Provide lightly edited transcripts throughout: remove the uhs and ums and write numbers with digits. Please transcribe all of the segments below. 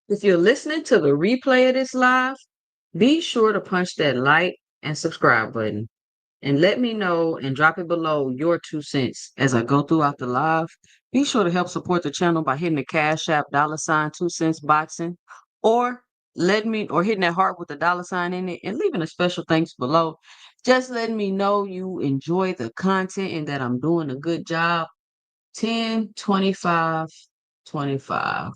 If you're listening to the replay of this live, be sure to punch that like and subscribe button and let me know and drop it below your 2 cents as I go throughout the live. Be sure to help support the channel by hitting the Cash App $ 2 cents boxing or hitting that heart with the $ in it and leaving a special thanks below. Just letting me know you enjoy the content and that I'm doing a good job. 10, 25, 25.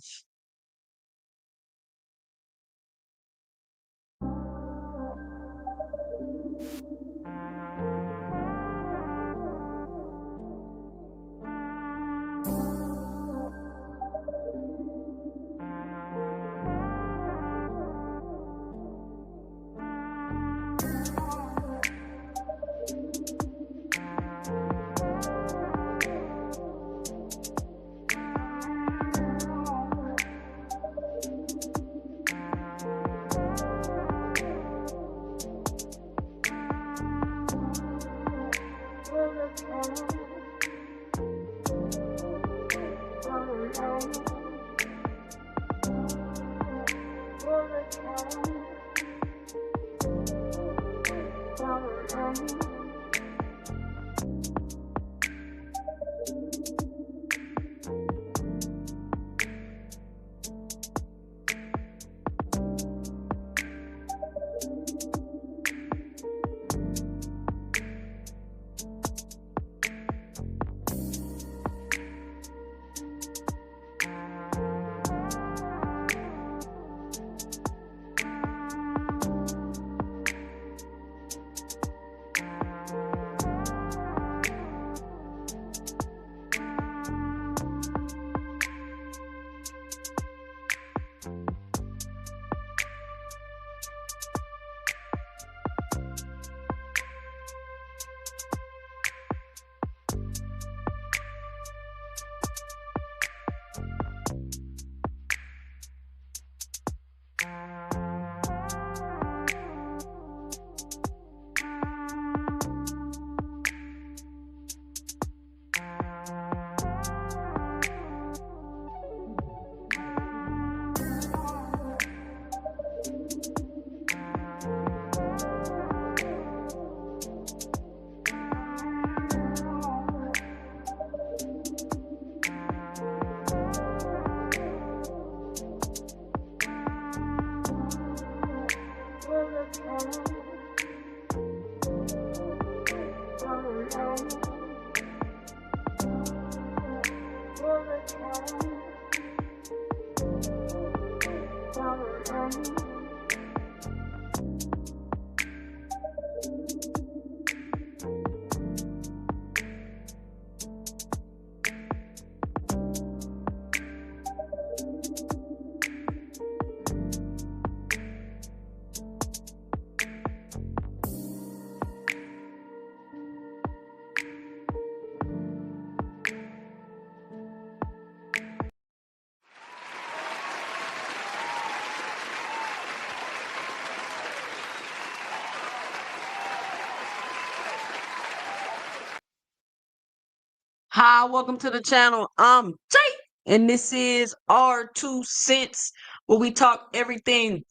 Hi, welcome to the channel. I'm Jay, and this is our 2 cents, where we talk everything,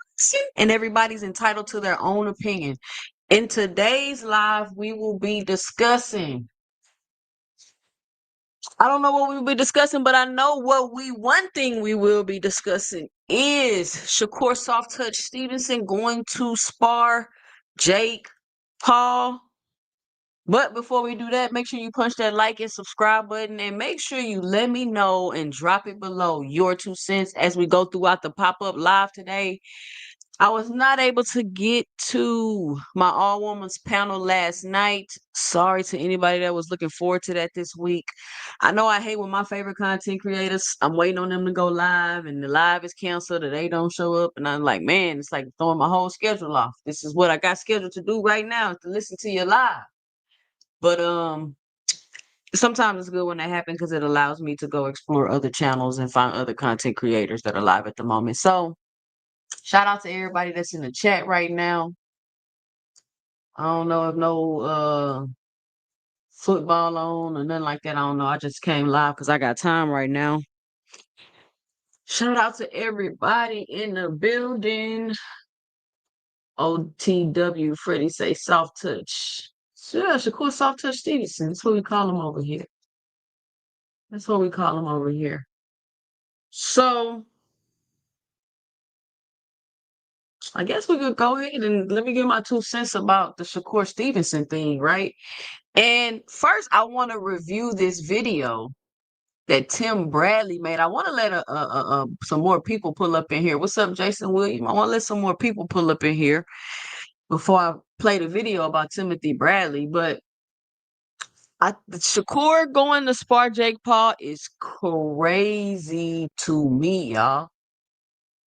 and everybody's entitled to their own opinion. In today's live, we will be discussing. I don't know what we will be discussing, but I know one thing we will be discussing is Shakur Soft Touch Stevenson going to spar Jake Paul. But before we do that, make sure you punch that like and subscribe button and make sure you let me know and drop it below your 2 cents as we go throughout the pop-up live today. I was not able to get to my all women's panel last night. Sorry to anybody that was looking forward to that this week. I know I hate when my favorite content creators, I'm waiting on them to go live and the live is canceled or they don't show up. And I'm like, man, it's like throwing my whole schedule off. This is what I got scheduled to do right now, is to listen to your live. But sometimes it's good when that happens because it allows me to go explore other channels and find other content creators that are live at the moment. So shout out to everybody that's in the chat right now. I don't know if no football on or nothing like that. I don't know. I just came live because I got time right now. Shout out to everybody in the building. OTW, Freddie say soft touch. Yeah, Shakur Soft Touch Stevenson. That's what we call him over here. That's what we call him over here. So I guess we could go ahead and let me give my 2 cents about the Shakur Stevenson thing, right? And first, I want to review this video that Tim Bradley made. I want to let some more people pull up in here. What's up, Jason William? I want to let some more people pull up in here before I play the video about Timothy Bradley. But Shakur going to spar Jake Paul is crazy to me, y'all.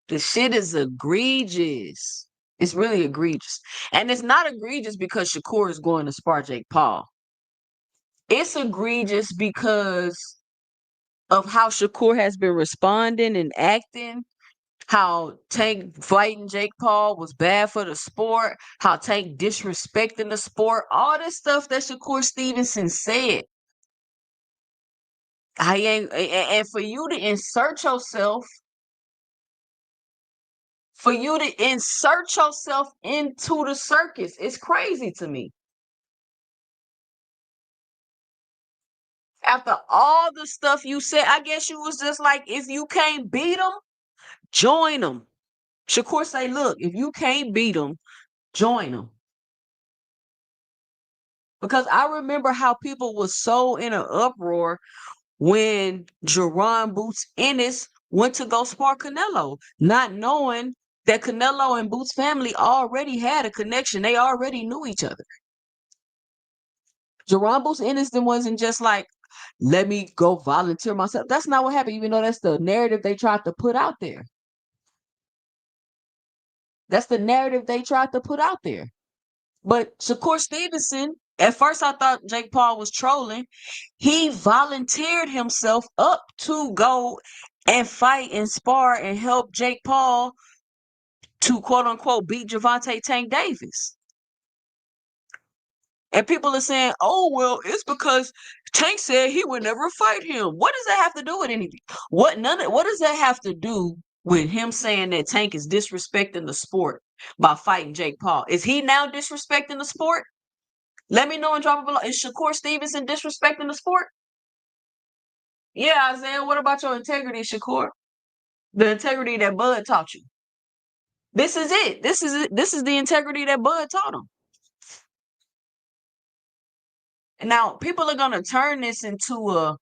The shit is egregious. It's really egregious. And it's not egregious because Shakur is going to spar Jake Paul. It's egregious because of how Shakur has been responding and acting, how Tank fighting Jake Paul was bad for the sport, how Tank disrespecting the sport, all this stuff that Shakur Stevenson said. And for you to insert yourself into the circus, it's crazy to me. After all the stuff you said, I guess you was just like, if you can't beat them, join them. Shakur say, look, if you can't beat them, join them. Because I remember how people was so in an uproar when Jaron Boots Ennis went to go spar Canelo, not knowing that Canelo and Boots family already had a connection. They already knew each other. Jaron Boots Ennis wasn't just like, let me go volunteer myself. That's not what happened, even though that's the narrative they tried to put out there. That's the narrative they tried to put out there. But Shakur Stevenson, at first I thought Jake Paul was trolling. He volunteered himself up to go and fight and spar and help Jake Paul to quote unquote beat Gervonta Tank Davis. And people are saying, oh, well, it's because Tank said he would never fight him. What does that have to do with anything? What does that have to do with him saying that Tank is disrespecting the sport by fighting Jake Paul? Is he now disrespecting the sport? Let me know and drop it below. Is Shakur Stevenson disrespecting the sport? Yeah, Isaiah, what about your integrity, Shakur? The integrity that Bud taught you. This is it. This is the integrity that Bud taught him. And now people are gonna turn this into a,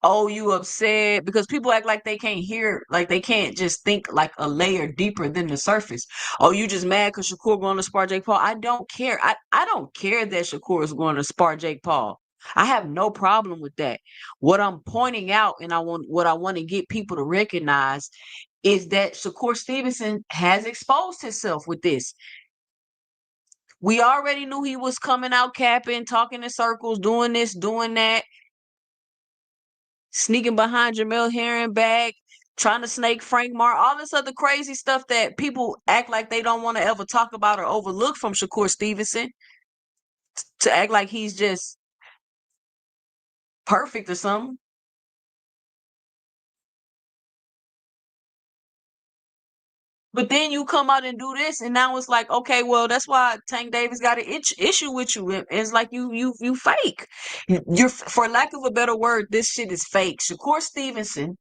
oh, you upset, because people act like they can't hear, like they can't just think like a layer deeper than the surface. Oh, you just mad because Shakur going to spar Jake Paul? I don't care. I don't care that Shakur is going to spar Jake Paul. I have no problem with that. What I'm pointing out, and what I want to get people to recognize, is that Shakur Stevenson has exposed himself with this. We already knew he was coming out capping, talking in circles, doing this, doing that, sneaking behind Jamel Herring back, trying to snake Frank Marr, all this other crazy stuff that people act like they don't want to ever talk about or overlook from Shakur Stevenson, to act like he's just perfect or something. But then you come out and do this, and now it's like, okay, well, that's why Tank Davis got an issue with you. It's like you fake. You're, for lack of a better word, this shit is fake. Shakur Stevenson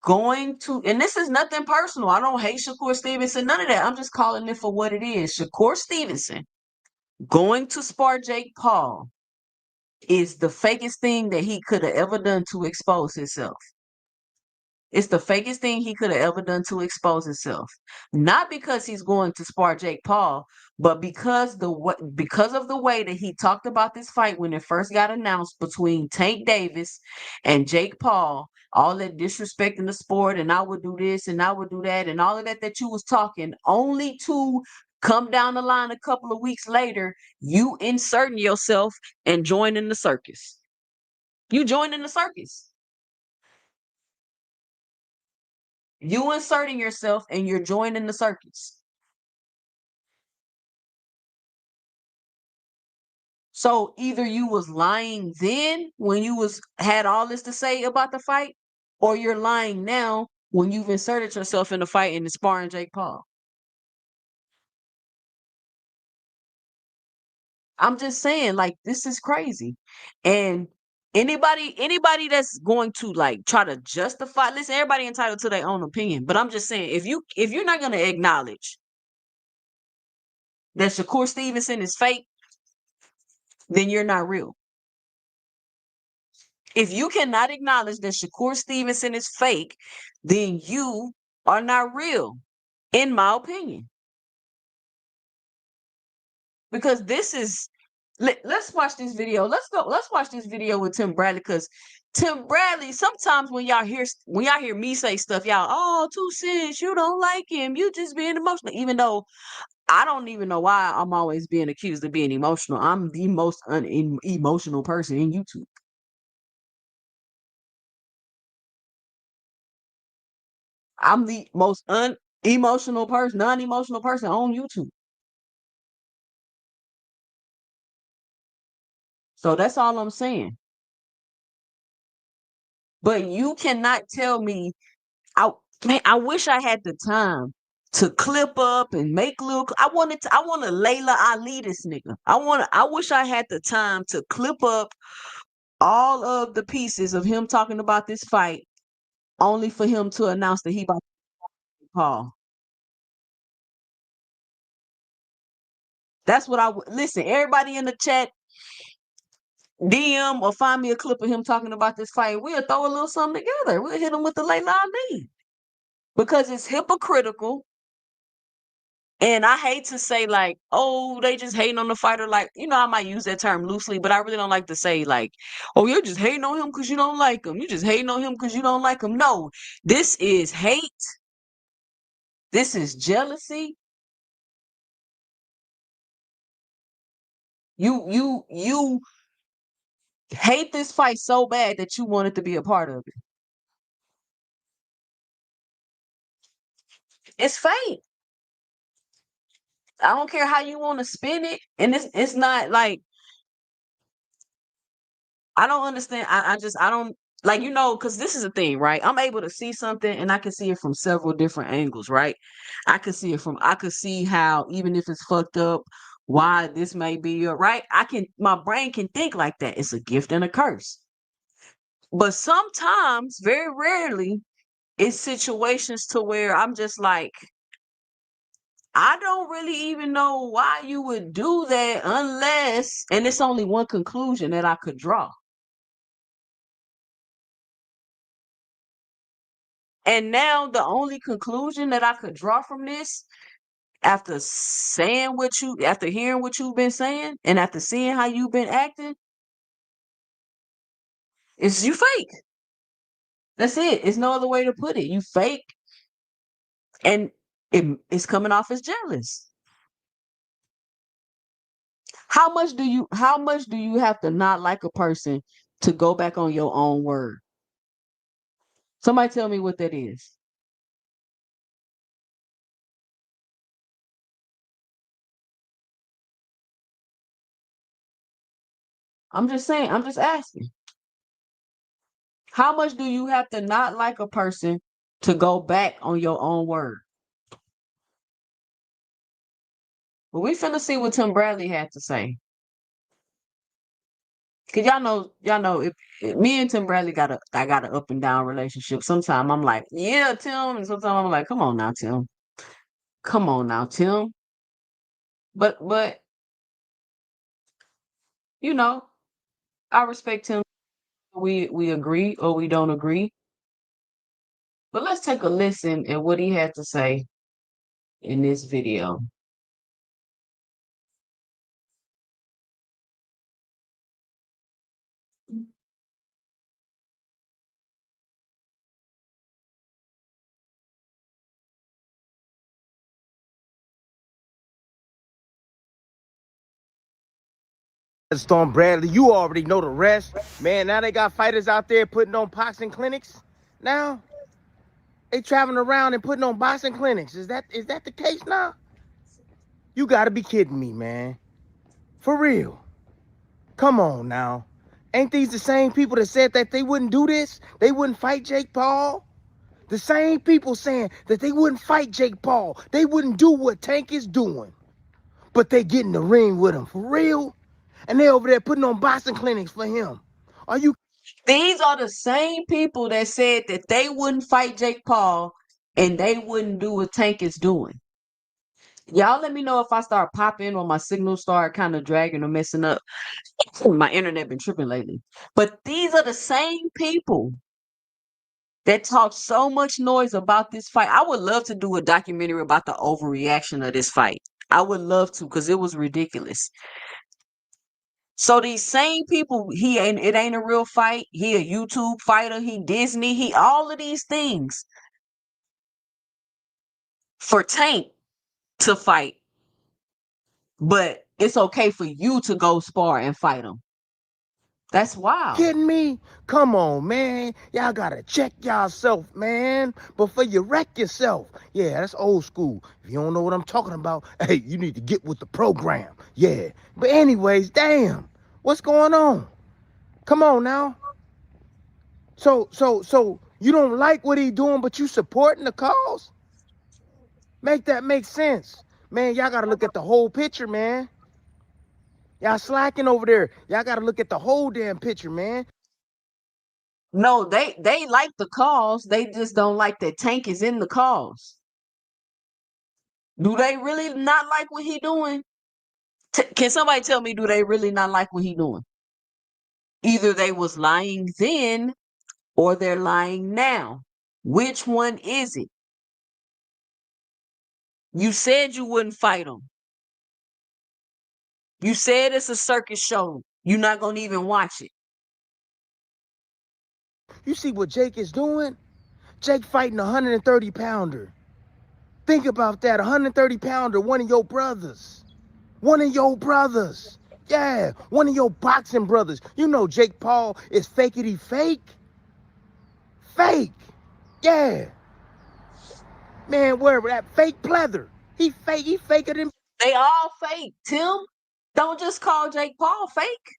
going to, and this is nothing personal. I don't hate Shakur Stevenson, none of that. I'm just calling it for what it is. Shakur Stevenson going to spar Jake Paul is the fakest thing that he could have ever done to expose himself. It's the fakest thing he could have ever done to expose himself. Not because he's going to spar Jake Paul, but because of the way that he talked about this fight when it first got announced between Tank Davis and Jake Paul, all that disrespecting the sport, and I would do this and I would do that, and all of that you was talking, only to come down the line a couple of weeks later, you inserting yourself and joining the circus. You joining the circus. You inserting yourself and you're joining the circus. So either you was lying then when you had all this to say about the fight, or you're lying now when you've inserted yourself in the fight and sparring Jake Paul? I'm just saying, like, this is crazy. And anybody that's going to like try to justify, listen, everybody entitled to their own opinion. But I'm just saying, if you're not gonna acknowledge that Shakur Stevenson is fake, then you're not real. If you cannot acknowledge that Shakur Stevenson is fake, then you are not real, in my opinion. Because this is let's watch this video. Let's watch this video with Tim Bradley, because Tim Bradley, sometimes when y'all hear me say stuff, y'all, oh, 2 Cents, you don't like him, you just being emotional. Even though I don't even know why I'm always being accused of being emotional. I'm the most emotional person in YouTube. I'm the most unemotional person, non-emotional person on YouTube. So that's all I'm saying. But you cannot tell me, I wish I had the time to clip up and make I want to Layla Ali this nigga. I wish I had the time to clip up all of the pieces of him talking about this fight, only for him to announce that he about to Paul. That's what listen, everybody in the chat, DM or find me a clip of him talking about this fight. We'll throw a little something together. We'll hit him with the Layla Ali. Because it's hypocritical. And I hate to say, like, oh, they just hating on the fighter. Like, I might use that term loosely, but I really don't like to say, like, oh, you're just hating on him because you don't like him. You just hating on him because you don't like him. No, this is hate. This is jealousy. You hate this fight so bad that you wanted to be a part of it. It's fake. I don't care how you want to spin it. And it's not like, I don't understand. I don't like, because this is a thing, right? I'm able to see something and I can see it from several different angles, right? I could see how, even if it's fucked up, why this may be right. My brain can think like that. It's a gift and a curse. But sometimes, very rarely, it's situations to where I'm just like, I don't really even know why you would do that unless, and it's only one conclusion that I could draw. And now the only conclusion that I could draw from this, after hearing what you've been saying, and after seeing how you've been acting, is you fake. That's it. It's no other way to put it. You fake, and it's coming off as jealous. How much do you have to not like a person to go back on your own word? Somebody tell me what that is. I'm just saying, I'm just asking. How much do you have to not like a person to go back on your own word? Well, we finna see what Tim Bradley had to say. Cause y'all know if me and Tim Bradley I got an up and down relationship. Sometimes I'm like, yeah, Tim, and sometimes I'm like, come on now, Tim. Come on now, Tim. But I respect him. We agree or we don't agree. But let's take a listen at what he had to say in this video. Storm Bradley, you already know the rest. Man, now they got fighters out there putting on boxing clinics. Now they traveling around and putting on boxing clinics. Is that the case now? You gotta be kidding me, man. For real. Come on now. Ain't these the same people that said that they wouldn't do this? They wouldn't fight Jake Paul? The same people saying that they wouldn't fight Jake Paul. They wouldn't do what Tank is doing. But they get in the ring with him. For real? And they over there putting on boxing clinics for him. Are you? These are the same people that said that they wouldn't fight Jake Paul and they wouldn't do what Tank is doing. Y'all let me know if I start popping or my signal start kind of dragging or messing up. My internet been tripping lately. But these are the same people that talk so much noise about this fight. I would love to do a documentary about the overreaction of this fight. I would love to, because it was ridiculous. So these same people, it ain't a real fight. He a YouTube fighter. He Disney. He all of these things for Tank to fight. But it's okay for you to go spar and fight him. That's wild. Kidding me? Come on, man. Y'all gotta check yourself, man, before you wreck yourself. Yeah, that's old school. If you don't know what I'm talking about, hey, you need to get with the program. Yeah. But anyways, damn, what's going on? Come on now. So you don't like what he doing, but you supporting the cause? Make that make sense. Man, y'all gotta look at the whole picture, man. Y'all slacking over there. Y'all gotta look at the whole damn picture, man. No, they like the cause. They just don't like that Tank is in the cause. Do they really not like what he doing? Can somebody tell me, do they really not like what he doing? Either they was lying then or they're lying now. Which one is it? You said you wouldn't fight him. You said it's a circus show. You're not going to even watch it. You see what Jake is doing? Jake fighting a 130-pounder. Think about that, 130-pounder, one of your brothers. One of your brothers. Yeah, one of your boxing brothers. You know Jake Paul is fakety fake. Fake. Yeah. Man, wherever that fake pleather. He faker than. They all fake, Tim. Don't just call Jake Paul fake.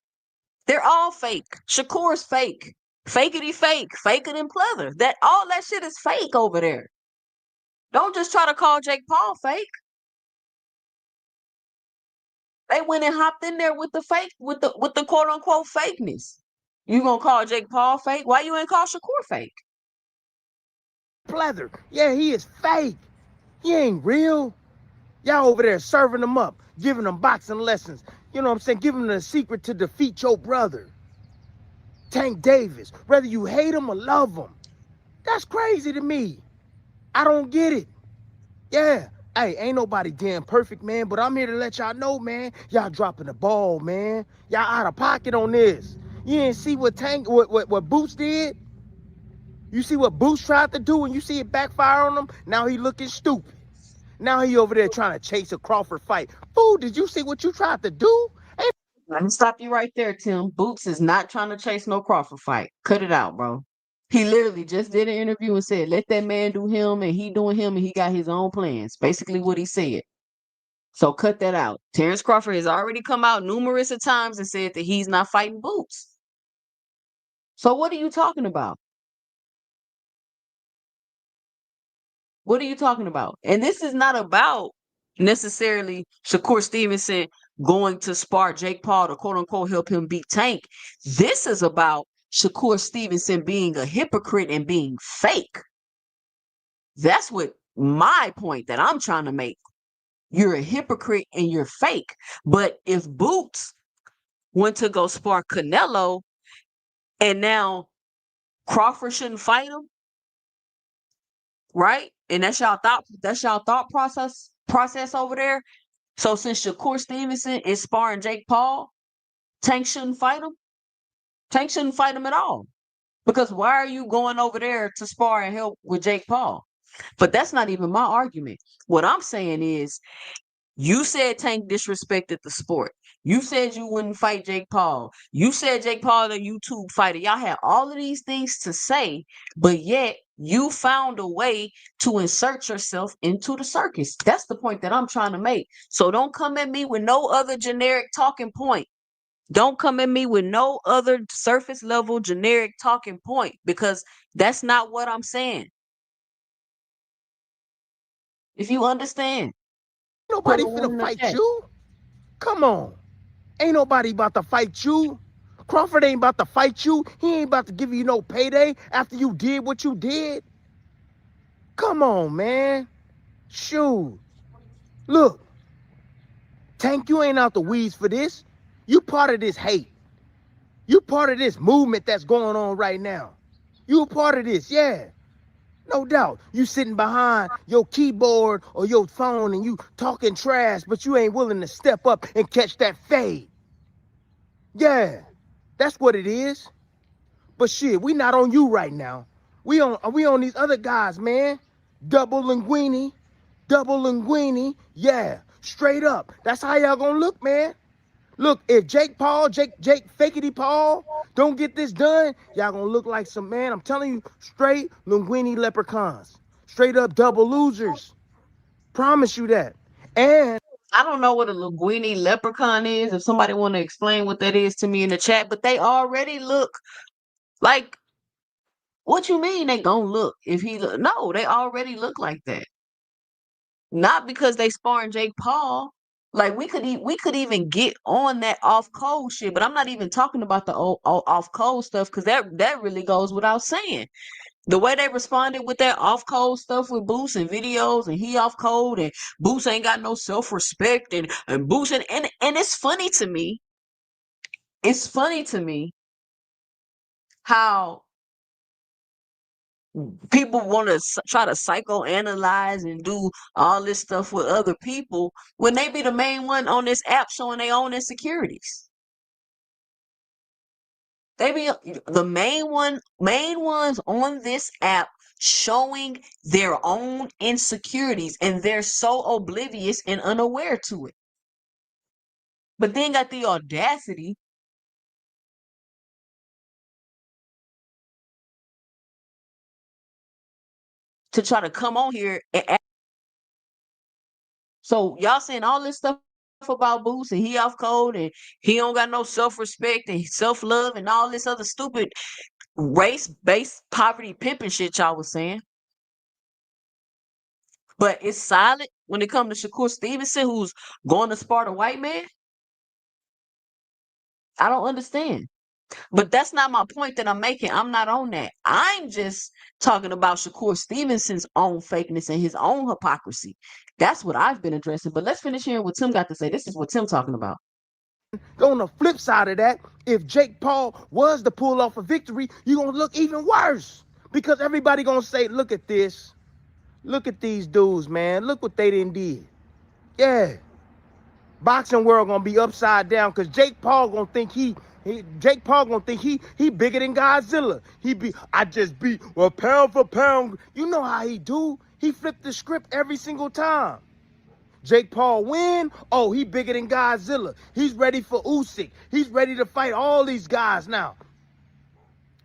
They're all fake. Shakur's fake. Fakety fake. Faker than pleather. All that shit is fake over there. Don't just try to call Jake Paul fake. They went and hopped in there with the fake, with the quote unquote fakeness. You gonna call Jake Paul fake? Why you ain't call Shakur fake? Pleather. Yeah, he is fake. He ain't real. Y'all over there serving them up, giving them boxing lessons. You know what I'm saying? Giving them the secret to defeat your brother. Tank Davis. Whether you hate him or love him. That's crazy to me. I don't get it. Yeah. Hey, ain't nobody damn perfect, man, but I'm here to let y'all know, man, y'all dropping the ball, man. Y'all out of pocket on this. You didn't see what Boots did? You see what Boots tried to do and you see it backfire on him? Now he looking stupid. Now he over there trying to chase a Crawford fight. Fool, did you see what you tried to do? Hey. Let me stop you right there, Tim. Boots is not trying to chase no Crawford fight. Cut it out, bro. He literally just did an interview and said, let that man do him and he doing him and he got his own plans. Basically what he said. So cut that out. Terrence Crawford has already come out numerous of times and said that he's not fighting Boots. So what are you talking about? What are you talking about? And this is not about necessarily Shakur Stevenson going to spar Jake Paul to quote unquote help him beat Tank. This is about Shakur Stevenson being a hypocrite and being fake. That's what my point that I'm trying to make. You're a hypocrite and you're fake. But if Boots went to go spar Canelo and now Crawford shouldn't fight him, right? And that's y'all thought process over there. So since Shakur Stevenson is sparring Jake Paul, Tank shouldn't fight him. Tank shouldn't fight him at all. Because why are you going over there to spar and help with Jake Paul? But that's not even my argument. What I'm saying is, you said Tank disrespected the sport. You said you wouldn't fight Jake Paul. You said Jake Paul a YouTube fighter. Y'all had all of these things to say, but yet you found a way to insert yourself into the circus. That's the point that I'm trying to make. So don't come at me with no other generic talking point. Don't come at me with no other surface level generic talking point, because that's not what I'm saying. If you understand. Nobody Put one finna in the fight chat. you. Come on. Ain't nobody about to fight you. Crawford ain't about to fight you. He ain't about to give you no payday after you did what you did. Come on, man. Shoot. Look, Tank, you ain't out the weeds for this. You part of this hate. You part of this movement that's going on right now. You a part of this, yeah. No doubt. You sitting behind your keyboard or your phone and you talking trash, but you ain't willing to step up and catch that fade. Yeah, that's what it is. But shit, we not on you right now. We on these other guys, man. Double Linguini. Yeah, straight up. That's how y'all gonna look, man. Look, if Jake Fakety Paul don't get this done, y'all gonna look like some, man, I'm telling you, straight Linguini leprechauns. Straight up double losers. Promise you that. And I don't know what a Linguini leprechaun is. If somebody want to explain what that is to me in the chat, but they already look like, what you mean they gonna look if he look? No, they already look like that. Not because they sparring Jake Paul. Like we could even get on that off code shit, but I'm not even talking about the off code stuff because that really goes without saying. The way they responded with that off code stuff with Boost and videos and he off code and Boost ain't got no self respect and Boost and it's funny to me. It's funny to me how people want to try to psychoanalyze and do all this stuff with other people when they be the main one on this app showing their own insecurities. They be the main ones on this app showing their own insecurities, and they're so oblivious and unaware to it. But then got the audacity to try to come on here and act. So y'all saying all this stuff about Boost and he off code and he don't got no self-respect and self-love and all this other stupid race-based poverty pimping shit y'all was saying. But it's silent when it comes to Shakur Stevenson, who's going to spar the white man. I don't understand. But that's not my point that I'm making. I'm not on that. I'm just talking about Shakur Stevenson's own fakeness and his own hypocrisy. That's what I've been addressing. But let's finish hearing what Tim got to say. This is what Tim talking about. on the flip side of that, if Jake Paul was to pull off a victory, you're going to look even worse. Because everybody going to say, look at this. Look at these dudes, man. Look what they done did. Yeah. Boxing world going to be upside down because Jake Paul going to think he bigger than Godzilla. I just beat, well, pound for pound. You know how he do. He flipped the script every single time. Jake Paul win, oh, he bigger than Godzilla. He's ready for Usyk. He's ready to fight all these guys now.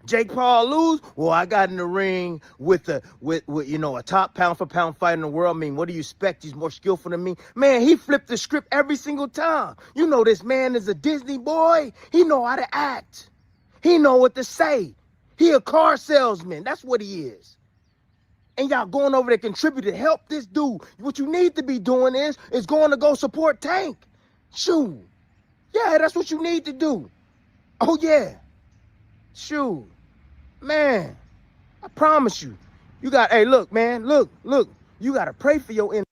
Jake Paul lose, well, I got in the ring with a top pound for pound fighter in the world. I mean, what do you expect? He's more skillful than me. Man, he flipped the script every single time. You know this man is a Disney boy. He know how to act. He know what to say. He a car salesman. That's what he is. And y'all going over there contribute to help this dude. What you need to be doing is going to go support Tank. Shoot. Yeah, that's what you need to do. Oh, yeah. Shoot. Man, I promise you. You got, hey, look, man, look. You got to pray for your... They're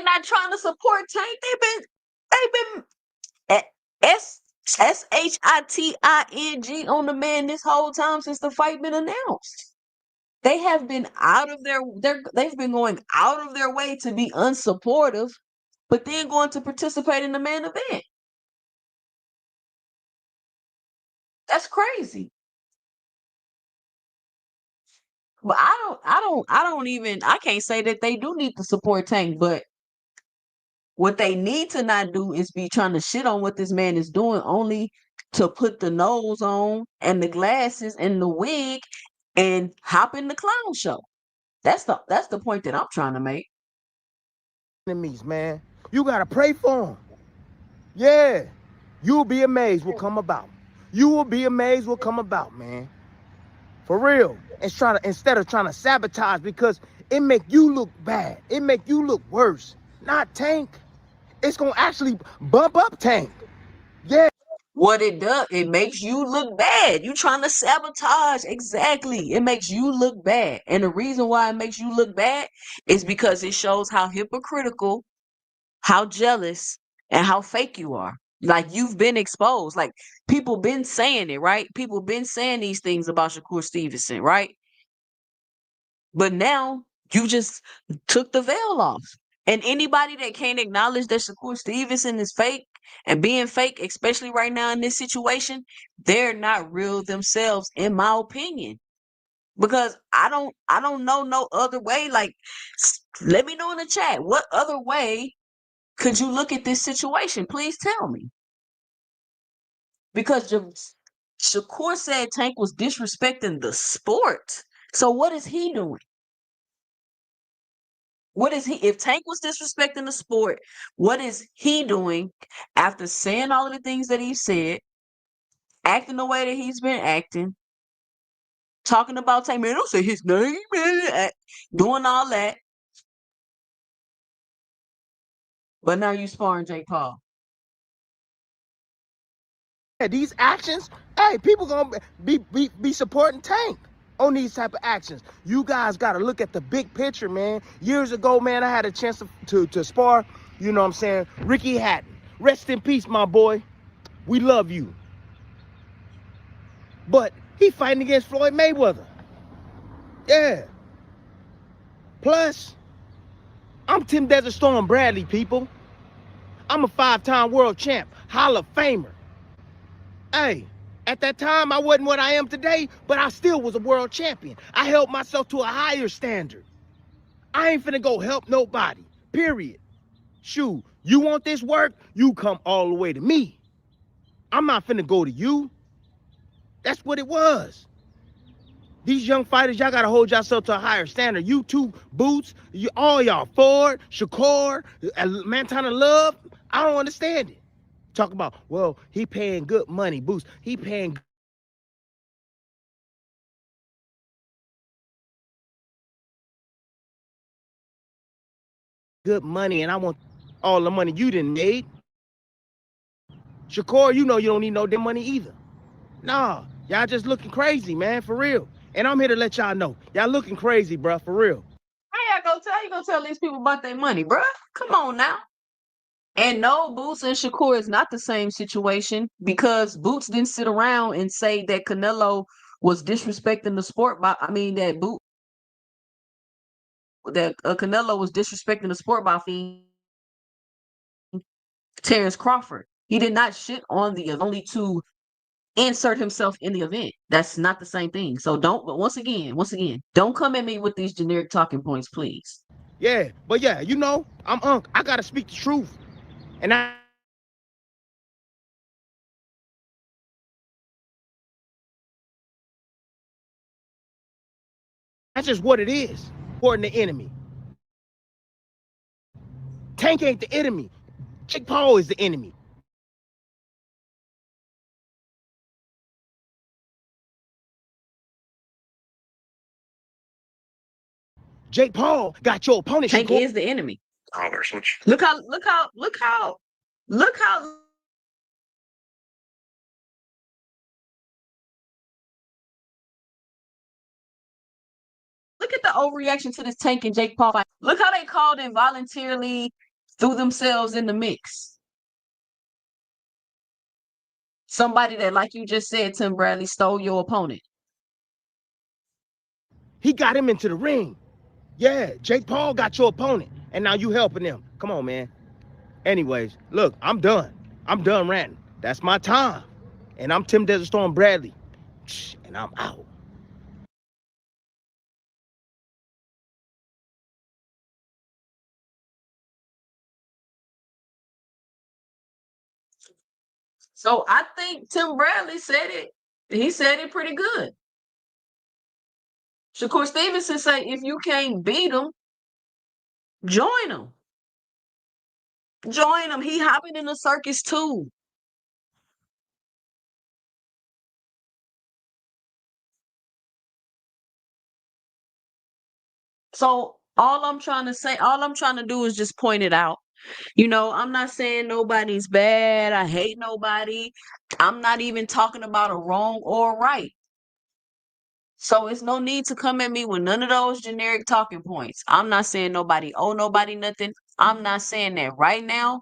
not trying to support Tank. They've been SHITING on the man this whole time since the fight been announced. They have been they've been going out of their way to be unsupportive, but then going to participate in the main event. That's crazy. But I can't say that they do need to support Tank, but what they need to not do is be trying to shit on what this man is doing only to put the nose on and the glasses and the wig and hop in the clown show. That's the point that I'm trying to make. Enemies, man. You got to pray for them. Yeah. You'll be amazed what come about. You will be amazed what come about, man. For real. Instead of trying to sabotage, because it make you look bad. It make you look worse. Not Tank. It's gonna actually bump up Tank. Yeah. What it does, it makes you look bad. You trying to sabotage. Exactly. It makes you look bad. And the reason why it makes you look bad is because it shows how hypocritical, how jealous, and how fake you are. Like you've been exposed. Like people been saying it, right? People been saying these things about Shakur Stevenson, right? But now you just took the veil off. And anybody that can't acknowledge that Shakur Stevenson is fake and being fake, especially right now in this situation, they're not real themselves, in my opinion. Because I don't know no other way. Like, let me know in the chat, what other way could you look at this situation? Please tell me. Because Shakur said Tank was disrespecting the sport. So what is he doing? What is he? If Tank was disrespecting the sport, what is he doing after saying all of the things that he said, acting the way that he's been acting, talking about Tank, man, don't say his name, man, doing all that. But now you sparring Jake Paul. These actions, hey, people gonna be supporting Tank on these type of actions. You guys got to look at the big picture, man. Years ago, man, I had a chance to spar, you know what I'm saying, Ricky Hatton. Rest in peace, my boy. We love you. But he fighting against Floyd Mayweather. Yeah. Plus, I'm Tim Desert Storm Bradley, people. I'm a 5-time world champ, Hall of Famer. Hey, at that time, I wasn't what I am today, but I still was a world champion. I held myself to a higher standard. I ain't finna go help nobody, period. Shoot, you want this work? You come all the way to me. I'm not finna go to you. That's what it was. These young fighters, y'all gotta hold yourself to a higher standard. You two, Boots, all y'all, Ford, Shakur, Montana Love, I don't understand it. Talk about, well, he paying good money, Boots. He paying good money, and I want all the money you didn't made. Shakur, you know you don't need no damn money either. Nah, y'all just looking crazy, man, for real. And I'm here to let y'all know, y'all looking crazy, bruh, for real. How you gonna tell these people about their money, bruh? Come on now. And no, Boots and Shakur is not the same situation because Boots didn't sit around and say that Canelo was disrespecting the sport by, I mean, that Canelo was disrespecting the sport by Terrence Crawford. He did not shit on the only to insert himself in the event. That's not the same thing. So don't, but once again, don't come at me with these generic talking points, please. Yeah, but yeah, you know, I'm Unc. I gotta speak the truth. And that's just what it is. Supporting the enemy. Tank ain't the enemy. Jake Paul is the enemy. Jake Paul got your opponent. Tank Shakur. is the enemy. Look how look at the overreaction to this Tank and Jake Paul fight. Look how they called and voluntarily threw themselves in the mix. Somebody that, like you just said, Tim Bradley, stole your opponent. He got him into the ring. Yeah, Jake Paul got your opponent. And now you helping them. Come on, man. Anyways, look, I'm done. I'm done ranting. That's my time. And I'm Tim Desert Storm Bradley. And I'm out. So I think Tim Bradley said it. He said it pretty good. Shakur Stevenson say, if you can't beat him, join him. Join him. He hopping in the circus too. So all I'm trying to do is just point it out. I'm not saying nobody's bad. I hate nobody. I'm not even talking about a wrong or a right. So it's no need to come at me with none of those generic talking points. I'm not saying nobody owe nobody nothing. I'm not saying that right now.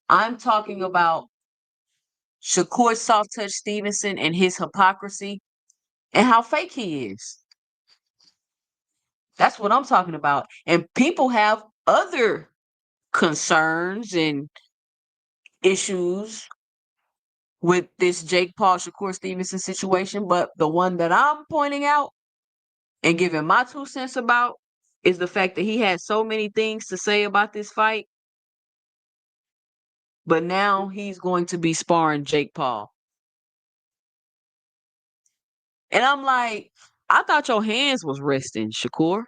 I'm talking about Shakur Soft Touch Stevenson and his hypocrisy and how fake he is. That's what I'm talking about. And people have other concerns and issues with this Jake Paul Shakur Stevenson situation, but the one that I'm pointing out and giving my 2 cents about is the fact that he had so many things to say about this fight, but now he's going to be sparring Jake Paul. And I'm like, I thought your hands was resting, Shakur.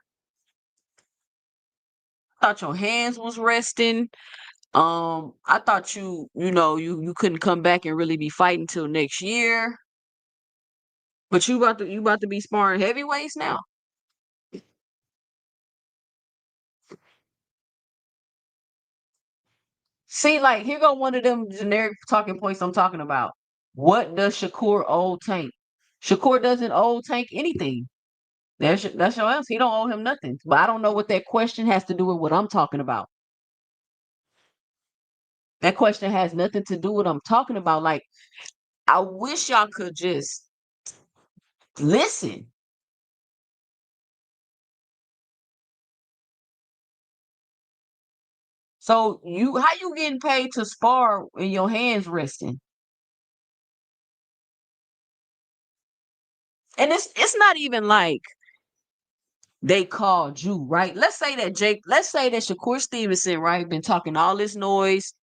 I thought your hands was resting. I thought you couldn't come back and really be fighting till next year. But you about to be sparring heavyweights now. See, like here go one of them generic talking points I'm talking about. What does Shakur owe Tank? Shakur doesn't owe Tank anything. That's your answer. He don't owe him nothing. But I don't know what that question has to do with what I'm talking about. That question has nothing to do with what I'm talking about. Like, I wish y'all could just listen. So how you getting paid to spar and your hands resting? And it's not even like they called you, right? Let's say that Shakur Stevenson, right, been talking all this noise,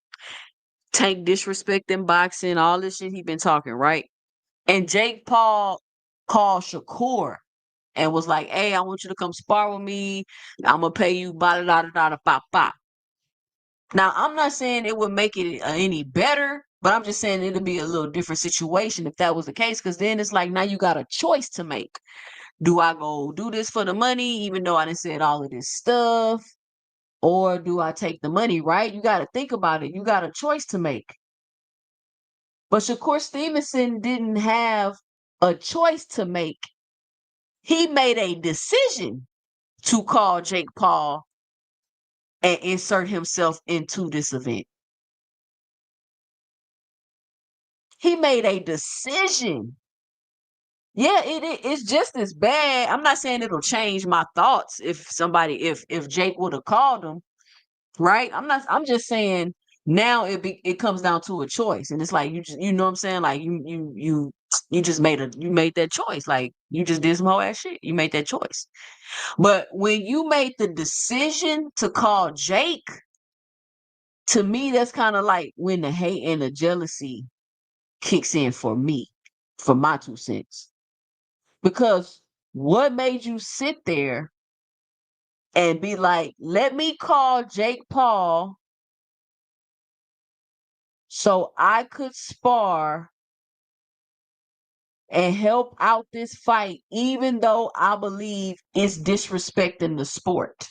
Tank disrespecting boxing, all this shit he been talking, right? And Jake Paul called Shakur and was like, "Hey, I want you to come spar with me. I'm gonna pay you ba da da da da ba ba." Now, I'm not saying it would make it any better, but I'm just saying it'll be a little different situation if that was the case. Because then it's like now you got a choice to make. Do I go do this for the money, even though I done said all of this stuff? Or do I take the money, right? You got to think about it. You got a choice to make. But Shakur Stevenson didn't have a choice to make. He made a decision to call Jake Paul and insert himself into this event. He made a decision. Yeah, it's just as bad. I'm not saying it'll change my thoughts if Jake would have called him, right? I'm just saying now it comes down to a choice. And it's like you know what I'm saying? Like you just made that choice. Like you just did some whole ass shit. You made that choice. But when you made the decision to call Jake, to me that's kind of like when the hate and the jealousy kicks in for me, for my 2 cents. Because what made you sit there and be like, let me call Jake Paul so I could spar and help out this fight, even though I believe it's disrespecting the sport?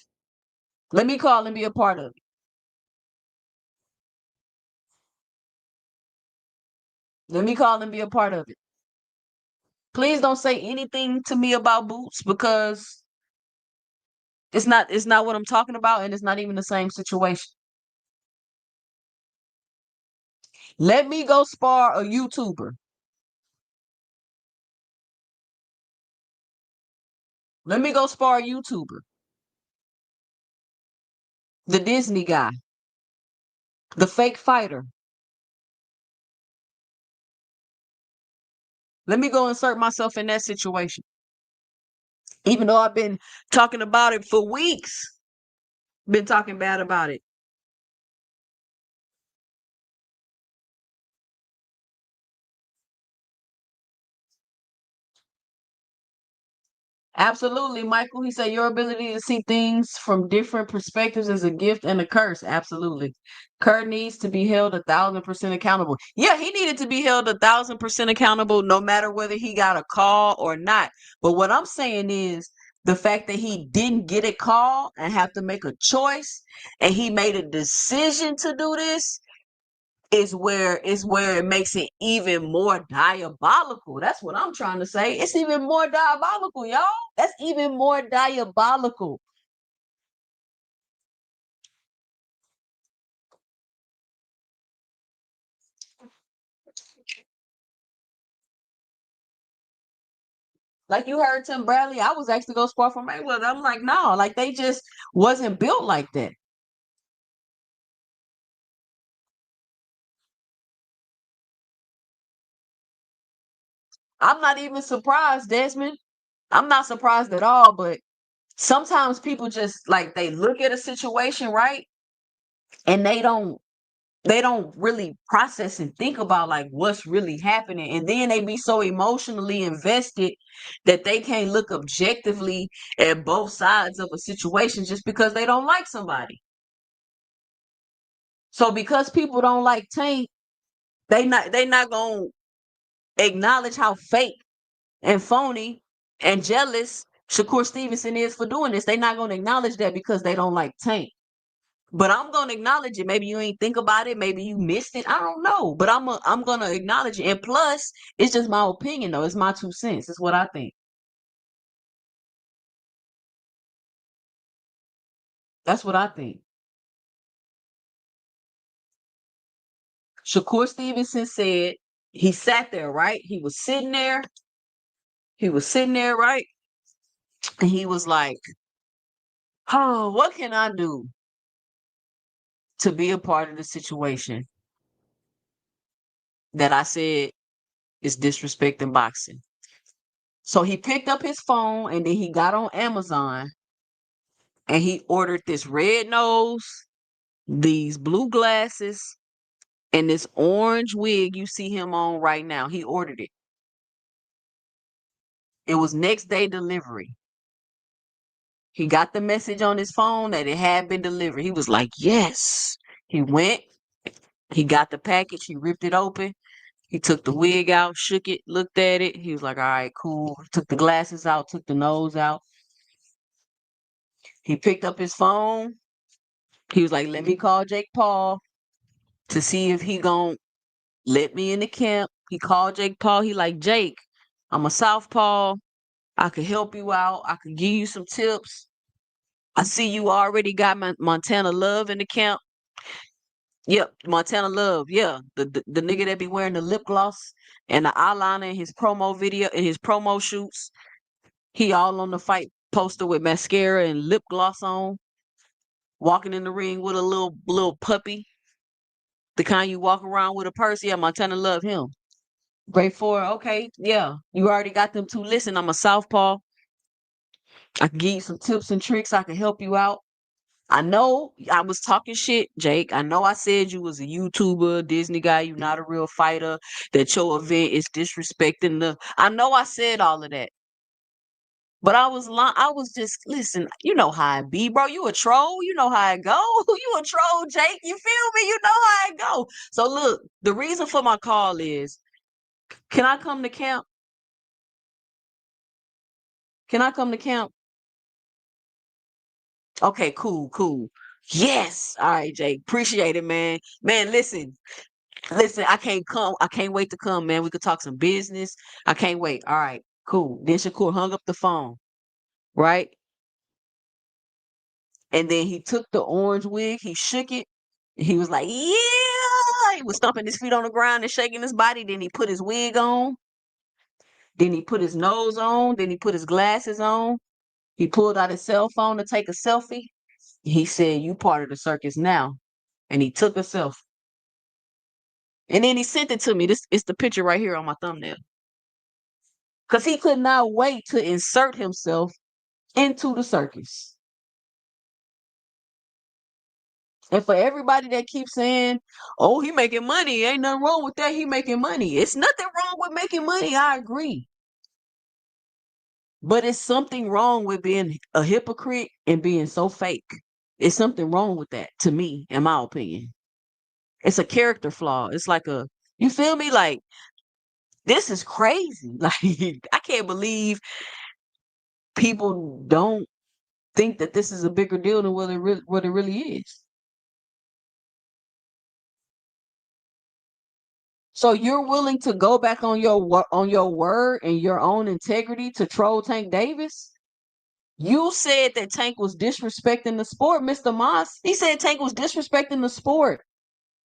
Let me call and be a part of it. Let me call and be a part of it. Please don't say anything to me about Boots because it's not what I'm talking about, and it's not even the same situation. Let me go spar a YouTuber. Let me go spar a YouTuber. The Disney guy. The fake fighter. Let me go insert myself in that situation. Even though I've been talking about it for weeks. Been talking bad about it. Absolutely, Michael. He said your ability to see things from different perspectives is a gift and a curse. Absolutely. Kurt needs to be held 1,000% accountable. Yeah, he needed to be held 1,000% accountable no matter whether he got a call or not. But what I'm saying is The fact that he didn't get a call and have to make a choice and he made a decision to do this is where it makes it even more diabolical. That's what I'm trying to say. It's even more diabolical, y'all. That's even more diabolical. Like you heard Tim Bradley, I was actually gonna spar for Mayweather. I'm like, no, like they just wasn't built like that. I'm not even surprised, Desmond. I'm not surprised at all, but sometimes people just like they look at a situation, right? And they don't really process and think about like what's really happening. And then they be so emotionally invested that they can't look objectively at both sides of a situation just because they don't like somebody. So because people don't like Tank, they not gonna acknowledge how fake and phony and jealous Shakur Stevenson is for doing this. They're not gonna acknowledge that because they don't like Tank. But I'm gonna acknowledge it. Maybe you ain't think about it. Maybe you missed it. I don't know. But I'm gonna acknowledge it. And plus, it's just my opinion though. It's my 2 cents. It's what I think. That's what I think. Shakur Stevenson said he sat there, right? He was sitting there. He was sitting there, right? And he was like, "Oh, what can I do to be a part of the situation that I said is disrespecting boxing?" So he picked up his phone and then he got on Amazon and he ordered this red nose, these blue glasses, and this orange wig you see him on right now. He ordered it. It was next day delivery. He got the message on his phone that it had been delivered. He was like, yes. He went, he got the package, he ripped it open. He took the wig out, shook it, looked at it. He was like, all right, cool. Took the glasses out, took the nose out. He picked up his phone. He was like, let me call Jake Paul to see if he gon' let me in the camp. He called Jake Paul. He like, Jake, I'm a southpaw. I could help you out. I could give you some tips. I see you already got Montana Love in the camp. Yep, Montana Love. Yeah, the nigga that be wearing the lip gloss and the eyeliner in his promo video, in his promo shoots. He all on the fight poster with mascara and lip gloss on, walking in the ring with a little puppy, the kind you walk around with a purse. Yeah, Montana Love him. Great for okay, yeah. You already got them two. Listen, I'm a southpaw. I can give you some tips and tricks. I can help you out. I know I was talking shit, Jake. I know I said you was a YouTuber, Disney guy, you not a real fighter, that your event is disrespecting the I know I said all of that. But I was just listen, you know how I be, bro. You a troll, you know how I go. You a troll, Jake. You feel me? You know how I go. So look, the reason for my call is can I come to camp? Can I come to camp? Okay, cool, cool. Yes. All right, Jake. Appreciate it, man. Man, listen, I can't come. I can't wait to come, man. We could talk some business. I can't wait. All right, cool. Then Shakur hung up the phone, right? And then he took the orange wig, he shook it. He was like, yeah. He was stomping his feet on the ground and shaking his body. Then he put his wig on. Then he put his nose on. Then he put his glasses on. He pulled out his cell phone to take a selfie. He said, you part of the circus now. And he took a selfie. And then he sent it to me. This is the picture right here on my thumbnail. Because he could not wait to insert himself into the circus. And for everybody that keeps saying, oh, he making money. Ain't nothing wrong with that. He making money. It's nothing wrong with making money. I agree. But it's something wrong with being a hypocrite and being so fake. It's something wrong with that, to me, in my opinion. It's a character flaw. It's like you feel me? Like, this is crazy. Like, I can't believe people don't think that this is a bigger deal than what it really is. So you're willing to go back on your word and your own integrity to troll Tank Davis? You said that Tank was disrespecting the sport, Mr. Moss. He said Tank was disrespecting the sport.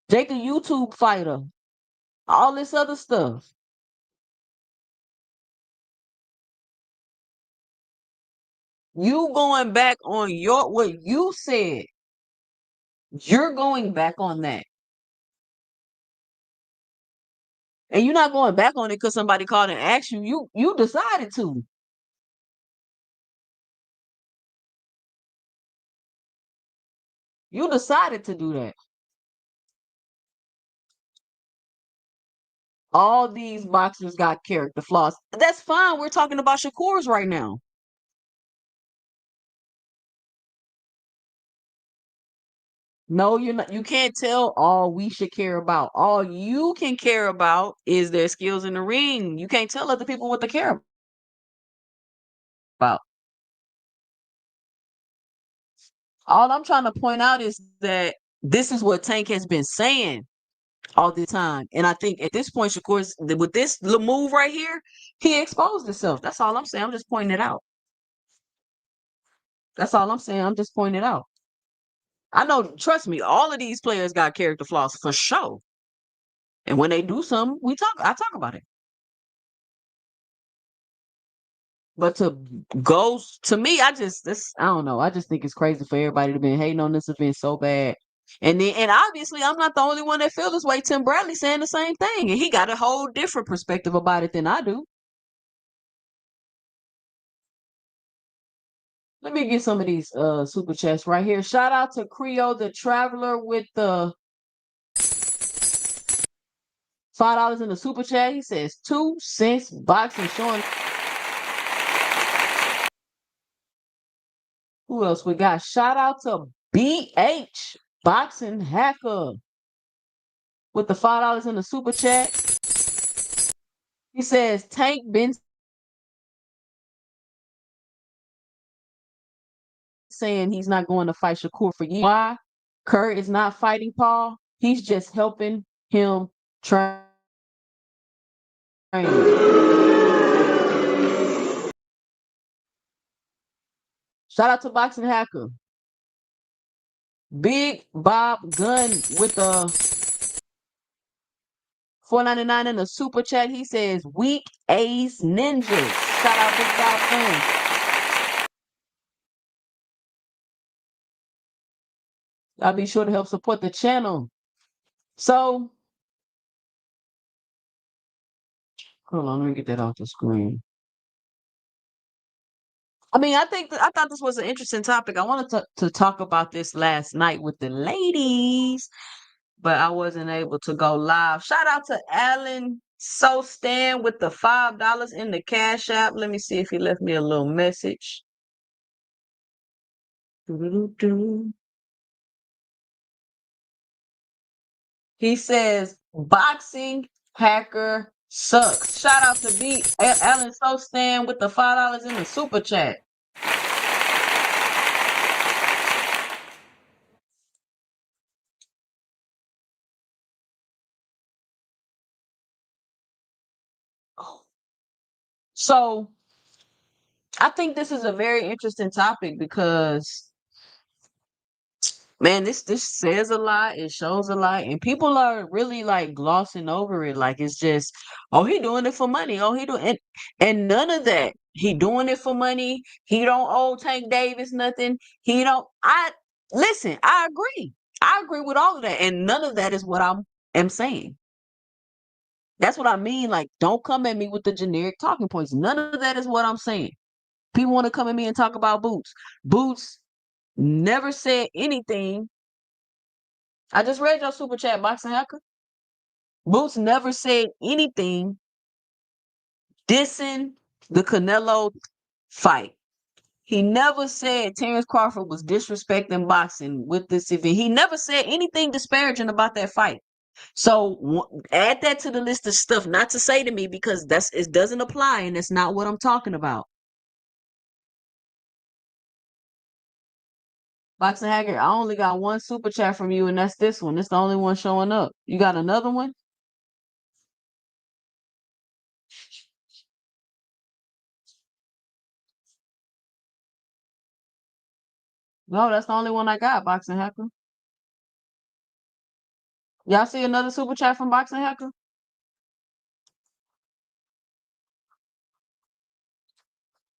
Jake, a YouTube fighter. All this other stuff. You going back on what you said. You're going back on that. And you're not going back on it because somebody called and asked you. You decided to. You decided to do that. All these boxers got character flaws. That's fine. We're talking about Shakur's right now. No, you're not. You can't tell all we should care about. All you can care about is their skills in the ring. You can't tell other people what they care about. All I'm trying to point out is that this is what Tank has been saying all the time. And I think at this point, Shakur's with this little move right here, he exposed himself. That's all I'm saying. I'm just pointing it out. That's all I'm saying. I'm just pointing it out. I know, trust me, all of these players got character flaws for sure. And when they do something, I talk about it. But to me, I don't know. I just think it's crazy for everybody to be hating on this event so bad. And obviously I'm not the only one that feel this way. Tim Bradley saying the same thing. And he got a whole different perspective about it than I do. Let me get some of these super chats right here. Shout out to Creo the Traveler with the $5 in the super chat. He says 2 cents boxing showing. Who else we got? Shout out to BH Boxing Hacker with the $5 in the super chat. He says Tank been saying he's not going to fight Shakur for years. Why? Kurt is not fighting Paul. He's just helping him train. Shout out to Boxing Hacker. Big Bob Gunn with the $4.99 in the super chat. He says weak Ace Ninjas. Shout out Big Bob Gunn. Y'all be sure to help support the channel. So, hold on, let me get that off the screen. I mean, I thought this was an interesting topic. I wanted to talk about this last night with the ladies, but I wasn't able to go live. Shout out to Alan So Stan with the $5 in the Cash App. Let me see if he left me a little message. He says, boxing hacker sucks. Shout out to Alan So Stan with the $5 in the super chat. So I think this is a very interesting topic because, man, this says a lot, it shows a lot, and people are really like glossing over it. Like it's just, oh, he doing it for money. Oh, he doing and none of that. He doing it for money. He don't owe Tank Davis nothing. He don't. Listen. I agree. I agree with all of that, and none of that is what am saying. That's what I mean. Like, don't come at me with the generic talking points. None of that is what I'm saying. People want to come at me and talk about Boots. Boots never said anything. I just read your super chat, Boxing Hacker. Boots never said anything dissing the Canelo fight. He never said Terrence Crawford was disrespecting boxing with this event. He never said anything disparaging about that fight. So add that to the list of stuff not to say to me because it doesn't apply and that's not what I'm talking about. Boxing Hacker, I only got one super chat from you, and that's this one. It's the only one showing up. You got another one? No, that's the only one I got, Boxing Hacker. Y'all see another super chat from Boxing Hacker?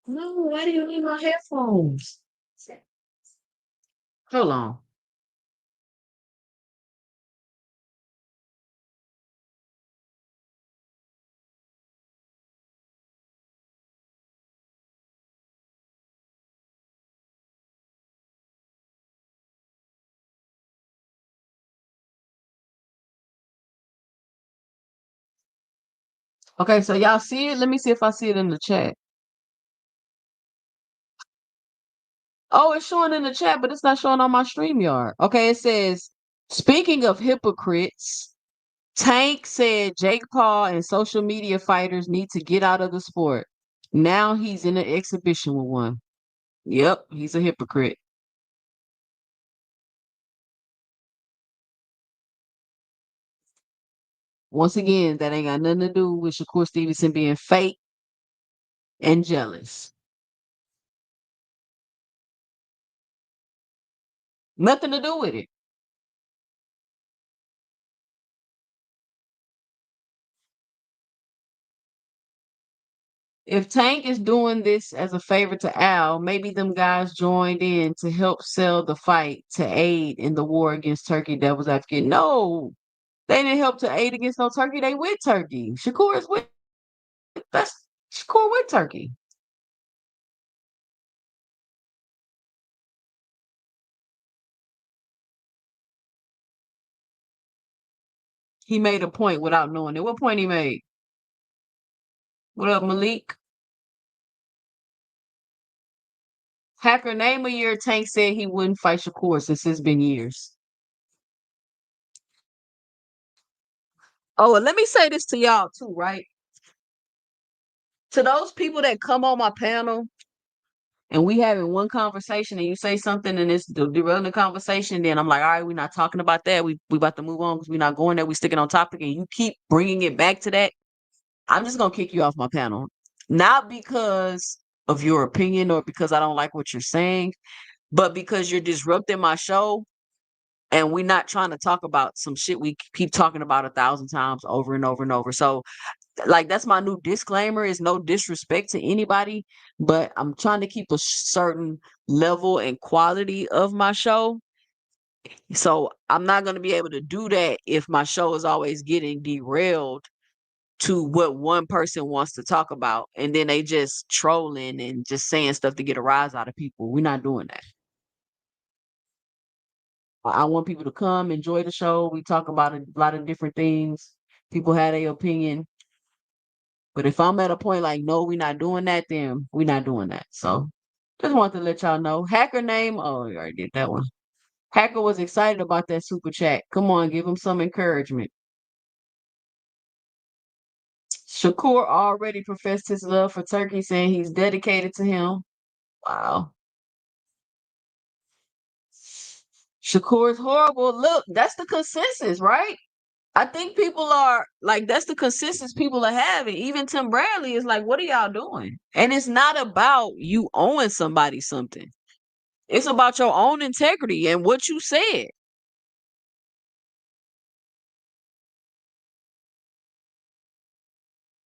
No, why do you need my headphones? Hold on. Okay, so y'all see it? Let me see if I see it in the chat. Oh, it's showing in the chat, but it's not showing on my StreamYard. Okay, it says, speaking of hypocrites, Tank said Jake Paul and social media fighters need to get out of the sport. Now he's in an exhibition with one. Yep, he's a hypocrite. Once again, that ain't got nothing to do with Shakur Stevenson being fake and jealous. Nothing to do with it. If Tank is doing this as a favor to Al, maybe them guys joined in to help sell the fight to aid in the war against Turkey that was Afghan. No, they didn't help to aid against no Turkey. They with Turkey. Shakur is with that's Shakur with Turkey. He made a point without knowing it. What point he made? What up, Malik? Hacker, name a year Tank said he wouldn't fight Shakur since it's been years. Oh, and let me say this to y'all too, right? To those people that come on my panel and we having one conversation and you say something and it's derailing the conversation, then I'm like, all right, we're not talking about that. We about to move on because we're not going there. We sticking on topic, and you keep bringing it back to that. I'm just gonna kick you off my panel, not because of your opinion or because I don't like what you're saying, but because you're disrupting my show and we're not trying to talk about some shit we keep talking about 1,000 times over and over and over. So, like, that's my new disclaimer. Is no disrespect to anybody, but I'm trying to keep a certain level and quality of my show. So I'm not going to be able to do that if my show is always getting derailed to what one person wants to talk about, and then they just trolling and just saying stuff to get a rise out of people. We're not doing that. I want people to come enjoy the show. We talk about a lot of different things. People have their opinion. But if I'm at a point like, no, we're not doing that, then we're not doing that. So just wanted to let y'all know. Hacker name. Oh, you already did that one. Hacker was excited about that super chat. Come on, give him some encouragement. Shakur already professed his love for Turkey, saying he's dedicated to him. Wow. Shakur's horrible. Look, that's the consensus, right? I think people are like, that's the consensus people are having. Even Tim Bradley is like, what are y'all doing? And it's not about you owing somebody something. It's about your own integrity and what you said.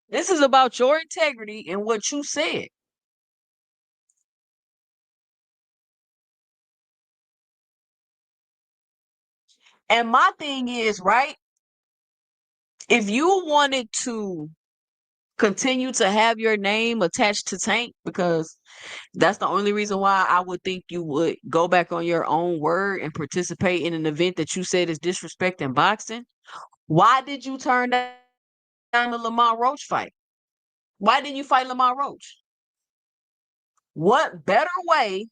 This is about your integrity and what you said. And my thing is, right, if you wanted to continue to have your name attached to Tank, because that's the only reason why I would think you would go back on your own word and participate in an event that you said is disrespecting boxing. Why did you turn down the Lamar Roach fight? Why didn't you fight Lamar Roach? What better way?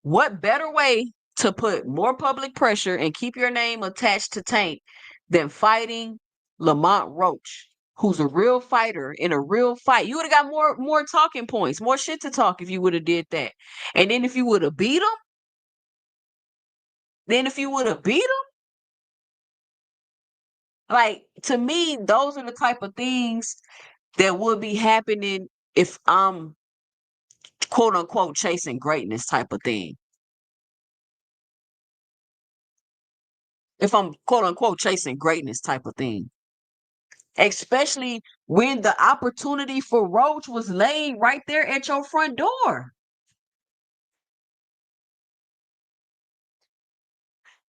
What better way to put more public pressure and keep your name attached to Tank than fighting Lamont Roach, who's a real fighter in a real fight, you would have got more talking points, more shit to talk if you would have did that. And then if you would have beat him, like, to me, those are the type of things that would be happening if I'm quote unquote chasing greatness type of thing. If I'm quote unquote chasing greatness type of thing. Especially when the opportunity for Roach was laid right there at your front door.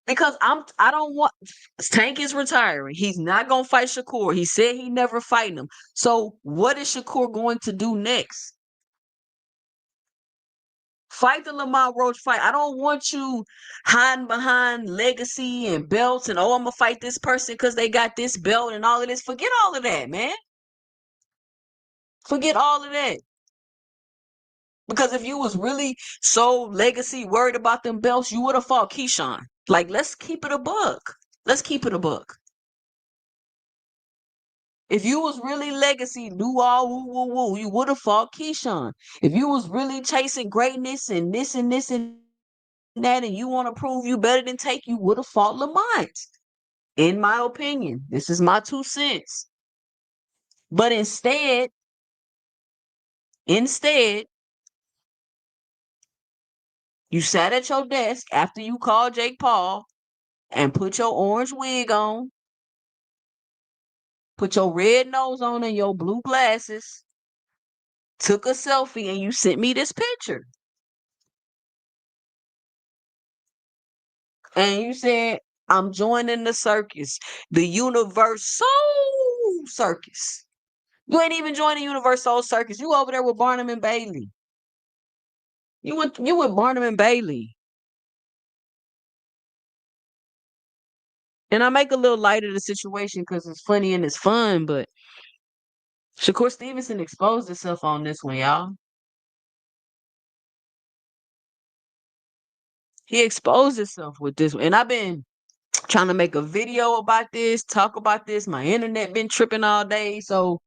Because I don't want Tank is retiring. He's not gonna fight Shakur. He said he never fighting him. So what is Shakur going to do next? Fight the Lamont Roach fight. I don't want you hiding behind legacy and belts and, oh, I'm gonna fight this person because they got this belt and all of this. Forget all of that, man. Forget all of that. Because if you was really so legacy worried about them belts, you would have fought Keyshawn. Like, let's keep it a buck. Let's keep it a buck. If you was really legacy, do all woo woo woo, you would have fought Keyshawn. If you was really chasing greatness and this and this and that, and you want to prove you better than Take, you would have fought Lamont. In my opinion, this is my 2 cents. But instead, you sat at your desk after you called Jake Paul and put your orange wig on, put your red nose on and your blue glasses, took a selfie, and you sent me this picture. And you said, I'm joining the circus, the Universal Circus. You ain't even joining Universal Circus. You over there with Barnum and Bailey. You with Barnum and Bailey. And I make a little light of the situation because it's funny and it's fun, but Shakur Stevenson exposed himself on this one, y'all. He exposed himself with this one. And I've been trying to make a video about this, talk about this. My internet been tripping all day. So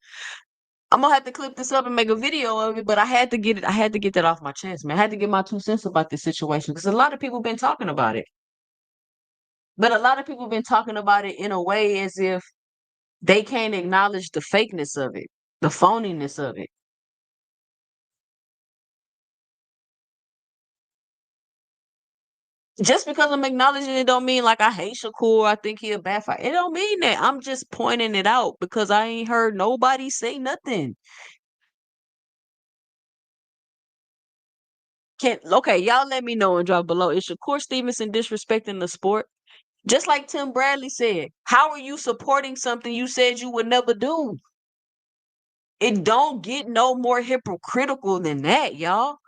I'm gonna have to clip this up and make a video of it, but I had to get it. I had to get that off my chest, man. I had to get my 2 cents about this situation because a lot of people been talking about it. But a lot of people been talking about it in a way as if they can't acknowledge the fakeness of it, the phoniness of it. Just because I'm acknowledging it don't mean like I hate Shakur, I think he a bad fighter. It don't mean that. I'm just pointing it out because I ain't heard nobody say nothing. Okay, y'all let me know and drop below. Is Shakur Stevenson disrespecting the sport? Just like Tim Bradley said, how are you supporting something you said you would never do? It don't get no more hypocritical than that, y'all.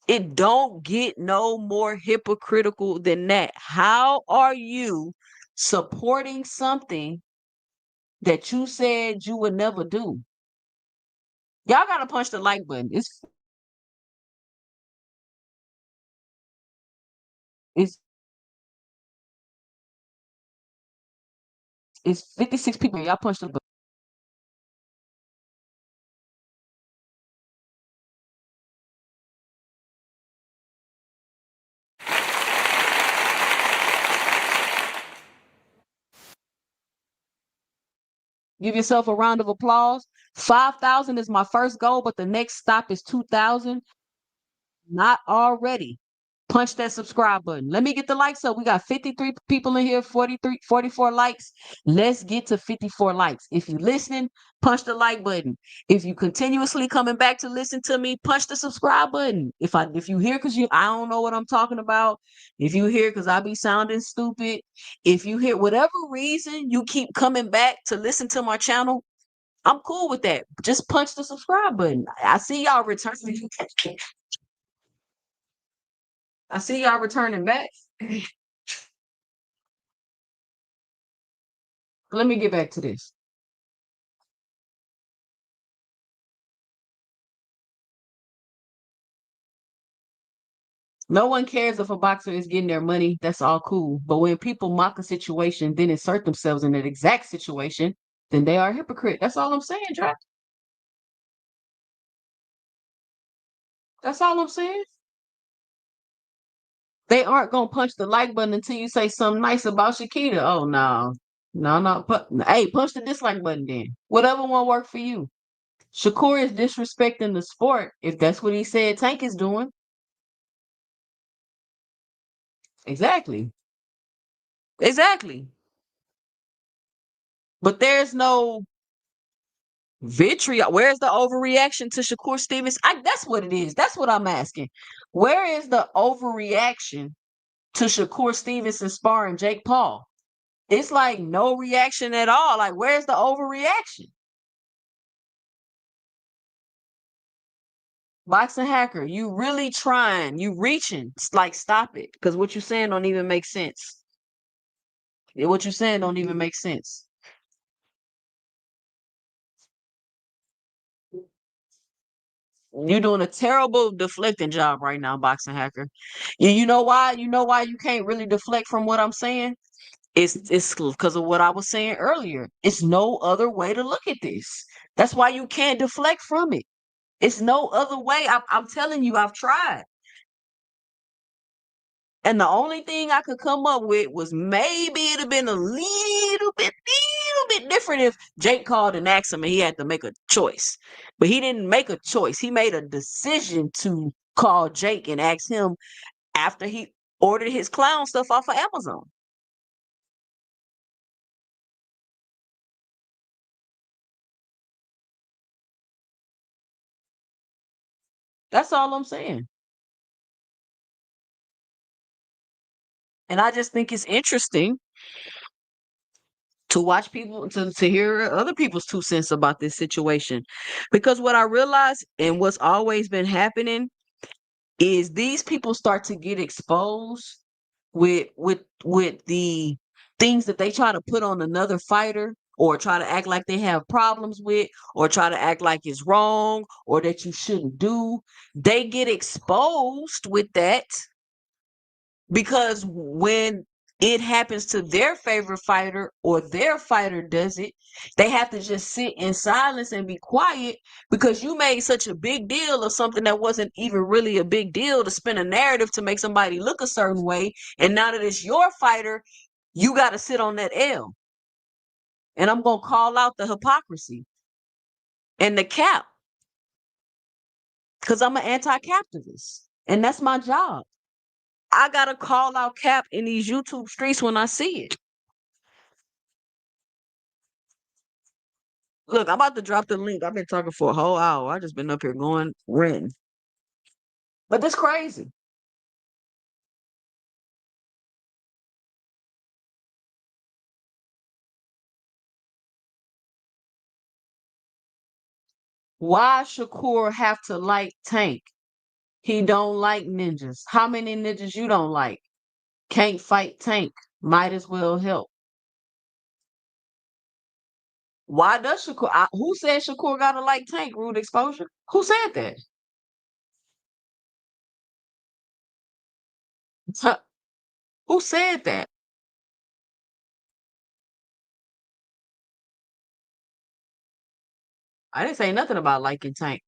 It don't get no more hypocritical than that. How are you supporting something that you said you would never do? Y'all gotta punch the like button. It's it's 56 people. Y'all punch the button. Give yourself a round of applause. 5,000 is my first goal, but the next stop is 2,000. Not already. Punch that subscribe button. Let me get the likes up. We got 53 people in here, 44 likes. Let's get to 54 likes. If you listening, punch the like button. If you continuously coming back to listen to me, punch the subscribe button. If you hear because I don't know what I'm talking about, if you hear because I be sounding stupid, if you hear whatever reason you keep coming back to listen to my channel, I'm cool with that. Just punch the subscribe button. I see y'all returning. I see y'all returning back. Let me get back to this. No one cares if a boxer is getting their money. That's all cool. But when people mock a situation, then insert themselves in that exact situation, then they are a hypocrite. That's all I'm saying, Dre. That's all I'm saying. They aren't gonna punch the like button until you say something nice about Shakita. Oh no. No, no. Hey, punch the dislike button then. Whatever one work for you. Shakur is disrespecting the sport if that's what he said Tank is doing. Exactly. Exactly. But there's no vitriol. Where's the overreaction to Shakur Stevens? That's what it is. That's what I'm asking. Where is the overreaction to Shakur Stevenson sparring Jake Paul? It's like no reaction at all. Like, where's the overreaction? Boxing hacker, you really trying, you reaching. It's like, stop it. Because what you're saying don't even make sense. What you're saying don't even make sense. You're doing a terrible deflecting job right now, boxing hacker. You know why? You know why you can't really deflect from what I'm saying? It's because of what I was saying earlier. It's no other way to look at this. That's why you can't deflect from it. It's no other way. I'm telling you, I've tried. And the only thing I could come up with was maybe it'd have been a little bit different if Jake called and asked him and he had to make a choice. But he didn't make a choice. He made a decision to call Jake and ask him after he ordered his clown stuff off of Amazon. That's all I'm saying. And I just think it's interesting to watch people to hear other people's 2 cents about this situation. Because what I realized and what's always been happening is these people start to get exposed with the things that they try to put on another fighter or try to act like they have problems with or try to act like it's wrong or that you shouldn't do. They get exposed with that because when it happens to their favorite fighter or their fighter does it, they have to just sit in silence and be quiet because you made such a big deal of something that wasn't even really a big deal to spin a narrative to make somebody look a certain way. And now that it's your fighter, you got to sit on that L. And I'm going to call out the hypocrisy and the cap because I'm an anti-captivist and that's my job. I got to call out cap in these YouTube streets when I see it. Look, I'm about to drop the link. I've been talking for a whole hour. I just been up here going ranting. But that's crazy. Why Shakur have to like Tank? He don't like ninjas. How many ninjas you don't like? Can't fight Tank. Might as well help. Why does Shakur? Who said Shakur gotta like Tank? Rude exposure. Who said that? Who said that? I didn't say nothing about liking Tank.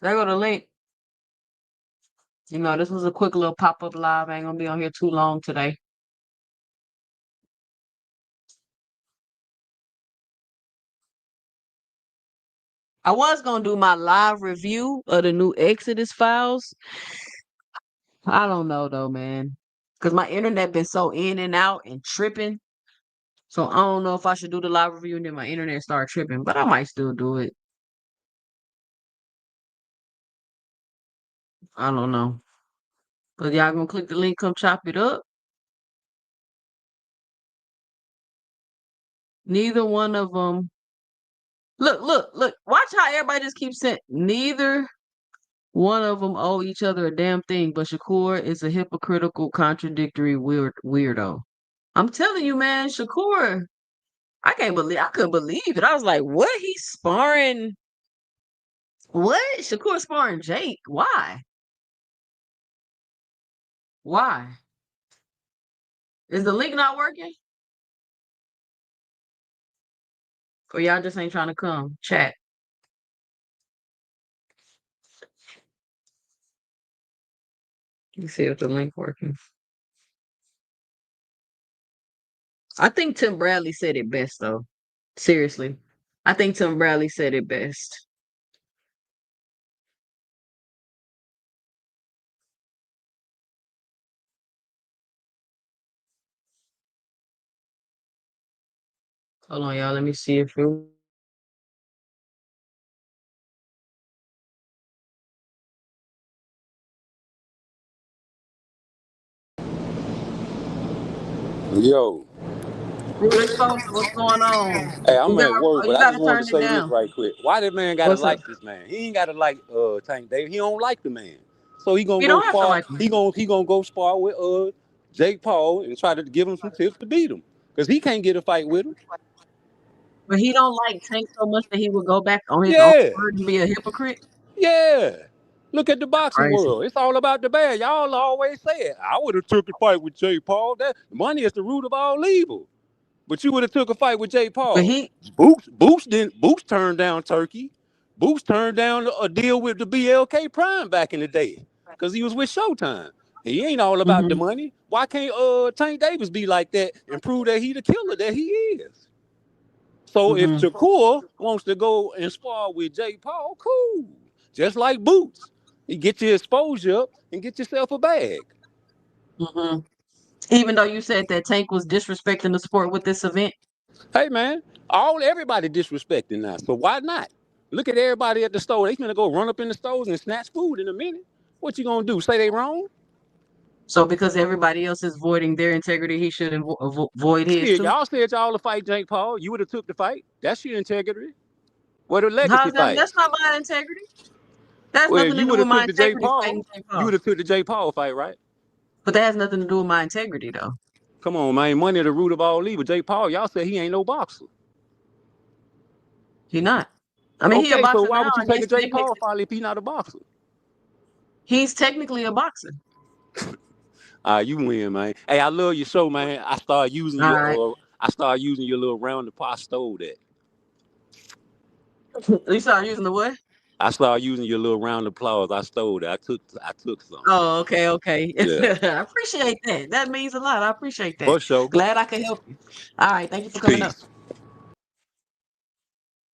There go the link. You know, this was a quick little pop-up live. I ain't gonna be on here too long today. I was gonna do my live review of the new Exodus files. I don't know though, man. Cause my internet been so in and out and tripping. So I don't know if I should do the live review and then my internet start tripping, but I might still do it. I don't know. But y'all gonna click the link, come chop it up. Neither one of them. Look. Watch how everybody just keeps saying neither one of them owe each other a damn thing, but Shakur is a hypocritical, contradictory weirdo. I'm telling you, man, Shakur, I couldn't believe it. I was like, what? He's sparring what? Shakur sparring Jake. Why? Why? Is the link not working? Or y'all just ain't trying to come? Chat. Let me see if the link working. I think Tim Bradley said it best, though. Seriously. I think Tim Bradley said it best. Hold on, y'all. Let me see if it. Yo, Rude exposure. What's going on? hey, I'm You at gotta, work, but you I just gotta wanted to turn it say this down. right quick. Why that man gotta What's up? like this man? He ain't gotta like Tank Davis. He don't like the man, so he gonna You go don't have to spar. like him. He gonna go spar with Jake Paul and try to give him some tips to beat him, cause he can't get a fight with him. But he don't like Tank so much that he would go back on his own Yeah, word and be a hypocrite. yeah. Look at the That's boxing crazy. world. It's all about the bag. Y'all always say it. I would have took a fight with Jake Paul. That money is the root of all evil. But you would have took a fight with Jake But Paul. he, Boots turned down Turkey. Boots turned down a deal with the BLK Prime back in the day because he was with Showtime. He ain't all about the hmm money. Why can't Tank Davis be like that and prove that he the killer that he is? So if hmm Shakur wants to go and spar with Jake Paul, cool. Just like Boots. You get your exposure up and get yourself a bag. hmm Even though you said that Tank was disrespecting the sport with this event. Hey man, everybody disrespecting now. So why not? Look at everybody at the store. They gonna go run up in the stores and snatch food in a minute. What you gonna do? Say they wrong? So because everybody else is voiding their integrity, he should void his Shit, too. y'all said y'all to fight Jake Paul. You would have took the fight. That's your integrity. What a legacy How's that? fight. That's not my integrity. That has Well, nothing if to you do would with have my took the Jake integrity Paul, fighting Jake you Paul. would have took the Jake Paul fight, right? But that has nothing to do with my integrity, though. Come on, man. Money the root of all evil. Jake Paul, y'all said he ain't no boxer. He not. I mean, he a Okay, so boxer why now. would you I take guess a Jake technically, Paul fight if he not a boxer? he's technically a boxer. You win, man. Hey, I love your show, man. All right. I started using your little round the pot. I stole that. You start using the what? I started using your little round of applause. I stole that. I took some. Oh, okay, okay. Yeah. I appreciate that. That means a lot. I appreciate that. For sure. Glad I could help you. All right, thank you for coming up. Peace.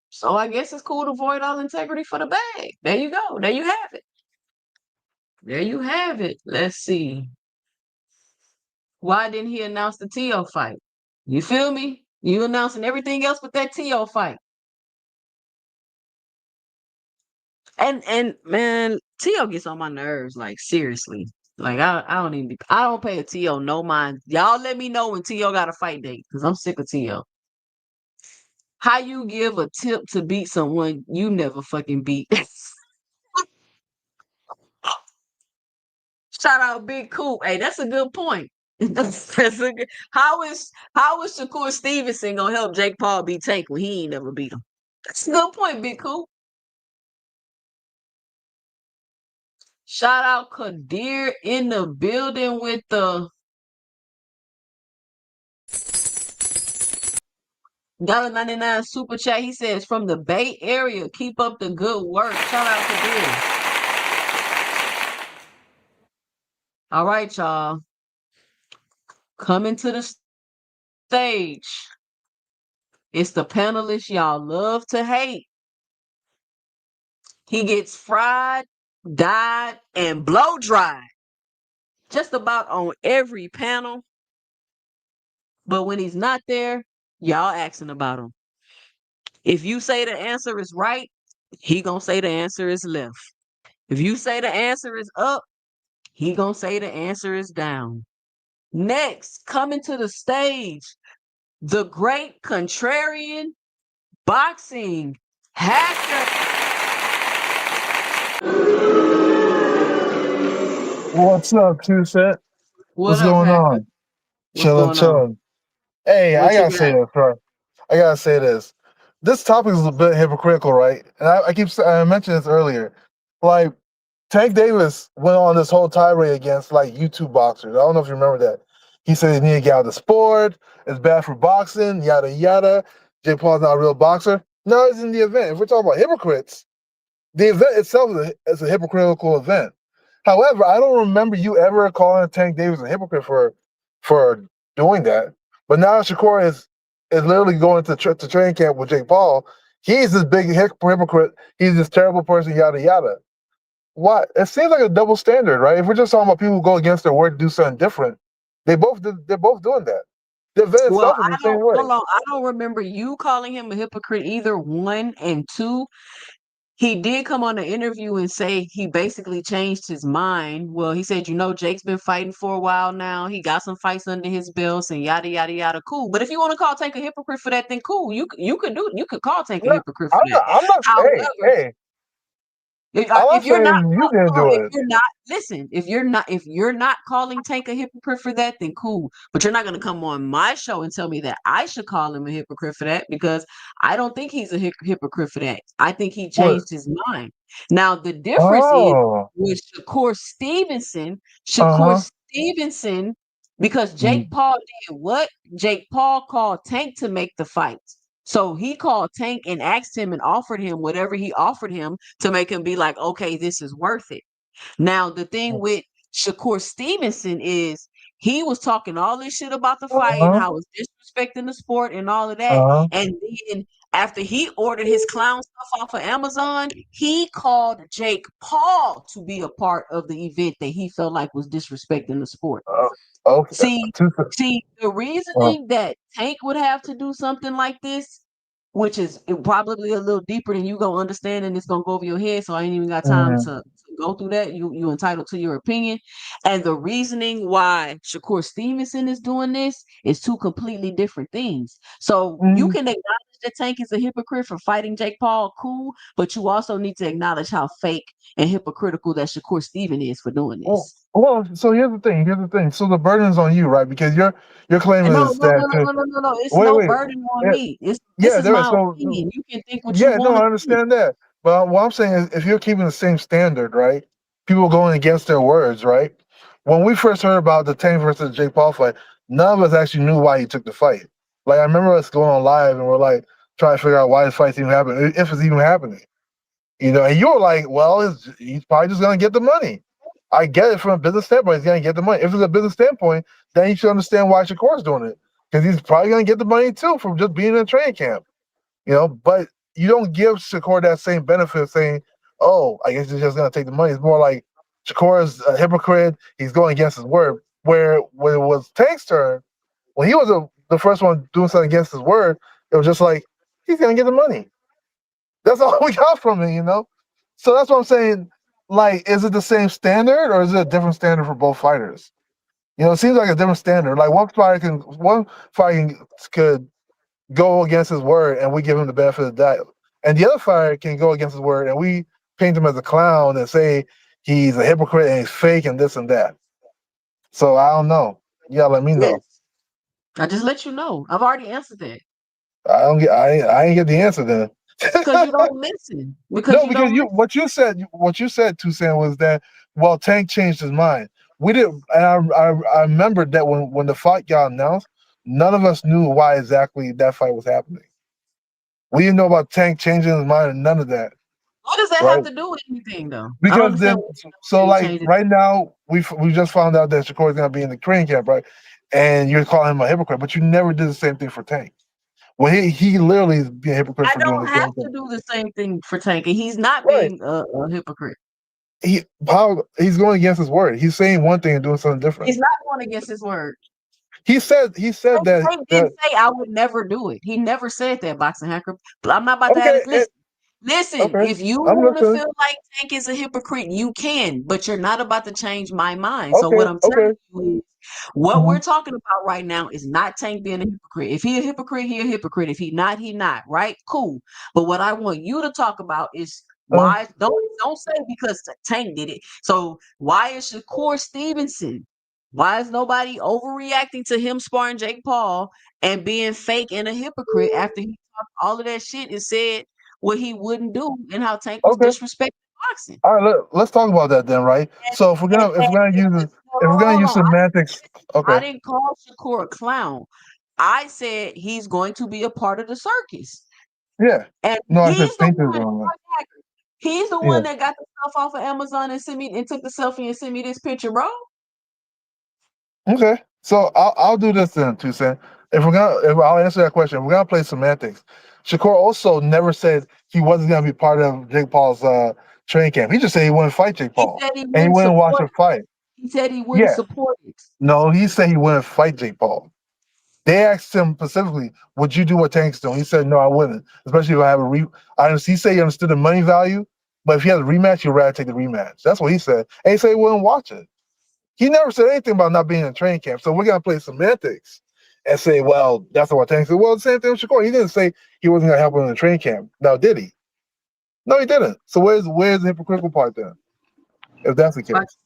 So I guess it's cool to void all integrity for the bag. There you go. There you have it. There you have it. Let's see. Why didn't he announce the T.O. fight? You feel me? You announcing everything else but that T.O. fight. And man, T.O. gets on my nerves, like seriously. Like I don't pay a T.O. no mind. Y'all let me know when T.O. got a fight date, because I'm sick of T.O. How you give a tip to beat someone you never fucking beat? Shout out Big Coop. Hey, that's a good point. That's a good, how is Shakur Stevenson gonna help Jake Paul beat Tank when he ain't never beat him? That's a good point, Big Coop. Shout out Kadir in the building with the $1.99 super chat. He says from the Bay Area, keep up the good work. Shout out Kadir. All right, y'all. Coming to the stage. It's the panelist y'all love to hate. He gets fried, dyed, and blow dried. Just about on every panel. But when he's not there, y'all asking about him. If you say the answer is right, he gonna say the answer is left. If you say the answer is up, he gonna say the answer is down. Next, coming to the stage, the great contrarian boxing hacker. What's up, Two Set? What What's up, going hacker? on? What's Chillin', going on? chillin'. Hey, I What you gotta say got? this, right? I gotta say this. This topic is a bit hypocritical, right? And I mentioned this earlier. Like, Tank Davis went on this whole tirade against like YouTube boxers. I don't know if you remember that. He said they need to get out of the sport. It's bad for boxing. Yada yada. Jake Paul's not a real boxer. No, it's in the event. If we're talking about hypocrites, the event itself is a hypocritical event. However, I don't remember you ever calling Tank Davis a hypocrite for doing that. But now Shakur is literally going to training camp with Jake Paul. He's this big hypocrite. He's this terrible person. Yada yada. Why? It seems like a double standard, right? If we're just talking about people who go against their word to do something different, they're both doing that. The event Well, itself is the same way. hold on. I don't remember you calling him a hypocrite either. One and two. He did come on the interview and say he basically changed his mind. Well, he said, Jake's been fighting for a while now. He got some fights under his belts and yada yada yada. Cool. But if you want to call Tank a hypocrite for that, then cool. You could call Tank a hypocrite for that. I'm not. However, Hey, I'm if you're not, saying you didn't do it. if you're not calling Tank a hypocrite for that, then cool. But you're not going to come on my show and tell me that I should call him a hypocrite for that, because I don't think he's a hypocrite for that. I think he changed his mind. Now the difference is with Shakur Stevenson. Because Jake Paul did what? Jake Paul called Tank to make the fight. So he called Tank and asked him and offered him whatever he offered him to make him be like, okay, this is worth it. Now, the thing with Shakur Stevenson is he was talking all this shit about the fight and how it was disrespecting the sport and all of that. And then after he ordered his clown stuff off of Amazon, he called Jake Paul to be a part of the event that he felt like was disrespecting the sport. See, the reasoning that Tank would have to do something like this, which is probably a little deeper than you gonna understand, and it's gonna go over your head. So I ain't even got time to go through that. You entitled to your opinion. And the reasoning why Shakur Stevenson is doing this is two completely different things. So you can acknowledge that Tank is a hypocrite for fighting Jake Paul, cool, but you also need to acknowledge how fake and hypocritical that Shakur Stevenson is for doing this. Well, so here's the thing. So the burden is on you, right? Because your claim is that no. It's no burden on me. This is my opinion. You can think what you want. I understand that. But what I'm saying is, if you're keeping the same standard, right? People going against their words, right? When we first heard about the Tank versus Jake Paul fight, none of us actually knew why he took the fight. Like, I remember us going on live and we're like trying to figure out why this fight's even happening, if it's even happening. And you were like, well, he's probably just gonna get the money. I get it from a business standpoint. He's going to get the money. If it's a business standpoint, then you should understand why Shakur's doing it, because he's probably going to get the money too from just being in a training camp. But you don't give Shakur that same benefit saying, oh, I guess he's just going to take the money. It's more like Shakur is a hypocrite. He's going against his word. Where when it was Tank's turn, when he was the first one doing something against his word, it was just like, he's going to get the money. That's all we got from it, So that's what I'm saying. Like, is it the same standard or is it a different standard for both fighters? It seems like a different standard. Like, one fighter could go against his word and we give him the benefit of the doubt, and the other fighter can go against his word and we paint him as a clown and say he's a hypocrite and he's fake and this and that. So I don't know. Yeah, let me know. Yes. I just let you know. I've already answered that. I ain't get the answer then. Because you don't listen. Because what you said, Toussaint, was that, well, Tank changed his mind. We didn't, and I remember that when the fight got announced, none of us knew why exactly that fight was happening. We didn't know about Tank changing his mind and none of that. What does that have to do with anything, though? Because then, right now, we just found out that Shakur is going to be in the training camp, right? And you're calling him a hypocrite, but you never did the same thing for Tank. Well, he literally is being a hypocrite. I don't have to do the same thing for Tank, and he's not being a hypocrite. He's going against his word. He's saying one thing and doing something different. He's not going against his word. He said that. Tank didn't say I would never do it. He never said that, Boxing Hacker. But I'm not about to have this. Listen, if you want to feel like Tank is a hypocrite, you can, but you're not about to change my mind. So what I'm telling you is, what we're talking about right now is not Tank being a hypocrite. If he a hypocrite, he a hypocrite. If he not, right? Cool. But what I want you to talk about is why don't say because Tank did it. So why is Shakur Stevenson? Why is nobody overreacting to him sparring Jake Paul and being fake and a hypocrite after he talked all of that shit and said what he wouldn't do and how Tank was disrespecting boxing. All right, let's talk about that then, right? So if we're And, gonna use hold if we're on, gonna hold use on. semantics, I okay, didn't call Shakur a clown. I said he's going to be a part of the circus. yeah. And No, I said he's the painters one, on that. he's the Yeah. one that got the stuff off of Amazon and sent me and took the selfie and sent me this picture, bro. Okay. So I'll do this then, two cent. If I'll answer that question. If we're gonna play semantics. Shakur also never said he wasn't gonna be part of Jake Paul's training camp. He just said he wouldn't fight Jake He Paul. said he And he wouldn't wouldn't watch support a fight. He said he wouldn't Yeah. support it. No, he said he wouldn't fight Jake Paul. They asked him specifically, would you do what Tank's doing? He said, no, I wouldn't. Especially if I have he said he understood the money value, but if he had a rematch, he'd rather take the rematch. That's what he said. And he said he wouldn't watch it. He never said anything about not being in training camp. So we're gonna play semantics and say, well, that's what Tank said. Well, the same thing with Shakur. He didn't say he wasn't gonna help him in the training camp. Now, did he? No, he didn't. So where's the hypocritical part then? If that's the case.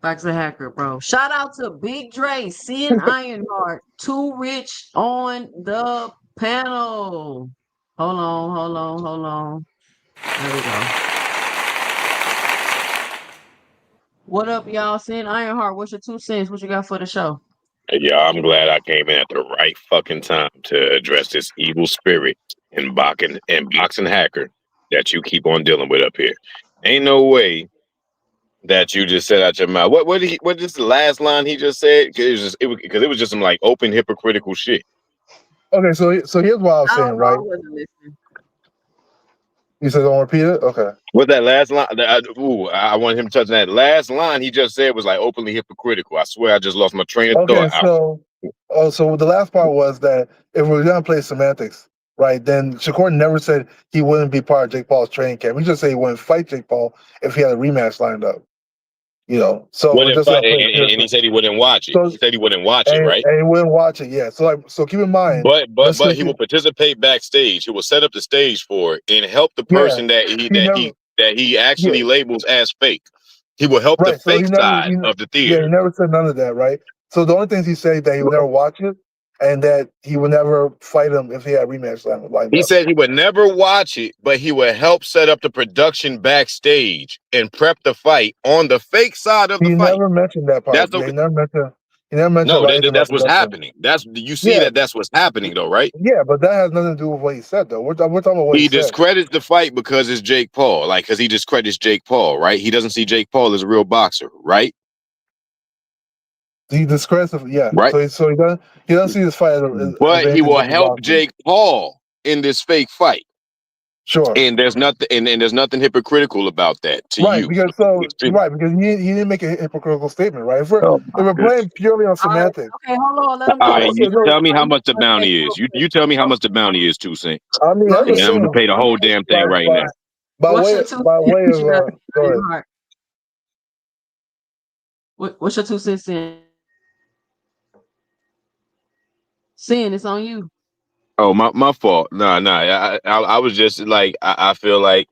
Fox the Hacker, bro. Shout out to Big Dre, Seeing Ironheart, Too Rich on the panel. Hold on. There we go. What up, y'all? Seeing Ironheart, what's your 2 cents? What you got for the show? Yeah, I'm glad I came in at the right fucking time to address this evil spirit and boxing hacker that you keep on dealing with up here. Ain't no way that you just said out your mouth. What is the last line he just said? Because it was just some like open hypocritical shit. Okay, so here's what I was saying, right? I wasn't listening. You said don't repeat it? Okay. What that last line? I want him touching that last line he just said was like openly hypocritical. I swear I just lost my train of Okay, thought. so the last part was that if we're gonna play semantics, right? Then Shakur never said he wouldn't be part of Jake Paul's training camp. He just said he wouldn't fight Jake Paul if he had a rematch lined up. You know, so we're Wouldn't just fight, gonna play and he said he wouldn't watch it. So He said he wouldn't watch it, right? and he wouldn't watch it. Yeah. So keep in mind. But let's he will participate backstage. He will set up the stage for it and help the Yeah, person that he actually labels as fake. He will help the Right. So fake he never, side he, of the yeah, he theater. never said none of that, right? So the only things he said that he would never watch it and that he would never fight him if he had a rematch lined He up. said he would never watch it, but he would help set up the production backstage and prep the fight on the fake side of the He fight. never mentioned that part. That's Yeah, okay. he never mentioned No, about anything that's about what's production. happening. You see Yeah. that's what's happening though, right? Yeah, but that has nothing to do with what he said, though. We're talking about what he He said. discredits the fight because it's Jake Paul, like because he discredits Jake Paul, right? He doesn't see Jake Paul as a real boxer, right? He discredits it, yeah. Right. So he doesn't see this fight as But he anything will but the help boxing. Jake Paul in this fake fight. Sure. And there's nothing and there's nothing hypocritical about that to Right, you. because he didn't make a hypocritical statement, right? If we're goodness. playing purely on semantics. Okay, hold on. Let him All go. right, you no, tell me how much the bounty is. You tell me how much the bounty is, 2 cents. I mean, I'm And I'm assuming gonna pay the whole damn thing right now. by What's way your 2 by way cents? of You got go ahead. Ironheart. What's your 2 cents in? Sin, it's on you. Oh, my fault. Nah. I was just like I feel like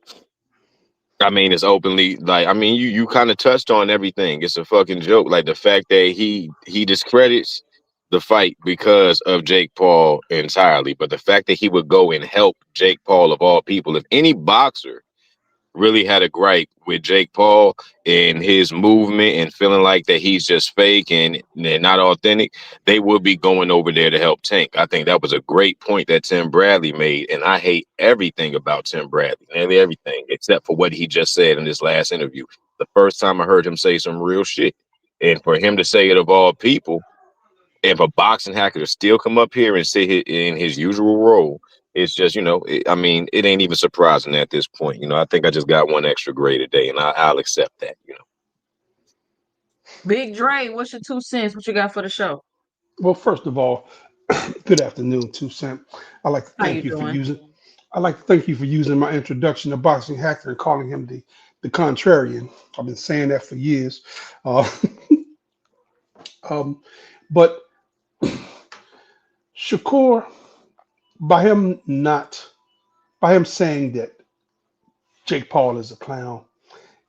I mean it's openly like I mean you kind of touched on everything. It's a fucking joke. Like the fact that he discredits the fight because of Jake Paul entirely, but the fact that he would go and help Jake Paul of all people, if any boxer really had a gripe with Jake Paul and his movement and feeling like that he's just fake and not authentic, they would be going over there to help Tank. I think that was a great point that Tim Bradley made, and I hate everything about Tim Bradley, nearly everything, except for what he just said in this last interview. The first time I heard him say some real shit, and for him to say it of all people, and for Boxing Hacker to still come up here and sit in his usual role, it's just, I mean, it ain't even surprising at this point. I think I just got one extra grade a day, and I'll accept that. Big Dre, what's your 2 cents? What you got for the show? Well, first of all, good afternoon, 2 Cent. I'd like to How thank you you for doing? using my introduction to Boxing Hacker and calling him the contrarian. I've been saying that for years. Uh, but Shakur, by him saying that Jake Paul is a clown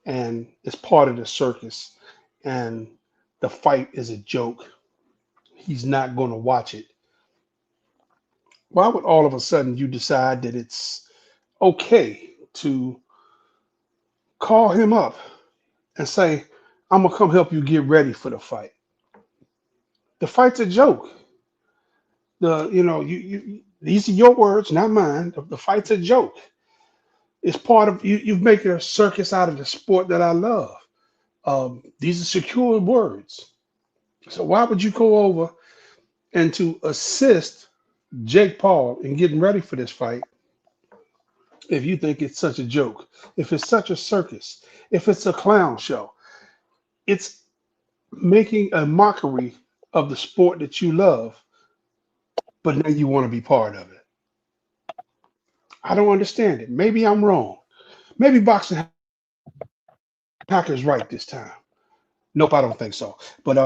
and is part of the circus and the fight is a joke, he's not going to watch it. Why would all of a sudden you decide that it's okay to call him up and say, I'm gonna come help you get ready for the fight. The fight's a joke. You these are your words, not mine. The fight's a joke. It's part of you. You've made a circus out of the sport that I love. These are secure words. So why would you go over and to assist Jake Paul in getting ready for this fight if you think it's such a joke, if it's such a circus, if it's a clown show? It's making a mockery of the sport that you love, but now you want to be part of it. I don't understand it. Maybe I'm wrong. Maybe Boxing Hacker's right this time. Nope, I don't think so. But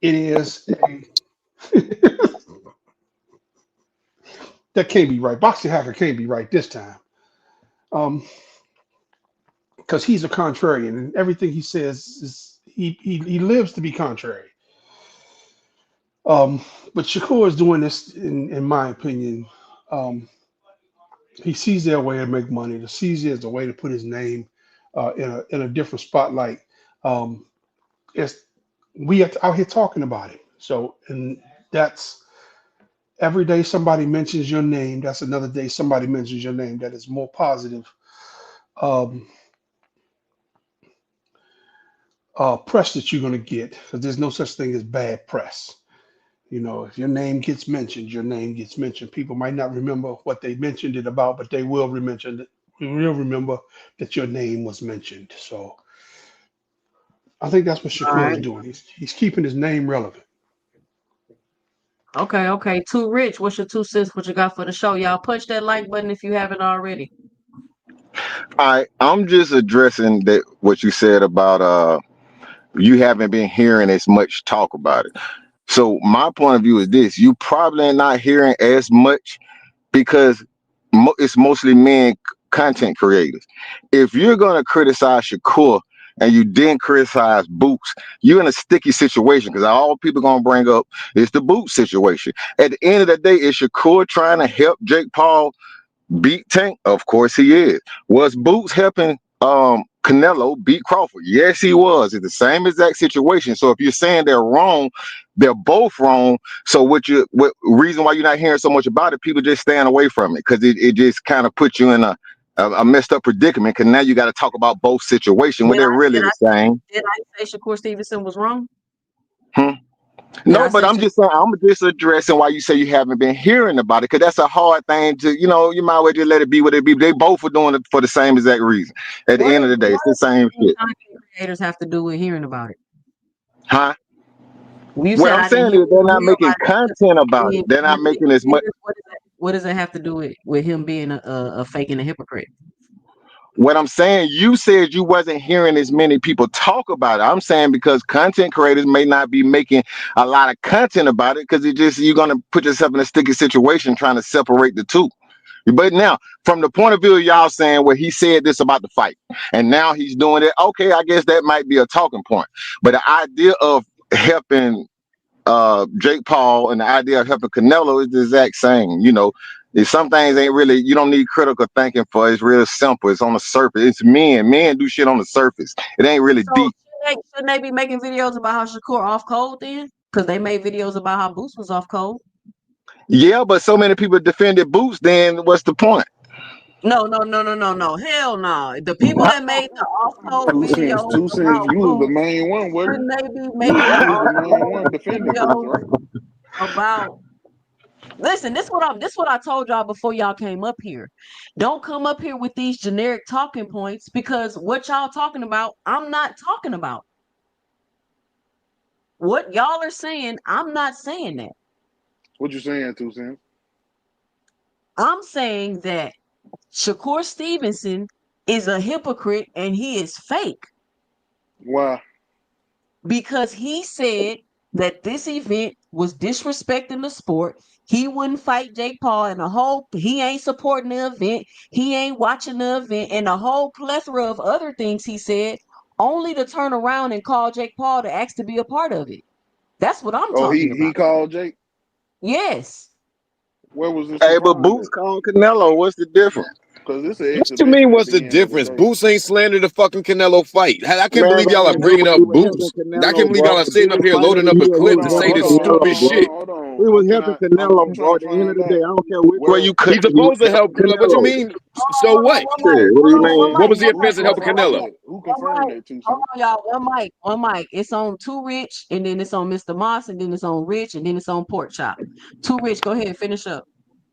it is that can't be right. Boxing Hacker can't be right this time. Because he's a contrarian, and everything he says is he lives to be contrary. But Shakur is doing this, in my opinion. He sees their way to make money. He sees it as a way to put his name in a different spotlight. It's we are out here talking about it. So, and that's every day somebody mentions your name. That's another day somebody mentions your name. That is more positive press that you're going to get, because there's no such thing as bad press. You know, if your name gets mentioned, your name gets mentioned. People might not remember what they mentioned it about, but they will remember that your name was mentioned. So I think that's what All Shakur is right. doing. He's keeping his name relevant. Okay. Too Rich, what's your 2 cents? What you got for the show? Y'all punch that like button if you haven't already. I'm just addressing that what you said about you haven't been hearing as much talk about it. So my point of view is this: you probably not hearing as much because it's mostly men content creators. If you're gonna criticize Shakur and you didn't criticize Boots, you're in a sticky situation, because all people gonna bring up is the Boots situation. At the end of the day, is Shakur trying to help Jake Paul beat Tank? Of course he is. Was Boots helping Canelo beat Crawford? Yes, he was. It's the same exact situation. So if you're saying they're wrong, they're both wrong. So what reason why you're not hearing so much about it? People just staying away from it because it just kind of puts you in a messed up predicament, because now you got to talk about both situations when they're really the same. Did I say Shakur Stevenson was wrong? No, but I'm just saying, I'm just addressing why you say you haven't been hearing about it, because that's a hard thing to, you might as well just let it be what it be. They both are doing it for the same exact reason. At the end of the day, it's the same shit. Content creators have to do with hearing about it. Huh? You What said I'm I saying didn't is they're not making content about it. They're not making as much. What does it have to do with him being a fake and a hypocrite? What I'm saying, you said you wasn't hearing as many people talk about it. I'm saying because content creators may not be making a lot of content about it, because you're gonna put yourself in a sticky situation trying to separate the two. But now, from the point of view of y'all saying, well, he said this about the fight, and now he's doing it. Okay, I guess that might be a talking point. But the idea of helping Jake Paul and the idea of helping Canelo is the exact same. Some things ain't really, you don't need critical thinking for. It's real simple. It's on the surface. It's men. Men do shit on the surface. It ain't really deep. Shouldn't they be making videos about how Shakur off code then? Because they made videos about how Boots was off code. Yeah, but so many people defended Boots, then what's the point? No. Hell no. The people that made the off code videos Two cents. You was the main one, wasn't shouldn't they be making the you? Was off the main one code defending Boots, videos right? about. Listen, this what I told y'all before y'all came up here. Don't come up here with these generic talking points, because what y'all talking about, I'm not talking about. What y'all are saying, I'm not saying that. What you saying, 2 cents? I'm saying that Shakur Stevenson is a hypocrite and he is fake. Why? Because he said that this event was disrespecting the sport. He wouldn't fight Jake Paul, and he ain't supporting the event. He ain't watching the event, and a whole plethora of other things he said, only to turn around and call Jake Paul to ask to be a part of it. That's what I'm talking about. He called Yes. Where was this? Hey, but Boots called Canelo. What's the difference? Because it's an What you exhibition mean? at What's the the end of the difference? day. Boots ain't slandered the fucking Canelo fight. I can't Man, believe that y'all are ain't nothing bringing to up do with helping Boots. I can't Canelo, believe y'all bro. are The sitting up biggest here fight of loading the up a year, he clip Hold to was on, say helping hold this on, hold stupid on, Canelo, hold bro. shit. on, hold on. He was helping I'm Canelo, trying bro. to At the end find of the day, I out don't care which way where you cut He's it, he was supposed to help helping Canelo. What you Canelo. mean? So Hold on, what? one mic. Shit, what do Hold you on, one mean? What mic, was the one mic, offense in who helping one mic, confirmed Canelo? that? Who one confirmed mic. that, Two Hold Cent? on, y'all. One mic. It's on Two Rich, and then it's on Mr. Moss, and then it's on Rich, and then it's on Pork Chop. Two Rich, go ahead, finish up.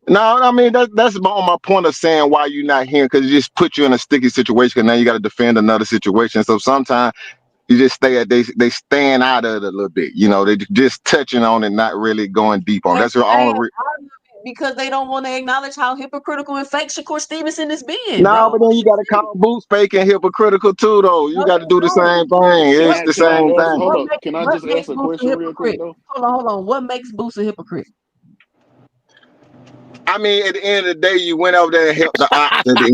No, I mean that's on my point of saying why you not hearing, because it just put you in a sticky situation. Cause now you got to defend another situation. So sometimes you just stay at they staying out of it a little bit. You know, they just touching on it, not really going deep on. They're That's your staying only. out of it because they don't want to acknowledge how hypocritical and fake Shakur Stevenson is being, No, bro. but then you got to call Boots fake and hypocritical too, though. You No, got to they do the don't. same thing. What It's the Can I same ask? thing. Hold up. Can I what just makes ask a Boots a question real quick hypocrite? though? Hold on. What makes Boots a hypocrite? I mean, at the end of the day, you went over there and helped the ops. At the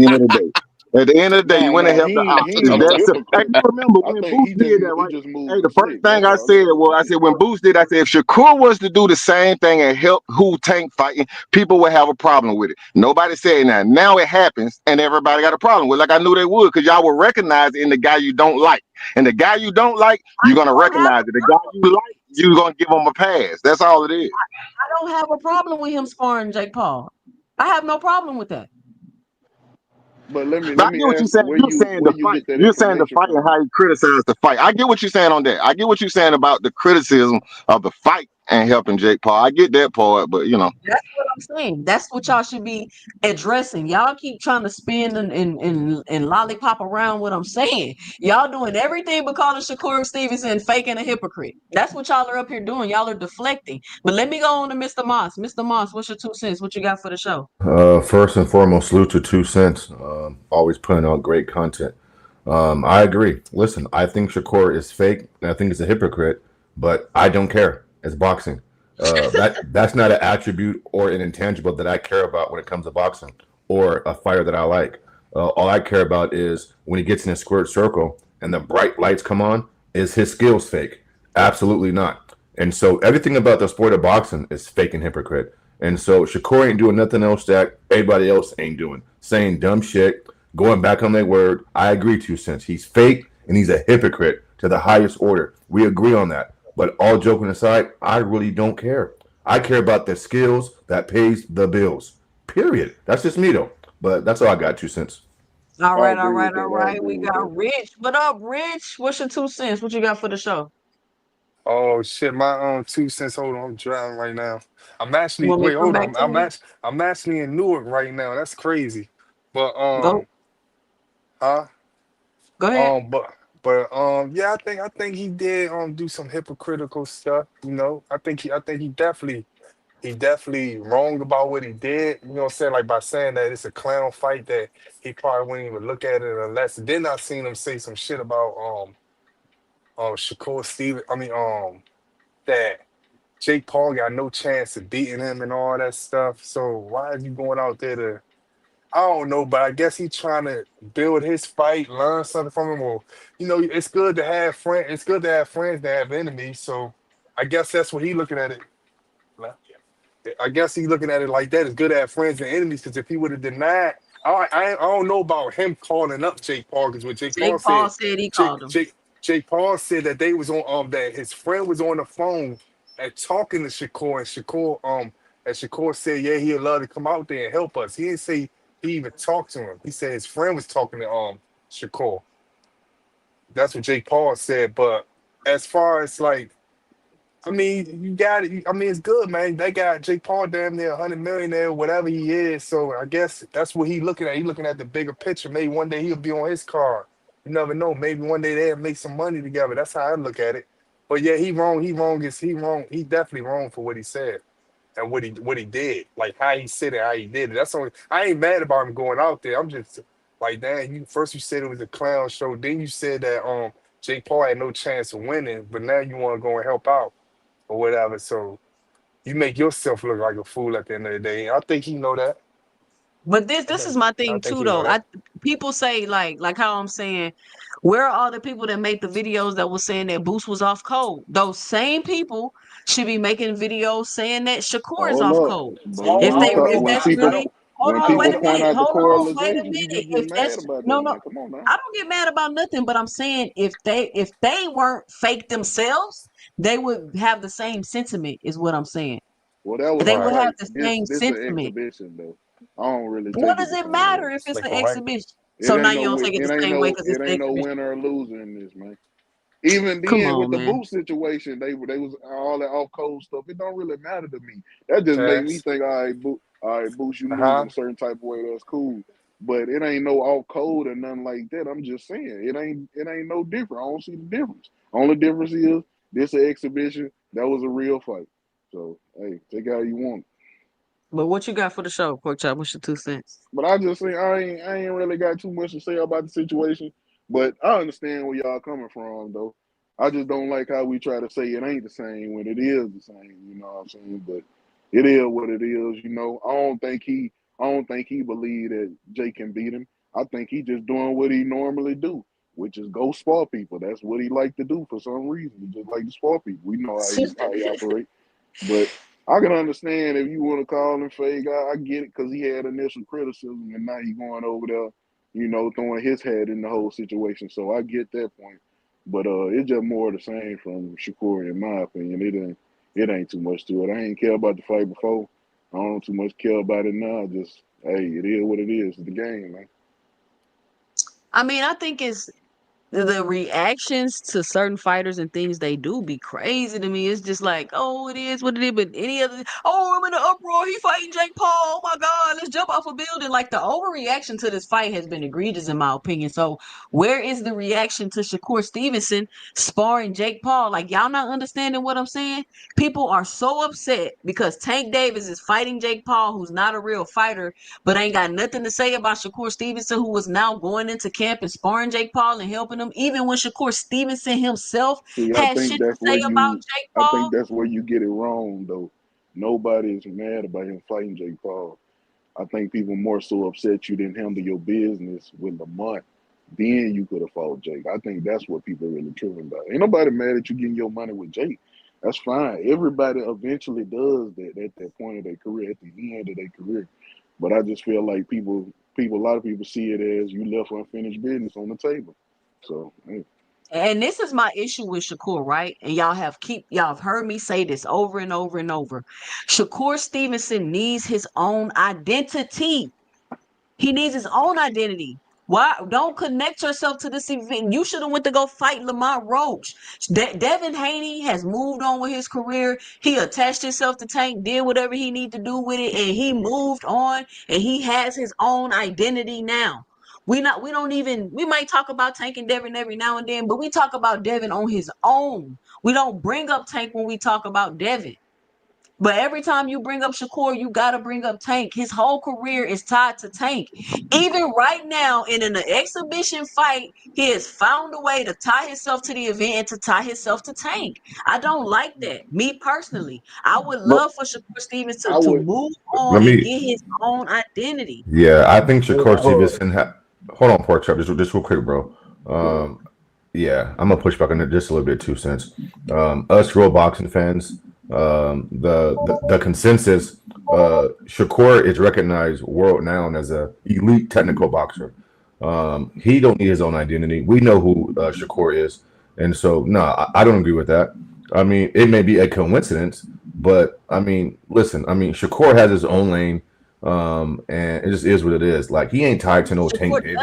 end of the day, you went and Nah, helped the ops. he Is ain't no that so? Hey, hypocrite. you remember I when think Boots did that, he right? just Hey, moved the first slick. thing That's I all. said was, I said when Boots did, I said if Shakur was to do the same thing and help who Tank fighting, people would have a problem with it. Nobody said that. Now it happens, and everybody got a problem with it. Like I knew they would, because y'all will recognize it in the guy you don't like, and the guy you don't like, I you're gonna don't have recognize it. The guy you like, you're gonna give him a pass. That's all it is. I don't have a problem with him sparring Jake Paul. I have no problem with that. But let But I me get what you're ask saying. You're saying where the you fight. get that You're saying the information fight and from. how you criticize the fight. I get what you're saying on that. I get what you're saying about the criticism of the fight and helping Jake Paul. I get that part, but you know. That's what I'm saying. That's what y'all should be addressing. Y'all keep trying to spin and lollipop around what I'm saying. Y'all doing everything but calling Shakur Stevenson fake and a hypocrite. That's what y'all are up here doing. Y'all are deflecting. But let me go on to Mr. Moss. Mr. Moss, what's your 2 cents? What you got for the show? First and foremost, salute to 2 cents. Always putting out great content. I agree. Listen, I think Shakur is fake, and I think he's a hypocrite, but I don't care. It's boxing. That's not an attribute or an intangible that I care about when it comes to boxing or a fighter that I like. All I care about is when he gets in a squared circle and the bright lights come on, is his skills fake? Absolutely not. And so everything about the sport of boxing is fake and hypocrite. And so Shakur ain't doing nothing else that anybody else ain't doing. Saying dumb shit, going back on their word. I agree 2 cents. He's fake and he's a hypocrite to the highest order. We agree on that. But all joking aside, I really don't care. I care about the skills that pays the bills. Period. That's just me though. But that's all I got, 2 cents. All I right, all agree right, with all that. I right. agree We with that. got Rich. What up, Rich? What's your 2 cents? What you got for the show? Oh shit, my 2 cents. Hold on, I'm driving right now. I'm You actually want me to wait, come hold back on. to you? I'm actually in Newark right now. That's crazy. But Go, huh? go ahead. Yeah, I think he did do some hypocritical stuff. I think he definitely wrong about what he did. You know what I'm saying? Like by saying that it's a clown fight that he probably wouldn't even look at it unless. Then I seen him say some shit about Shakur Steven. That Jake Paul got no chance of beating him and all that stuff. So why is he going out there to? I don't know, but I guess he's trying to build his fight, learn something from him. Or it's good to have friends. It's good to have friends that have enemies. So I guess that's what he looking at it. I guess he's looking at it like that. It's good to have friends and enemies because if he would have denied, I don't know about him calling up Jake Paul because what Jake Paul Jake Paul said, said he called Jake him. Jake Jake Paul said that they was on that his friend was on the phone and talking to Shakur and Shakur said yeah he'd love to come out there and help us. He didn't say he even talked to him. He said his friend was talking to Shakur. That's what Jake Paul said. But as far as like I mean, you got it. I mean, it's good, man. They got Jake Paul damn near 100 million there, whatever he is. So I guess that's what he looking at. He looking at the bigger picture. Maybe one day he'll be on his card. You never know. Maybe one day they'll make some money together. That's how I look at it. But yeah, he wrong. He wrong. He wrong. He definitely wrong for what he said and what he did. Like how he said it, how he did it. That's only. I ain't mad about him going out there. I'm just like, damn. You said it was a clown show. Then you said that Jake Paul had no chance of winning, but now you want to go and help out or whatever. So you make yourself look like a fool at the end of the day. I think he know that. But this I this is think my I thing think too he know though. that. People say like how I'm saying, where are all the people that made the videos that was saying that Boost was off code? Those same people should be making videos saying that Shakur is Hold off up. code. But I If when they you don't talk know, if when but that's I people really don't. Hold when on, people wait a point minute. out the Hold on, wait a correlation, you minute. just get If mad that's about that, no, man. Come on now. I don't get mad about nothing, but I'm saying if they weren't fake themselves, they would have the same sentiment, is what I'm saying. Well, that was They a would Right. have fight. the This same this an sentiment. exhibition though. I don't really What take it does the it same way. matter if it's They an correct. exhibition? It So now ain't you no don't take it the same way because it's it the ain't no exhibition. winner or loser in this, man. Even Come then, with on, the man. boot situation, they was all that off code stuff. It don't really matter to me. That just made me Yes. think, all right, Boots, you moving Uh-huh. a certain type of way. That's cool, but it ain't no off code or nothing like that. I'm just saying, it ain't no different. I don't see the difference. Only difference is this an exhibition. That was a real fight. So hey, take it how you want. But what you got for the show, Pork Chop? What's your 2 cents? But I just think I ain't really got too much to say about the situation. But I understand where y'all coming from though. I just don't like how we try to say it ain't the same when it is the same, you know what I'm saying? But it is what it is, you know. I don't think he believe that Jake can beat him. I think he just doing what he normally do, which is go spar people. That's what he like to do for some reason. He just like to spar people. We know how he operate. But I can understand if you want to call him fake. I get it because he had initial criticism and now he going over there, you know, throwing his head in the whole situation. So I get that point. But it's just more of the same from Shakur, in my opinion. It ain't too much to it. I ain't care about the fight before. I don't too much care about it now. Just hey, it is what it is. It's the game, man. I mean, I think it's the reactions to certain fighters and things they do be crazy to me. It's just like, oh, it is what it is. But any other, oh, I'm in an uproar. He fighting Jake Paul. Oh my God, let's jump off a building. Like the overreaction to this fight has been egregious in my opinion. So where is the reaction to Shakur Stevenson sparring Jake Paul? Like y'all not understanding what I'm saying? People are so upset because Tank Davis is fighting Jake Paul, who's not a real fighter, but ain't got nothing to say about Shakur Stevenson, who was now going into camp and sparring Jake Paul and helping him, even when Shakur Stevenson himself See, had shit to say about Jake Paul. I think that's where you get it wrong though. Nobody is mad about him fighting Jake Paul. I think people more so upset you didn't handle your business with Lamont. Then you could have fought Jake. I think that's what people are really tripping about. Ain't nobody mad at you getting your money with Jake. That's fine. Everybody eventually does that at that point of their career, at the end of their career. But I just feel like a lot of people see it as you left unfinished business on the table. So, hey. And this is my issue with Shakur, right? And y'all have heard me say this over and over and over. Shakur Stevenson needs his own identity. He needs his own identity. Why don't connect yourself to this event? You should have went to go fight Lamont Roach. Devin Haney has moved on with his career. He attached himself to Tank, did whatever he needed to do with it, and he moved on. And he has his own identity now. We might talk about Tank and Devin every now and then, but we talk about Devin on his own. We don't bring up Tank when we talk about Devin. But every time you bring up Shakur, you got to bring up Tank. His whole career is tied to Tank. Even right now, in an exhibition fight, he has found a way to tie himself to the event and to tie himself to Tank. I don't like that. Me personally, I would But love for Shakur Stevens I to would move Let on and me. get his own identity. Yeah, I think Shakur But Stevenson. Hold on, Pork Chop. Just real quick, bro. go ahead. Yeah, I'm gonna push back on it just a little bit. 2 cents. Us real boxing fans. The consensus. Shakur is recognized world now as a elite technical boxer. He don't need his own identity. We know who Shakur is, and so no, I don't agree with that. I mean, it may be a coincidence, but I mean, listen. I mean, Shakur has his own lane. And it just is what it is. Like he ain't tied to no Tank Shakur Davis.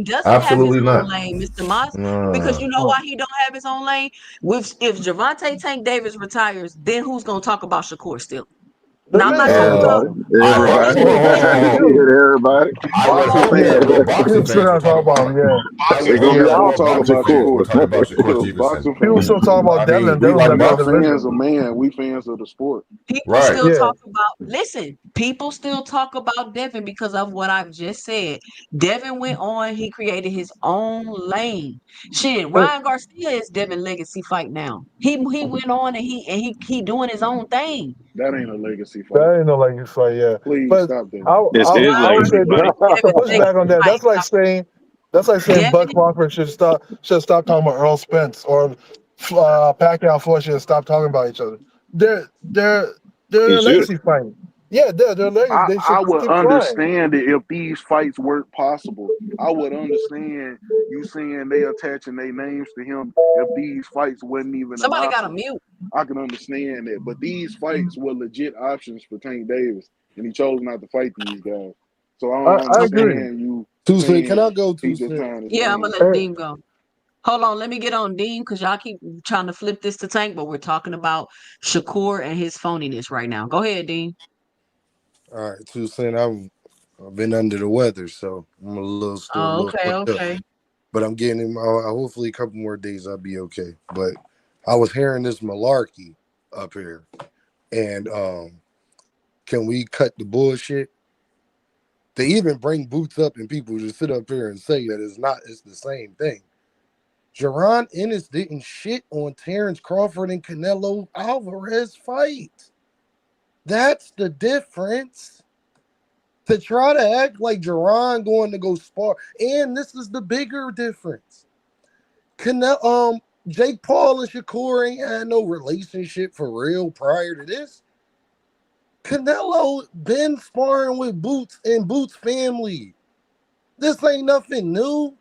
doesn't have his Absolutely own not. lane, Mr. Moss, because Uh, you know why he don't have his own lane? If Javante Tank Davis retires, then who's gonna talk about Shakur still? the Now I'm not man talking said, about Everybody, everybody, Boxing fans too. everybody. I would Boxing hope that fans, real boxing People still fans will gotta talk talk about about. him, yeah. I would They're gonna hope be yeah, that all real talking boxing about fans will Shakur. talk about Shakur Stevenson. boxing People fans. still talk about I mean, Devin. we Devin's like not gonna We boxing. deliver. fans of man. We fans of the sport. people Right. still Yeah. talk about people still talk about Devin because of what I've just said. Devin went on, he created his own lane. Shit, And Ryan Garcia is Devin legacy fight now. He went on and he doing his own thing. That ain't a legacy fight. that ain't no legacy fight, yeah. Please But stop that. I, It's I, his Ryan I would say legacy Garcia that, fight. is to Devin's push back on legacy that, fight. that's like saying Buck Devin Crawford should stop talking about Earl Spence or Pacquiao Floyd should stop talking about each other. They're He in a should. legacy fight. Yeah, their legacy. They I should would keep trying. understand it if these fights weren't possible. I would understand you saying they attaching their names to him if these fights wasn't even an Somebody got a option. mute. I can understand that. But these fights were legit options for Tank Davis, and he chose not to fight these guys. So I don't I Okay. agree. understand you 2 cent. Can I saying go he 2 just cent? trying to Yeah, I'm gonna change. let Hey, Deem go. Hold on, let me get on Deem because y'all keep trying to flip this to Tank, but we're talking about Shakur and his phoniness right now. Go ahead, Deem. All right, 2 cent. I've been under the weather, so I'm still a Oh, little okay, fucked up. okay. But I'm getting him. Hopefully, a couple more days I'll be okay. But I was hearing this malarkey up here, and can we cut the bullshit? They even bring Boots up and people just sit up here and say that it's the same thing. Jaron Ennis didn't shit on Terrence Crawford and Canelo Alvarez fight. That's the difference. To try to act like Jaron going to go spar, and this is the bigger difference. Jake Paul and Shakur ain't had no relationship for real prior to this. Canelo been sparring with Boots and Boots' family. This ain't nothing new.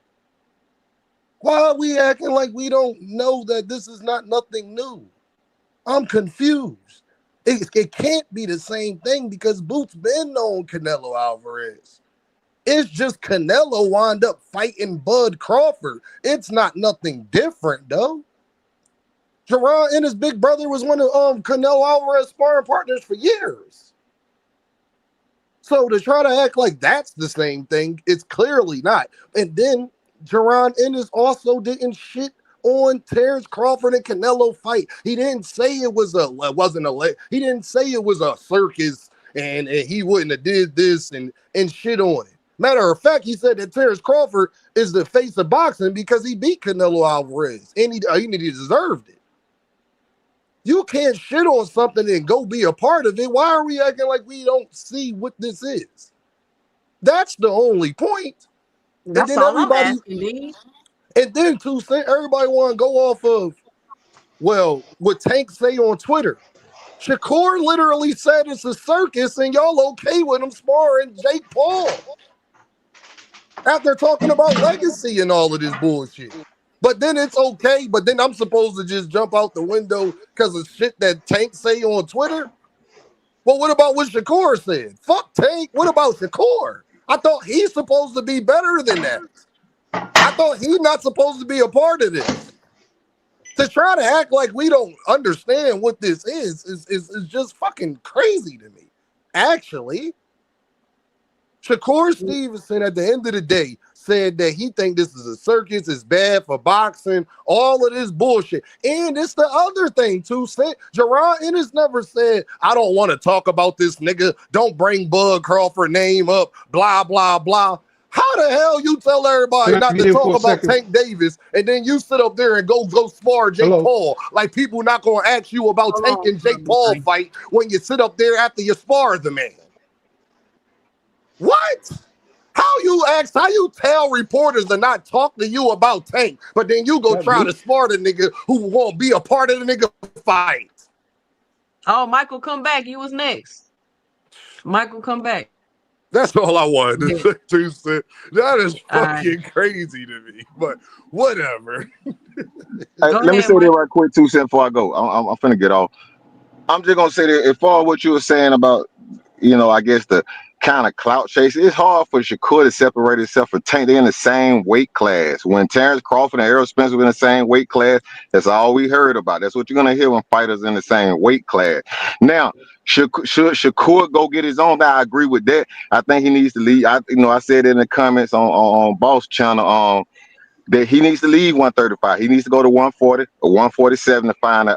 Why are we acting like we don't know that this is not nothing new? I'm confused. It can't be the same thing because Boots been on Canelo Alvarez. It's just Canelo wound up fighting Bud Crawford. It's not nothing different, though. Jaron and his big brother was one of Canelo Alvarez's sparring partners for years. So to try to act like that's the same thing, it's clearly not. And then Jaron Ennis also didn't shit on Terrence Crawford and Canelo fight. He didn't say it was he didn't say it was a circus and he wouldn't have did this and shit on it. Matter of fact, he said that Terrence Crawford is the face of boxing because he beat Canelo Alvarez and he deserved it. You can't shit on something and go be a part of it. Why are we acting like we don't see what this is? That's the only point. That's and then all I'm asking, Deem. and then everybody want to go off of, well, what Tank say on Twitter. Shakur literally said it's a circus and y'all okay with him sparring Jake Paul. After talking about legacy and all of this bullshit. But then it's okay, but then I'm supposed to just jump out the window because of shit that Tank say on Twitter? Well, what about what Shakur said? Fuck Tank. What about Shakur? I thought he's supposed to be better than that. I thought he's not supposed to be a part of this. To try to act like we don't understand what this is just fucking crazy to me. Actually, Shakur Stevenson, at the end of the day, said that he think this is a circus, it's bad for boxing, all of this bullshit. And it's the other thing, too. Jaron Ennis never said, I don't want to talk about this nigga. Don't bring Bud Crawford name up, blah, blah, blah. How the hell you tell everybody Can I not get to in talk for a about second? Tank Davis, and then you sit up there and go spar Jake Hello. Paul? Like people not going to ask you about Hold Tank on, and Jake Paul fight when you sit up there after you spar the man. What? How you tell reporters to not talk to you about Tank, but then you go That try me? to spar the nigga who won't be a part of the nigga fight? Oh, Michael, come back. You was next. Michael, come back. That's all I wanted to say. That is All right. fucking crazy to me, but whatever. Hey, Go let me ahead, say that Michael. right quick, 2 cents before I go. I'm finna get off. I'm just gonna say that as far as what you were saying about, I guess the kind of clout chase, it's hard for Shakur to separate himself from Tank. They're in the same weight class. When Terrence Crawford and Errol Spence were in the same weight class, that's all we heard about. That's what you're gonna hear when fighters in the same weight class. Now, should Shakur go get his own? I agree with that. I think he needs to leave. I said it in the comments on Boss Channel. That he needs to leave 135. He needs to go to 140 or 147 to find a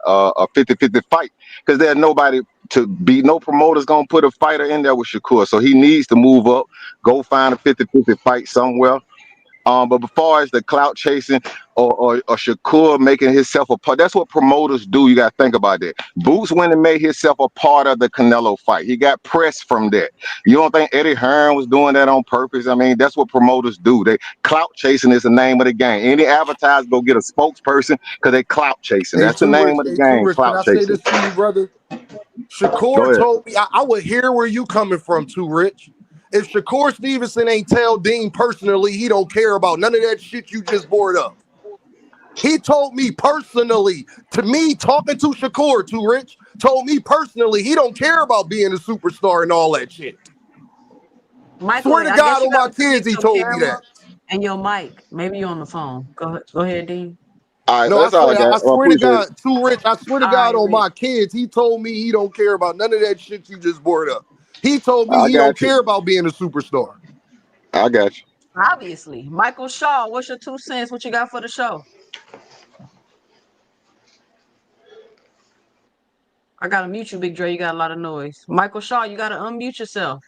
50-50 fight, because there's nobody to beat. No promoter's gonna put a fighter in there with Shakur, so he needs to move up, go find a 50-50 fight somewhere. But before as the clout chasing or Shakur making himself a part, that's what promoters do. You got to think about that. Boots went and made himself a part of the Canelo fight. He got pressed from that. You don't think Eddie Hearn was doing that on purpose? I mean, that's what promoters do. They clout chasing is the name of the game. Any advertiser go get a spokesperson because they clout chasing. That's the name of the game, Rich, can clout I say chasing. this to you, brother? Shakur Go ahead. told me I would hear where you coming from too, Rich. If Shakur Stevenson ain't tell Dean personally he don't care about none of that shit you just brought up. He told me personally, to me, talking to Shakur, too, Rich, told me personally he don't care about being a superstar and all that shit. Michael, Swear to I guess God you on my gotta turn kids, he your told me camera that. and your mic. Maybe you're on the phone. Go ahead, Dean. All right, No, so that's all I got. I I swear to appreciate it. God, too, Rich, I swear to All God right, on Rich. my kids, he told me he don't care about none of that shit you just brought up. He told me I he don't got you. care about being a superstar. I got you. Obviously. Michael Shaw, what's your 2 cents? What you got for the show? I gotta mute you, Big Dre. You got a lot of noise. Michael Shaw, you gotta unmute yourself.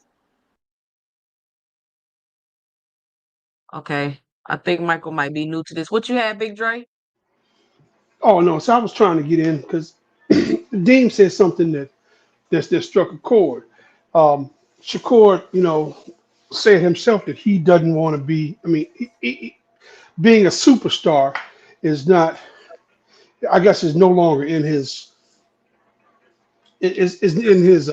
Okay. I think Michael might be new to this. What you had, Big Dre? Oh no, so I was trying to get in because Dean said something that struck a chord. Shakur, said himself that he doesn't want to be. I mean, being a superstar is not. I guess is no longer in his is in his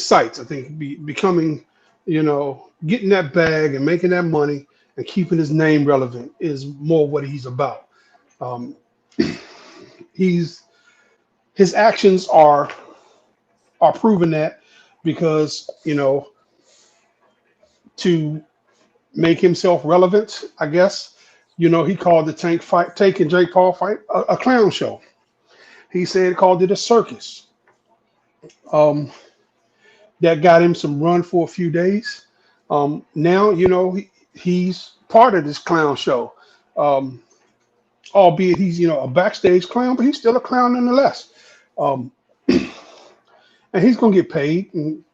sights. I think becoming, getting that bag and making that money and keeping his name relevant is more what he's about. Um, his actions are proving that because to make himself relevant, I guess. He called the Tank and Jake Paul fight a clown show. He said called it a circus. Um, that got him some run for a few days. Now, he's part of this clown show. Um, albeit he's, a backstage clown, but he's still a clown nonetheless. Um, and he's gonna get paid, and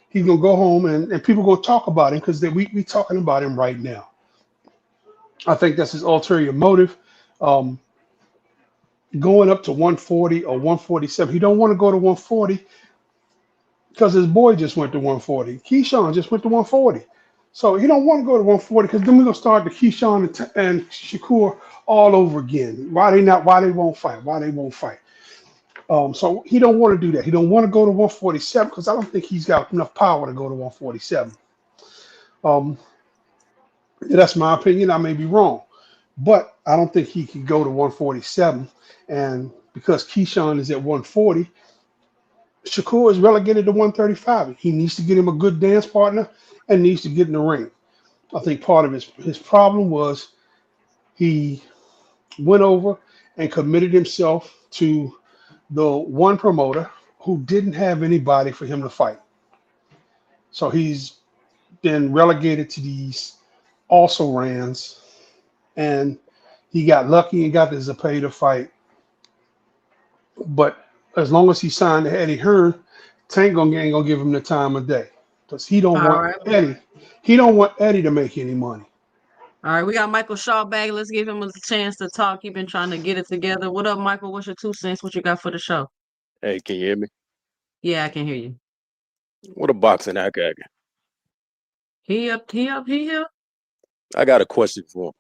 he's gonna go home, and people gonna talk about him because we talking about him right now. I think that's his ulterior motive. Um, going up to 140 or 147, he don't want to go to 140 because his boy just went to 140. Keyshawn just went to 140. So he don't want to go to 140 because then we're gonna start the Keyshawn and Shakur all over again. Why they won't fight. So he don't want to do that. He don't want to go to 147 because I don't think he's got enough power to go to 147. That's my opinion. I may be wrong, but I don't think he could go to 147. And because Keyshawn is at 140, Shakur is relegated to 135. He needs to get him a good dance partner and needs to get in the ring. I think part of his problem was he went over and committed himself to the one promoter who didn't have anybody for him to fight. So he's been relegated to these also rans, and he got lucky and got the Zepeda fight. But as long as he signed to Eddie Hearn, Tank ain't gonna give him the time of day because he don't All want right. Eddie. He don't want Eddie to make any money. All right, we got Michael Shaw back. Let's give him a chance to talk. He's been trying to get it together. What up, Michael? What's your 2 cents? What you got for the show? Hey, can you hear me? Yeah, I can hear you. What a boxing I got. He up. I got a question for him.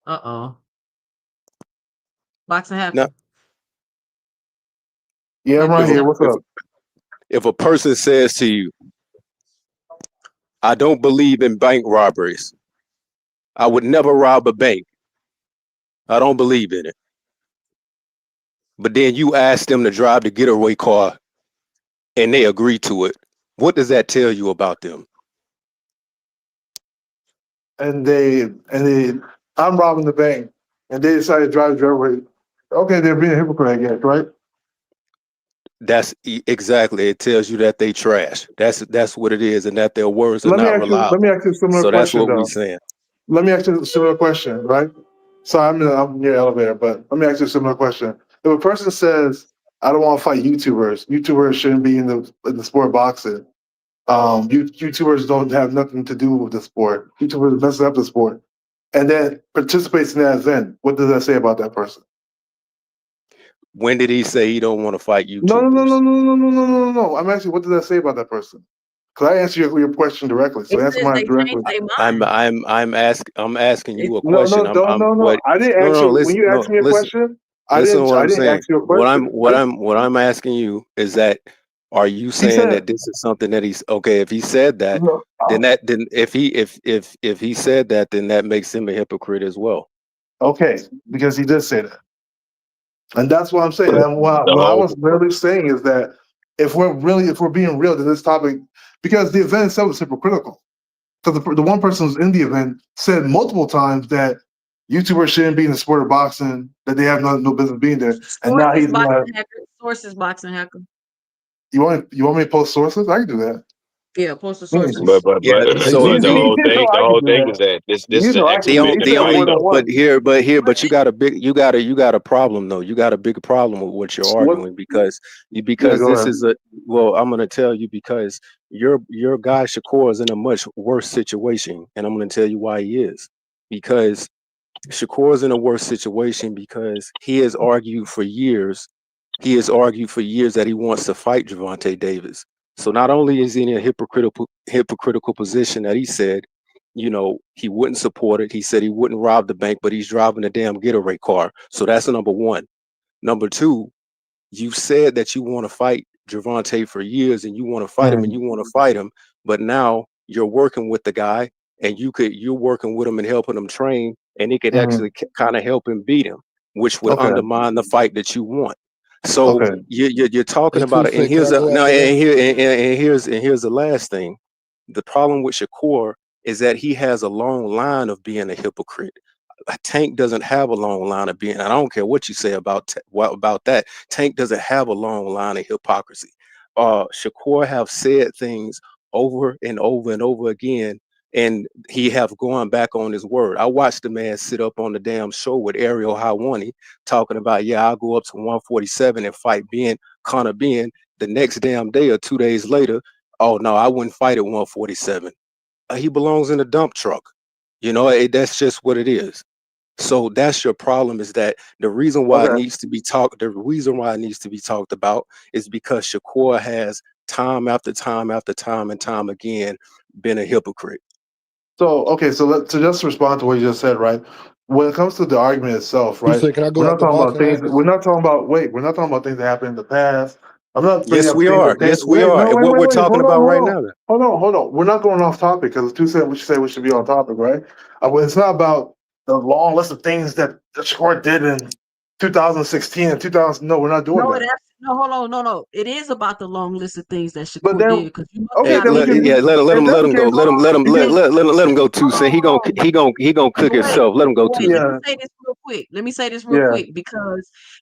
Uh-oh. Boxing Now, happened. Yeah, I'm Maybe right it's if a, here. What's if, up? if a person says to you, I don't believe in bank robberies. I would never rob a bank. I don't believe in it. But then you ask them to drive the getaway car and they agree to it. What does that tell you about them? And I'm robbing the bank, and they decided to drive the driveway. Okay, they're being a hypocrite, I guess, right? That's exactly. It tells you that they trash. That's what it is, and that their words are Let me not ask you reliable. a similar So that's question what we though. saying. Let me ask you a similar question, right? So I'm near the elevator, but let me ask you a similar question. If a person says, "I don't want to fight YouTubers shouldn't be in the sport of boxing. YouTubers don't have nothing to do with the sport. YouTubers mess up the sport," and then participates in that event, what does that say about that person? When did he say he don't want to fight No. YouTubers? I'm asking, what does that say about that person? Because I answered your question directly, so It answer says mine they directly. changed their mind. I'm asking It, you a No, question. no, I'm no, no, no. what I didn't no answer no when listen you no asked me a listen question. Listen to what I I'm didn't saying. ask you a question. What I'm asking you is that are you He saying said that this is something that he's okay? If he said that, no. then if he said that, then that makes him a hypocrite as well. Okay, because he did say that. And that's what I'm saying. And The what I whole was literally saying is that if we're being real to this topic, because the event itself is hypocritical. Because the one person who's in the event said multiple times that YouTubers shouldn't be in the sport of boxing, that they have no business being there. And now Sources he's gonna. boxing hacker. Sources boxing hacker. You want me to post sources? I can do that. Yeah, post the Yeah. sources. Yeah. So You the whole know thing, the I can whole do thing that. is that this You is an know I can do it. excavated It the said fight only more than though. one. but you got a problem though. You got a big problem with what you're What? arguing because Yeah, go this ahead. is I'm gonna tell you because your guy Shakur is in a much worse situation, and I'm gonna tell you why he is. Because Shakur is in a worse situation because he has argued for years. He has argued for years that he wants to fight Gervonta Davis. So not only is he in a hypocritical position that he said, he wouldn't support it. He said he wouldn't rob the bank, but he's driving a damn getaway car. So that's number one. Number two, you've said that you want to fight Gervonta for years and you want to fight him and you want to fight him, but now you're working with the guy and you're working with him and helping him train, and it could Mhm. actually kind of help him beat him, which would Okay. undermine the fight that you want. So Okay. you're talking Hey, about it, and Truthfit, can here's I go no, after and that? here and here's the last thing. The problem with Shakur is that he has a long line of being a hypocrite. Tank doesn't have a long line of being. I don't care what you say about about that. Tank doesn't have a long line of hypocrisy. Shakur have said things over and over and over again, and he have gone back on his word. I watched the man sit up on the damn show with Ariel Hawani talking about, yeah, I'll go up to 147 and fight Conor Ben. The next damn day or 2 days later, oh no, I wouldn't fight at 147. He belongs in a dump truck. That's just what it is. So that's your problem, is that the reason why it Okay. needs to be talked about is because Shakur has time after time after time and time again been a hypocrite. So okay, so just respond to what you just said, right? When it comes to the argument itself, You right? said, can I We're go not after talking about boxing things. hackers? We're not talking about We're not talking about things that happened in the past. I'm not bringing Yes, up we things are. that Yes, we wait, are. no, And what we're wait, talking about right now. hold on. We're not going off topic because the two said we should be on topic, right? It's not about the long list of things that the Shakur did in 2016 and 2000. No, we're not doing No, that. no, hold on, no. It is about the long list of things that But Shakur did then, because you must okay, not then we be. can. Let If that's him the go. case, Let him go too. Hold Say on, hold on. he gonna cook himself. Let him go Wait, too. Yeah, let me say this real yeah, quick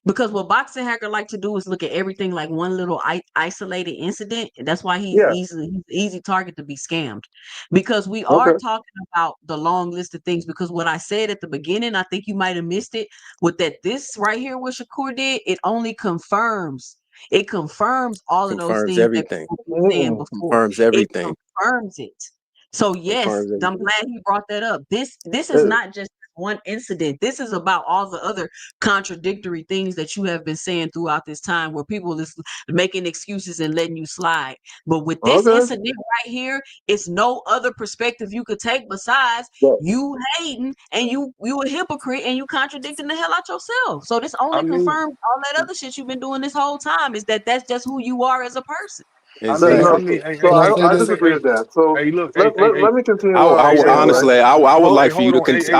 because what boxing hacker like to do is look at everything like one little isolated incident, and that's why he's yeah. an easy target to be scammed. Because we are Okay. talking about the long list of things. Because what I said at the beginning, I think you might have missed it. With that, this right here, what Shakur did, it only confirms. It confirms all of those Confirms things that everything. people been saying Mm-mm. before. Confirms It everything. confirms it. So yes, Confirms I'm everything. glad he brought that up. This is Uh, not just one incident. This is about all the other contradictory things that you have been saying throughout this time where people is making excuses and letting you slide. But with this Okay. incident right here, it's no other perspective you could take besides But you hating and you a hypocrite and you contradicting the hell out yourself. So this I only mean, confirms all that other shit you've been doing this whole time is that's just who you are as a person. I Exactly. mean, hey, so Can I say I let's this? say, disagree with that. So look, hey, let me continue I, what I I was would saying, right? honestly, I would like for you hold to on, Yeah, let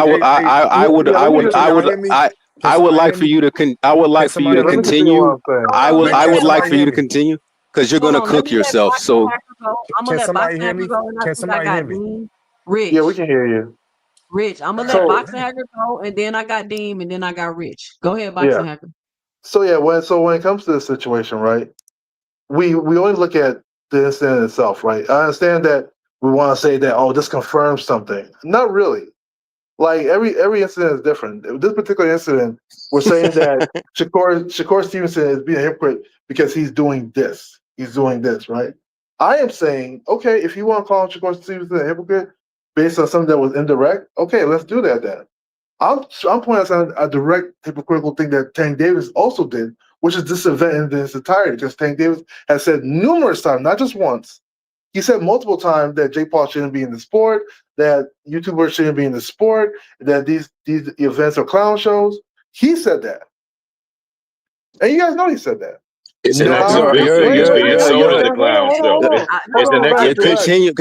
me can y'all hear me? Can I would somebody like hear for me? you to I would Can like for you somebody to let hear me me? continue what continue. I'm saying. Hold on, Man, let I me can would let like somebody for hear you to me? continue because you're hold gonna on, let cook me let yourself. Boxing So Hacker go. I'm gonna Can let somebody Boxing hear Hacker me? go, and Can I think I somebody hear got me? Dean, Yeah, we Rich. can hear you. Rich, I'm gonna let God So Boxing damn. Hacker go, and then I got Dean, and then I got Rich. Go ahead, yeah, Boxing Hacker. when it comes to this situation, right? We only look at the incident itself, right? I understand that we want to say that this confirms something. Not really. Like every incident is different. This particular incident, we're saying that Shakur Stevenson is being a hypocrite because he's doing this. He's doing this, right? I am saying, okay, if you want to call Shakur Stevenson a hypocrite based on something that was indirect, okay, let's do that then. I'm pointing out a direct hypocritical thing that Tank Davis also did, which is this event in its entirety, because Tank Davis has said numerous times, not just once, he said multiple times that Jake Paul shouldn't be in the sport, that YouTubers shouldn't be in the sport, that these events are clown shows. He said that. And you guys know he said that. It's an Now, You're exhibition. you're He's you're being you're sold as you're a clown show. hold on. It's Hold an on, you're exhibition. continue.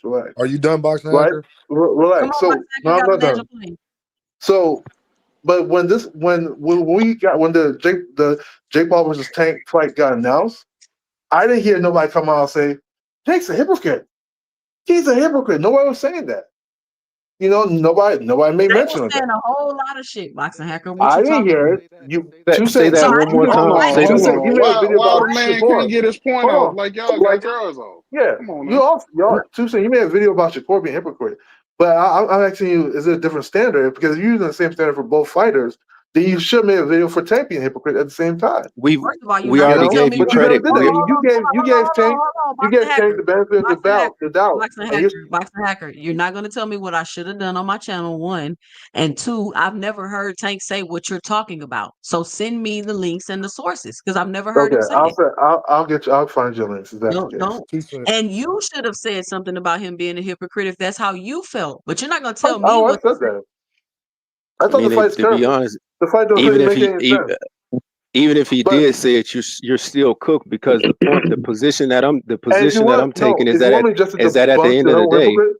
Relax. Are you done, Boxing Right? Hacker? Come Relax. on, So, Boxing no, Hacker, I'm got not to land done. your plane. So, but when the Jake Paul versus Tank fight got announced, I didn't hear nobody come out and say, Tank's a hypocrite. He's a hypocrite. Nobody was saying that. You know, nobody made They mention were of that. saying a whole lot of shit, Boxing Hacker. What I you didn't talking hear about? it. You Say say that So one how more you Hold time. why on, Say you that. hold say on. you made a video Why about the man Shakur. can't get his point Hold off on. like y'all Like, got yours off? yeah, Come on now. y'all you made a video about Shakur being a hypocrite. But I'm asking you, is it a different standard? Because if you're using the same standard for both fighters, then you should make a video for Tank being a hypocrite at the same time. First of all, you're We not You gonna already tell know? gave me you But what you never credit. did that. hold on, You Boxing gave Tank Hacker. the benefit of Boxing Hacker. the doubt. Boxing And you're Hacker. Boxing Hacker. You're not gonna tell me what I should have done on my channel, one. And two, I've never heard Tank say what you're talking about. So send me the links and the sources, because I've never heard okay. him say that. I'll find your links if that's the Don't. case. And you should have said something about him being a hypocrite if that's how you felt. But you're not gonna I tell me what to said say. that. I I thought the mean, fight's to be terrible. honest, The fight don't even really if make any sense. even if he But did say it, you're still cooked because the position that I'm and if you taking is if you that want me just to at the debunk end your of the whole day, hypocrite,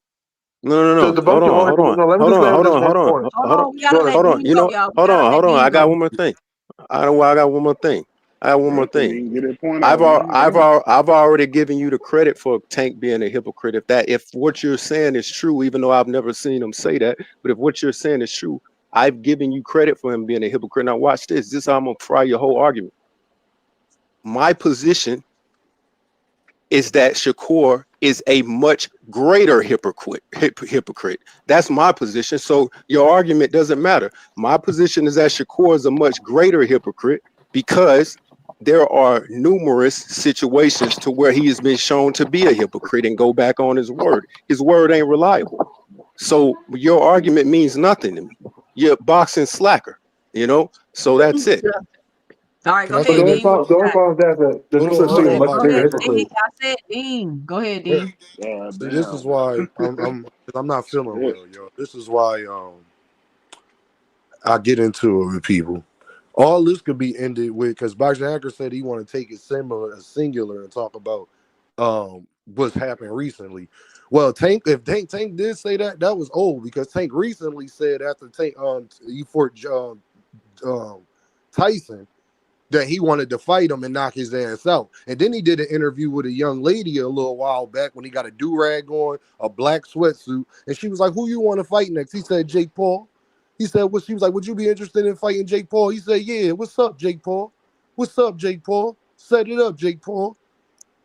no. to debunk your whole hypocrite, no, let me hold just land on, with this hold one on, point. Hold hold on, on, we gotta Go ahead. let hold on. Dean You go, know, y'all. We hold gotta on, let hold on. Dean I got go. one more thing. I got one more thing. Let me get his point off, man. I've already given you the credit for Tank being a hypocrite. If what you're saying is true, even though I've never seen him say that, but if what you're saying is true, I've given you credit for him being a hypocrite. Now watch this. This is how I'm gonna fry your whole argument. My position is that Shakur is a much greater hypocrite. That's my position. So your argument doesn't matter. My position is that Shakur is a much greater hypocrite because there are numerous situations to where he has been shown to be a hypocrite and go back on his word. His word ain't reliable. So your argument means nothing to me. You're a boxing slacker, So that's it. All right, Can go I But say ahead, the only this? Dean. What problem, you the only got? problem is that you said Go he's a ahead. much Go bigger ahead. hypocrite. I said Dean. Go ahead, Well, Dean. God see, this is damn. why I'm not feeling Shit. well, yo. This is why I get into it with people. All this could be ended with because Boxing Hacker said he want to take it singular and talk about what's happened recently. Well, if Tank did say that was old because Tank recently said after Tank he fought Tyson that he wanted to fight him and knock his ass out. And then he did an interview with a young lady a little while back when he got a do-rag on, a black sweatsuit, and she was like, "Who you want to fight next?" He said, "Jake Paul." He said, "What?" She was like, "Would you be interested in fighting Jake Paul?" He said, "Yeah." "What's up, Jake Paul? What's up, Jake Paul? Set it up, Jake Paul."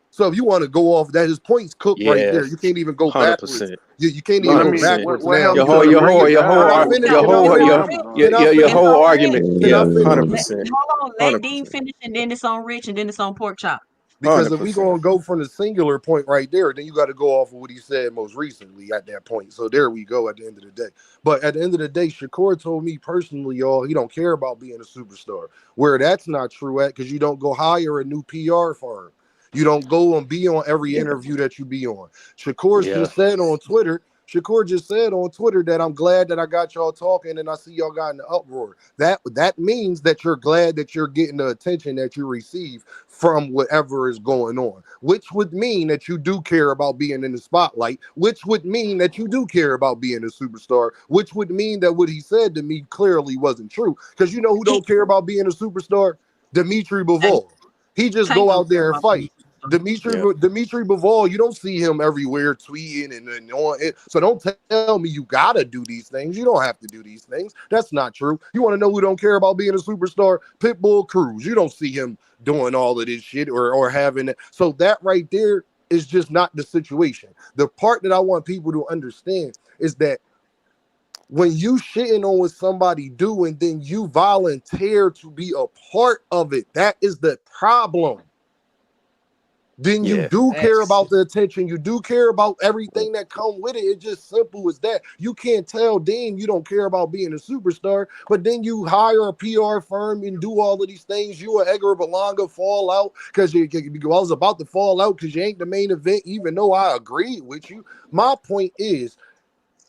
So if you want to go off that, his point's cooked right there. Yes, You can't even go backwards. 100%. You can't But even I go mean, 100%. what, backwards what now happened Your to whole, because the your ring whole, your can whole, I ar- announcer finish? your Can I whole, with finish? your, Bama, your, Can I your, dog? your finish? whole argument. Can Yeah, I finish? 100%. Hold on. Let Dean 100%. finish, and then it's on Rich, and then it's on Pork Chop. Because if we 100%. gonna go from the singular point right there, then you got to go off of what he said most recently at that point. So there we go at the end of the day. But at the end of the day, Shakur told me personally, y'all, he don't care about being a superstar. Where that's not true at, because you don't go hire a new PR firm. You don't go and be on every Yeah. interview that you be on. Shakur Yeah. just said on Twitter that I'm glad that I got y'all talking and I see y'all got in the uproar. That means that you're glad that you're getting the attention that you receive from whatever is going on, which would mean that you do care about being in the spotlight, which would mean that you do care about being a superstar, which would mean that what he said to me clearly wasn't true. Because you know who don't care about being a superstar? Dimitri Tank, Bivol. He just Tank go don't out care there and about being fight. a superstar. Yeah. Dimitri Bivol, you don't see him everywhere tweeting and on it. So don't tell me you gotta do these things. You don't have to do these things. That's not true. You want to know who don't care about being a superstar? Pitbull Cruz. You don't see him doing all of this shit or having it. So that right there is just not the situation. The part that I want people to understand is that when you shitting on what somebody do and then you volunteer to be a part of it, that is the problem. Then you Yeah. do care Facts. about the attention. You do care about everything that come with it. It's just simple as that. You can't tell Dean you don't care about being a superstar, but then you hire a PR firm and do all of these things. You and Edgar Berlanga fall out because I was about to fall out because you ain't the main event, even though I agreed with you. My point is,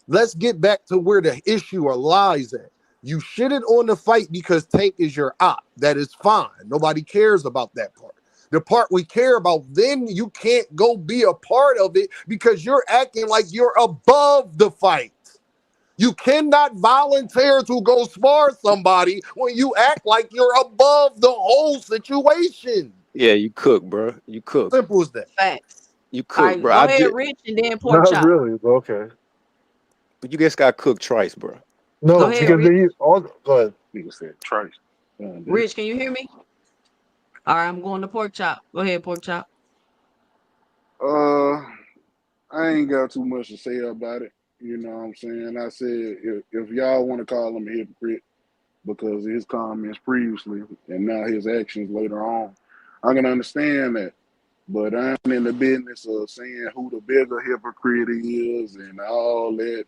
let's get back to where the issue lies at. You shitted on the fight because Tank is your op. That is fine. Nobody cares about that part. The part we care about, then you can't go be a part of it because you're acting like you're above the fight. You cannot volunteer to go spar somebody when you act like you're above the whole situation. Yeah, you cook, bro. You cook. Simple as that. Facts. You All cook, right, bro. go I ahead, did, Rich, and then pork Not chop. really, but okay. but you just got cooked twice, bro. Go No, ahead, because Rich. they all go ahead. Nigga said Trice. Dude. Rich, can you hear me? All right, I'm going to pork chop. Go ahead, pork chop. I ain't got too much to say about it. You know what I'm saying? I said if y'all want to call him a hypocrite because of his comments previously and now his actions later on, I can understand that. But I'm in the business of saying who the bigger hypocrite is and all that.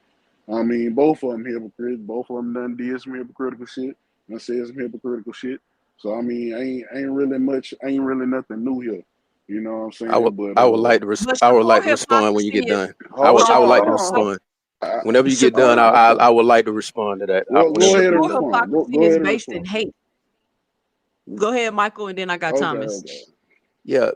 I mean, both of them hypocrites. Both of them done did some hypocritical shit and said some hypocritical shit. So I mean, ain't really nothing new here. You know what I'm saying? I would But like to But I would like to Shakur respond when you get hypocrisy is done. hold I would like to on. respond. I- Whenever you get Shakur done, okay. I would like to respond to that. Go Whenever ahead and you Shakur get done. respond. hypocrisy Go is ahead and based in respond. hate. Go ahead, Michael, and then I got Okay, Thomas. okay. Yeah.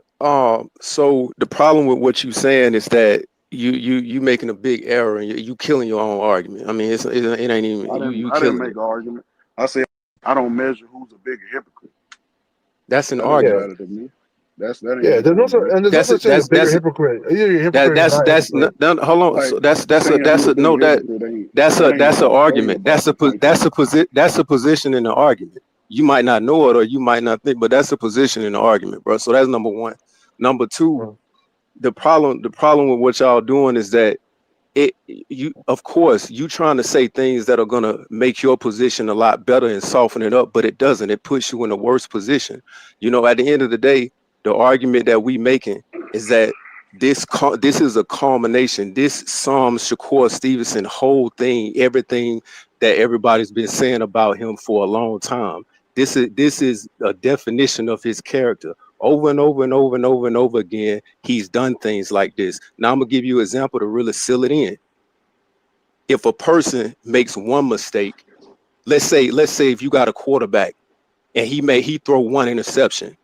So the problem with what you saying is that you making a big error and you killing your own argument. I mean, it ain't even I you didn't killing make it. an argument. I said I don't measure who's a bigger hypocrite. That's an That don't Yeah, argument. matter to me. That ain't yeah. no argument. There's no That's such thing as bigger that's hypocrite. Either you're a hypocrite or you're not a that's hypocrite. no, hold on. Like So that's saying who a no, bigger hypocrite ain't that's that ain't an about argument. That's Tank for me. that's a position in the argument. You might not know it or you might not think, but that's a position in the argument, bro. So that's number one. Number two, the problem with what y'all doing is that you of course you trying to say things that are gonna make your position a lot better and soften it up, but it doesn't. It puts you in a worse position. You know, at the end of the day, the argument that we making is that this is a culmination. This Psalm Shakur Stevenson whole thing, everything that everybody's been saying about him for a long time. This is a definition of his character. Over and over and over and over and over again, he's done things like this. Now I'm gonna give you an example to really seal it in. If a person makes one mistake, let's say if you got a quarterback and he throw one interception,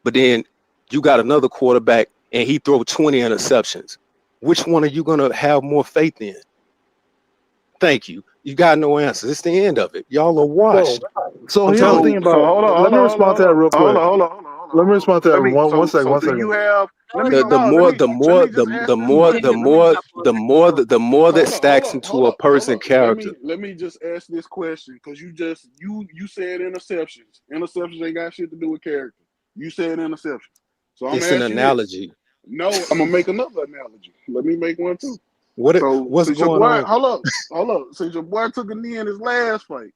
but then you got another quarterback and he throw 20 interceptions, which one are you gonna have more faith in? Thank you. You got no answers. It's the end of it. Y'all are washed. So I'm here's the telling thing you. So about. hold on, Let me respond to that real quick. hold on. Let me respond to that. Let me One second. so do you have let me The no, let more me let me just ask this question. Let me the more that stacks into a hold person up. Let character. me just ask this question because you said interceptions. Interceptions ain't got shit to do with character. You said interceptions. So I'm It's gonna an ask you this. analogy. No, I'm gonna make another analogy. Let me make one too. So What's since your going boy on? hold up. Since your boy took a knee in his last fight,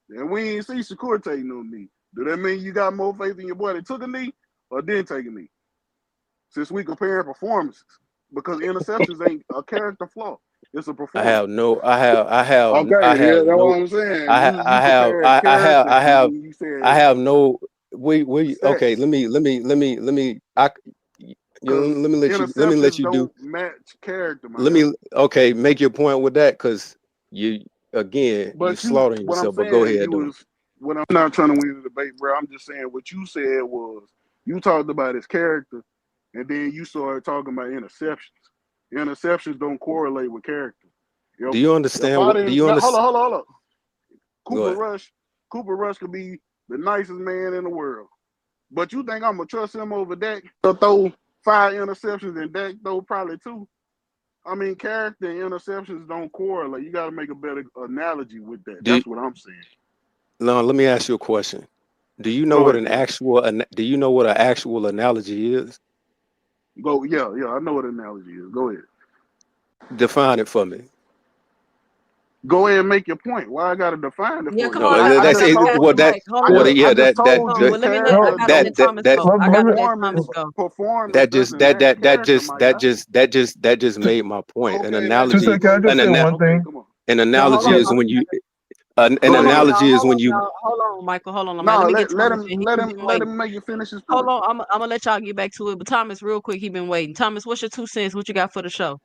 and we ain't see Shakur take no knee. Do that mean you got more faith in your boy that took a knee or didn't take a knee? Since we comparing performances, because interceptions ain't a character flaw; it's a I performance. have no Okay, yeah, that's what I'm saying. You compared character and you I said have no we okay, stats, because let me let interceptions you do don't match character, my let guy. me okay, make your point with that because you you But slaughtering what I'm yourself, but go saying, ahead though. what I'm not trying to win the debate, bro. I'm just saying what you said was you talked about his character, and then you started talking about interceptions. Interceptions don't correlate with character. Do you If understand I what do didn't, you no, understand? hold on. Go ahead. Cooper Rush could be the nicest man in the world, but you think I'm gonna trust him over Dak to throw 5 interceptions and Dak throw probably 2? I mean, character and interceptions don't correlate. You got to make a better analogy with that. Do That's what I'm saying. no, let me ask you a question. Do you know Go what ahead. do you know what an actual analogy is? Go. Yeah. I know what analogy is. Go ahead. Define it for me. Go ahead and make your point. Why I gotta define it Yeah, for come you? No, on. I that's just it. Pass told Well, the you. that mic. Hold I well, on. just yeah, I just Hold told on. you Well, let me let I character gotta let don't Thomas that go. I gotta let performance Thomas go. performance doesn't match that character, my guy. just made my point. An Okay, that's 2 analogy, seconds. Can I just an say ana- one okay. thing? Come on. an No, hold analogy on. is when you an Go Hold on, ahead. y'all. analogy is Hold when on, you y'all. Hold on, Michael. Hold on. Let No, me get let Thomas in. He been let waiting. him make you finish his Hold point. on. I'm gonna let y'all get back to it. But Thomas, real quick, he been waiting. Thomas, what's your 2 cents? What you got for the show?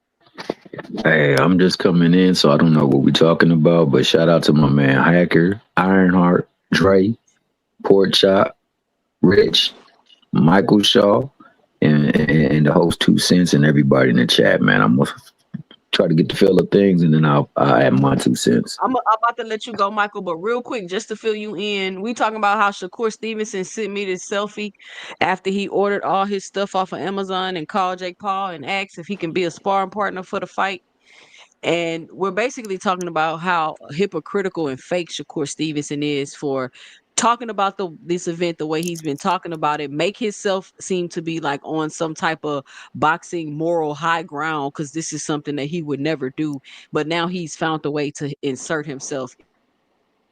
Hey, I'm just coming in, so I don't know what we're talking about. But shout out to my man Hacker, Ironheart, Dre, Pork Chop, Rich, Michael Shaw, and the host 2 Cents and everybody in the chat, man. I'm gonna try to get the feel of things, and then I'll add my 2 cents. I'm about to let you go, Michael, but real quick, just to fill you in, we talking about how Shakur Stevenson sent me this selfie after he ordered all his stuff off of Amazon and called Jake Paul and asked if he can be a sparring partner for the fight. And we're basically talking about how hypocritical and fake Shakur Stevenson is for talking about this event the way he's been talking about it, make himself seem to be like on some type of boxing moral high ground because this is something that he would never do. But now he's found a way to insert himself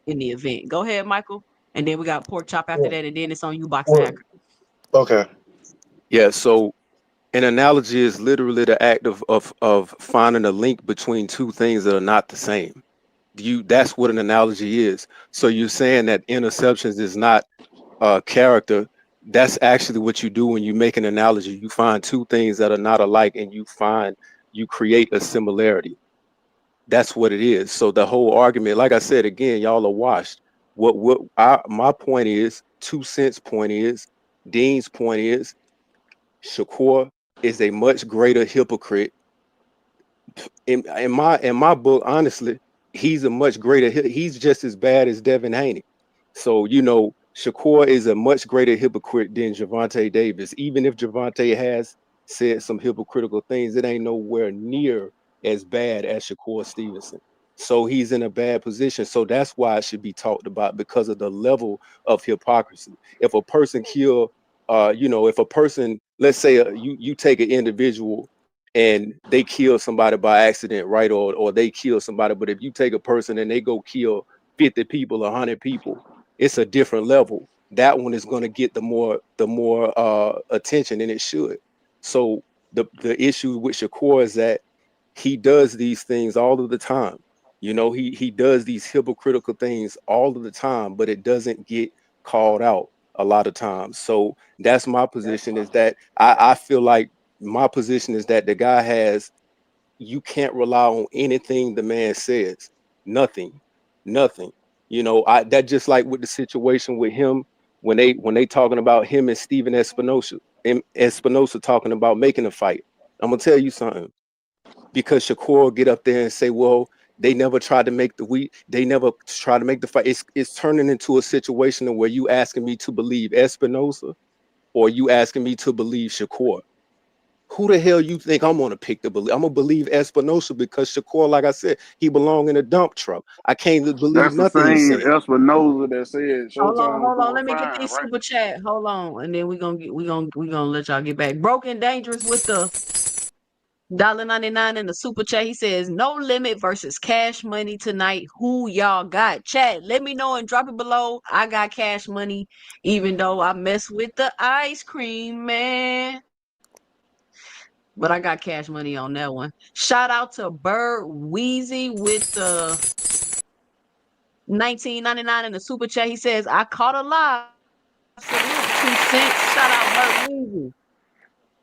in the event. Go ahead, Michael. And then we got Pork Chop after that, and then it's on you, Boxing Well, Hacker. okay. Yeah, so an analogy is literally the act of finding a link between two things that are not the same. That's what an analogy is. So you're saying that interceptions is not character. That's actually what you do when you make an analogy. You find two things that are not alike and you create a similarity. That's what it is. So the whole argument, like I said again, y'all are washed. My point is, 2 Cents' point is, Dean's point is, Shakur is a much greater hypocrite. In my book, honestly, he's a much greater. He's just as bad as Devin Haney. So Shakur is a much greater hypocrite than Gervonta Davis. Even if Gervonta has said some hypocritical things, it ain't nowhere near as bad as Shakur Stevenson. So he's in a bad position. So that's why it should be talked about, because of the level of hypocrisy. If a person if a person, let's say you take an individual and they kill somebody by accident, right? Or they kill somebody. But if you take a person and they go kill 50 people, 100 people, it's a different level. That one is going to get the more attention, and it should. So the issue with Shakur is that he does these things all of the time. He does these hypocritical things all of the time, but it doesn't get called out a lot of times. So that's my position, is that I feel like my position is that the guy you can't rely on anything the man says. Nothing. That just like with the situation with him when they talking about him and Steven Espinosa talking about making a fight. I'm gonna tell you something, because Shakur will get up there and say, well, they never tried to make they never tried to make the fight. It's turning into a situation where you asking me to believe Espinosa or you asking me to believe Shakur. Who the hell you think I'm gonna pick to believe? I'm gonna believe Espinosa because Shakur, like I said, he belong in a dump truck. I can't believe That's the nothing he same said. Espinosa that said Hold Showtime was on. doing Let me get fine, these right? super chat. Hold on, and then we gonna let y'all get back. Broken Dangerous with the $1.99 in the super chat. He says, No Limit versus Cash Money tonight. Who y'all got? Chat, let me know and drop it below. I got Cash Money, even though I mess with the ice cream man. But I got Cash Money on that one. Shout out to Bird Wheezy with the $19.99 in the super chat. He says, I caught a live. Salute 2 Cents. Shout out Bird Wheezy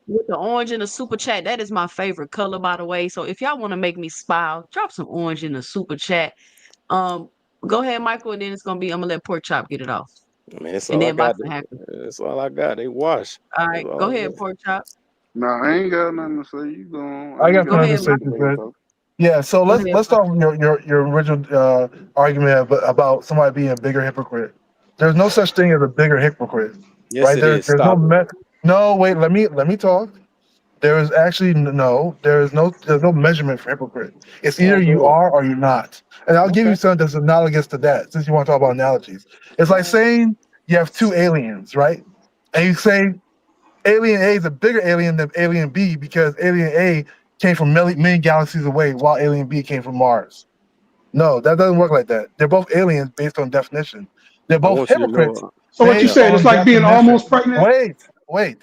with the orange in the super chat. That is my favorite color, by the way. So if y'all want to make me smile, drop some orange in the super chat. Go ahead, Michael, and then I'm gonna let Pork Chop get it off. Man, that's And all I then got. Boxing Hacker. That's all I got. They wash. All That's right, all go I ahead, got. Pork Chop. Nah, I ain't got nothing to say. You going? I I ain't got got Go something to ahead, nothing say to to Michael. say. that. So Yeah, so Go let's ahead. let's start from your original argument about somebody being a bigger hypocrite. There's no such thing as a bigger hypocrite, Yes, right? it is. There's no Stop it. no wait. Let me talk. There is actually there's no measurement for hypocrite. It's either Oh, you go are or you're not. And I'll ahead. give you Okay. something that's analogous to that, since you want to talk about analogies. It's like saying you have two aliens, right? And you say Alien A is a bigger alien than Alien B because Alien A came from million galaxies away, while Alien B came from Mars. No, that doesn't work like that. They're both aliens based on definition. They're I both want you to hypocrites know. So what you Yeah. based saying? It's on like being definition. almost pregnant. Wait.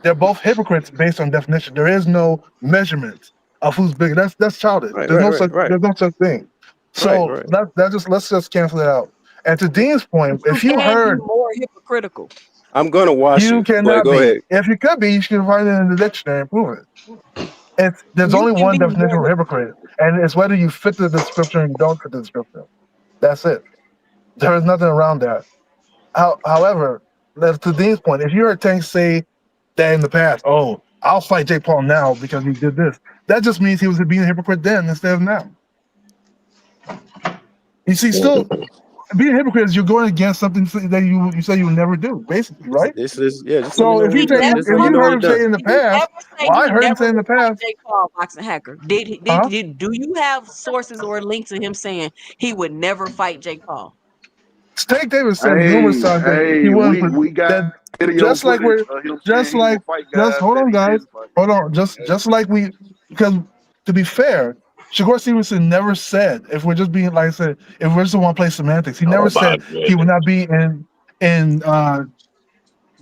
They're both hypocrites based on definition. There is no measurement of who's bigger. That's childish. Right. There's Right. no Right. such Right. there's no such thing. Right. So Right. let's just cancel it out. And to Dean's But point, you if you can be heard more hypocritical. I'm gonna wash you you, but cannot go be. ahead. If you could be, you should find it in the dictionary and prove it. There's You only can one be definition of very hypocrite, and it's whether you fit the description or you don't fit the description. That's it. There is nothing around that. However, to Dean's point, if you heard Tank say that in the past, oh, I'll fight Jake Paul now because he did this, that just means he was being a hypocrite then instead of now. You see, still being a hypocrite is you're going against something that you say you would never do, basically, right? This is just So let if me you know say when if just let me you know when heard you're him done. say in the Did he past, ever say well, I he heard him never say in the would fight past, Jake Paul, Boxing Hacker? huh? Do you have sources or links to him saying he would never fight Jake Paul? Steak Davis said numerous Hey, times that he hey, wouldn't. we got That video just like footage we're of him saying just he will like fight just guys hold that on, he guys, didn't fight. hold on. Just like we, because to be fair, Shakur Stevenson never said, if we're just being like I said, if we're just want to play semantics, he never Oh my said he would goodness. not be in